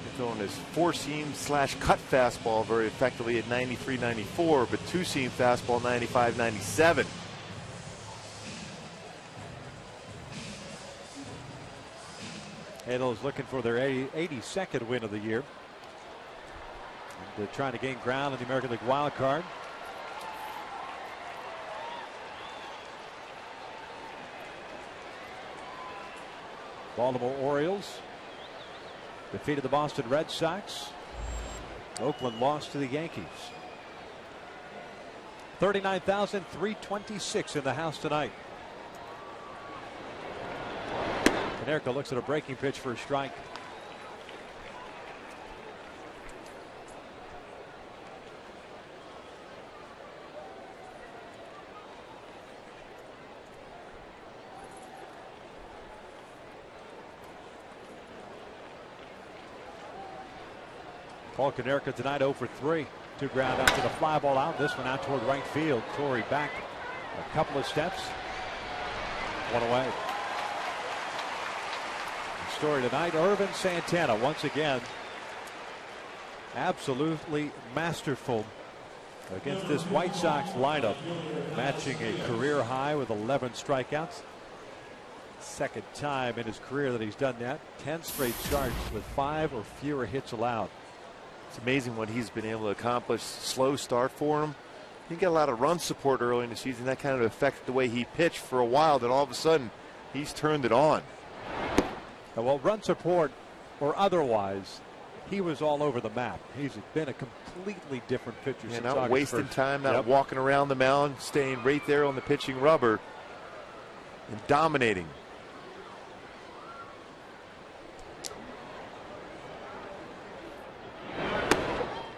He's throwing his 4-seam / cut fastball very effectively at 93-94, but 2-seam fastball 95-97. Halos looking for their 82nd win of the year. And they're trying to gain ground in the American League wild card. Baltimore Orioles defeated the Boston Red Sox. Oakland lost to the Yankees. 39,326 in the house tonight. Konerko looks at a breaking pitch for a strike. Paul Konerko tonight 0 for 3. 2 ground out to the fly ball out. This one out toward right field. Torrey back a couple of steps. 1 away. The story tonight, Irvin Santana once again absolutely masterful against this White Sox lineup, matching a career high with 11 strikeouts. Second time in his career that he's done that. 10 straight starts with 5 or fewer hits allowed. It's amazing what he's been able to accomplish. Slow start for him. He got a lot of run support early in the season. That kind of affected the way he pitched for a while. Then all of a sudden, he's turned it on. Well, run support or otherwise, he was all over the map. He's been a completely different pitcher. Yeah, since not August wasting 1st. time, not walking around the mound, staying right there on the pitching rubber and dominating.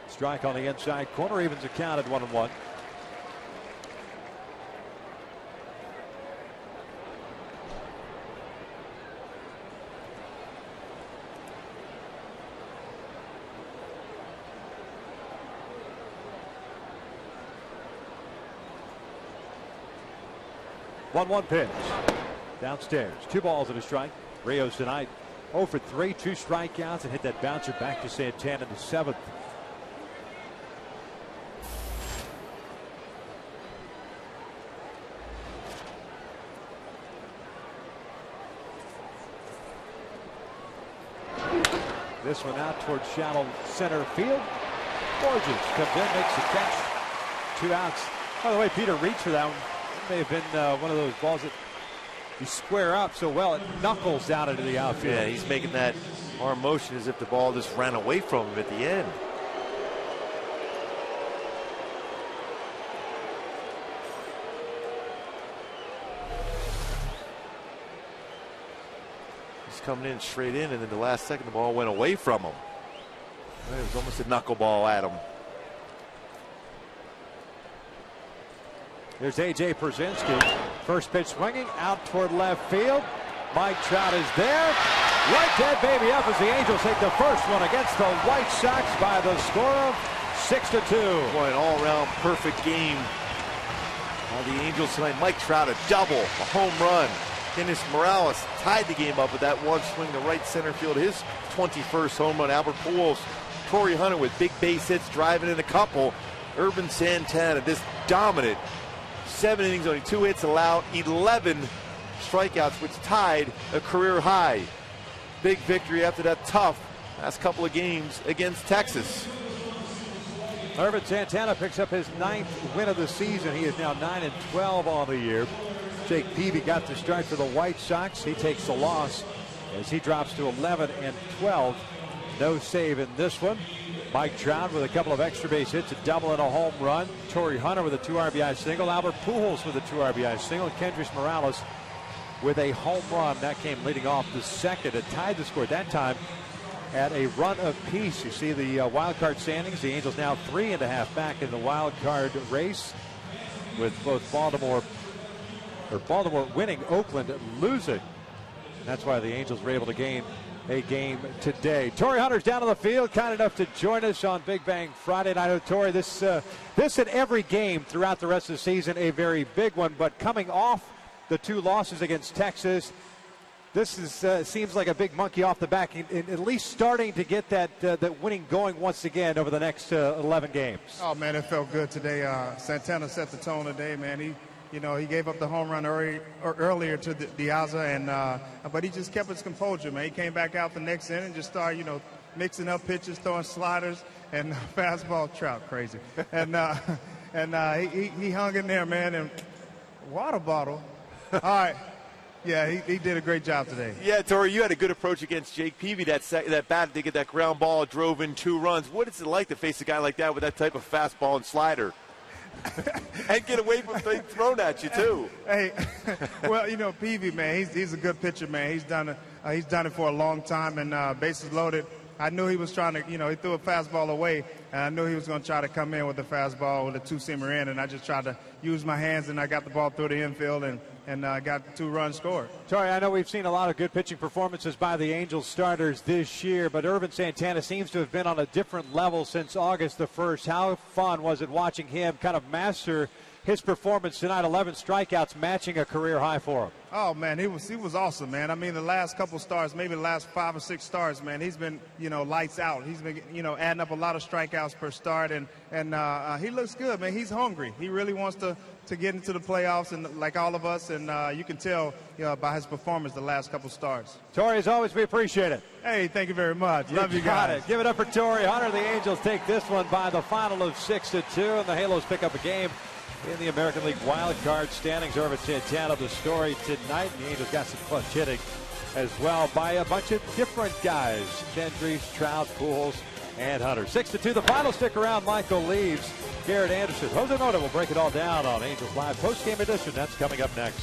Strike on the inside corner, evens the count at 1-1. One pitch. Downstairs. 2 balls and a strike. Rios tonight 0 for 3, 2 strikeouts, and hit that bouncer back to Santana in the 7th. This one out towards shallow center field. Borges comes in, makes the catch. 2 outs. By the way, Peter reached for that one. It may have been one of those balls that you square up so well it knuckles down into the outfield. Yeah, he's making that arm motion as if the ball just ran away from him at the end. He's coming in straight in, and then the last second the ball went away from him. It was almost a knuckleball at him. There's A.J. Pierzynski. First pitch swinging out toward left field. Mike Trout is there. Right that baby up as the Angels take the first one against the White Sox by the score of 6-2. Boy, an all-around perfect game by the Angels tonight. Mike Trout a double, a home run. Dennis Morales tied the game up with that one swing to right center field. His 21st home run. Albert Pujols, Torrey Hunter with big base hits, driving in a couple. Urban Santana, this dominant 7 innings, only 2 hits allowed, 11 strikeouts, which tied a career high. Big victory after that tough last couple of games against Texas. Urban Santana picks up his 9th win of the season. He is now 9-12 on the year. Jake Peavy got the start for the White Sox. He takes the loss as he drops to 11-12. No save in this one. Mike Trout with a couple of extra base hits, a double and a home run. Torrey Hunter with a 2 RBI single. Albert Pujols with a 2 RBI single. Kendrys Morales with a home run. That came leading off the second. It tied the score at that time at a run apiece. You see the wild card standings. The Angels now 3.5 back in the wild card race, with both Baltimore winning, Oakland losing. And that's why the Angels were able to gain a game today. Torrey Hunter's down on the field, kind enough to join us on Big Bang Friday night. Torrey, this in every game throughout the rest of the season, a very big one, but coming off the 2 losses against Texas, this is seems like a big monkey off the back, in at least starting to get that winning going once again over the next 11 games. Oh man, it felt good today. Santana set the tone today, man. He gave up the home run earlier to Diaza, but he just kept his composure, man. He came back out the next inning and just started, mixing up pitches, throwing sliders, and fastball. Trout crazy, and he hung in there, man. And water bottle. All right, yeah, he did a great job today. Yeah, Torrey, you had a good approach against Jake Peavy. That bat to get that ground ball, drove in 2 runs. What is it like to face a guy like that with that type of fastball and slider? And get away from things thrown at you too. Hey, well, Peavy, man, he's a good pitcher, man. He's done it for a long time, and bases loaded. I knew he was trying to, he threw a fastball away, and I knew he was going to try to come in with a fastball with a 2-seamer in, and I just tried to use my hands, and I got the ball through the infield, and got 2 runs scored. Torrey, I know we've seen a lot of good pitching performances by the Angels starters this year, but Urban Santana seems to have been on a different level since August the 1st. How fun was it watching him kind of master his performance tonight? 11 strikeouts, matching a career high for him. Oh man, he was awesome, man. I mean, the last couple starts, maybe the last 5 or 6 starts, man, he's been lights out. He's been adding up a lot of strikeouts per start, and he looks good, man. He's hungry. He really wants to get into the playoffs, and like all of us, and you can tell by his performance the last couple starts. Torrey, as always, we appreciate it. Hey, thank you very much. Love you guys. Give it up for Torrey Hunter. The Angels take this one by the final of 6-2, and the Halos pick up a game in the American League wild card standings. Urban Santana, the story tonight. The Angels got some clutch hitting as well by a bunch of different guys. Kendrys, Trout, Pujols, and Hunter. 6-2, the final. Stick around. Michael leaves. Garrett Anderson, Jose Mota will break it all down on Angels Live post-game edition. That's coming up next.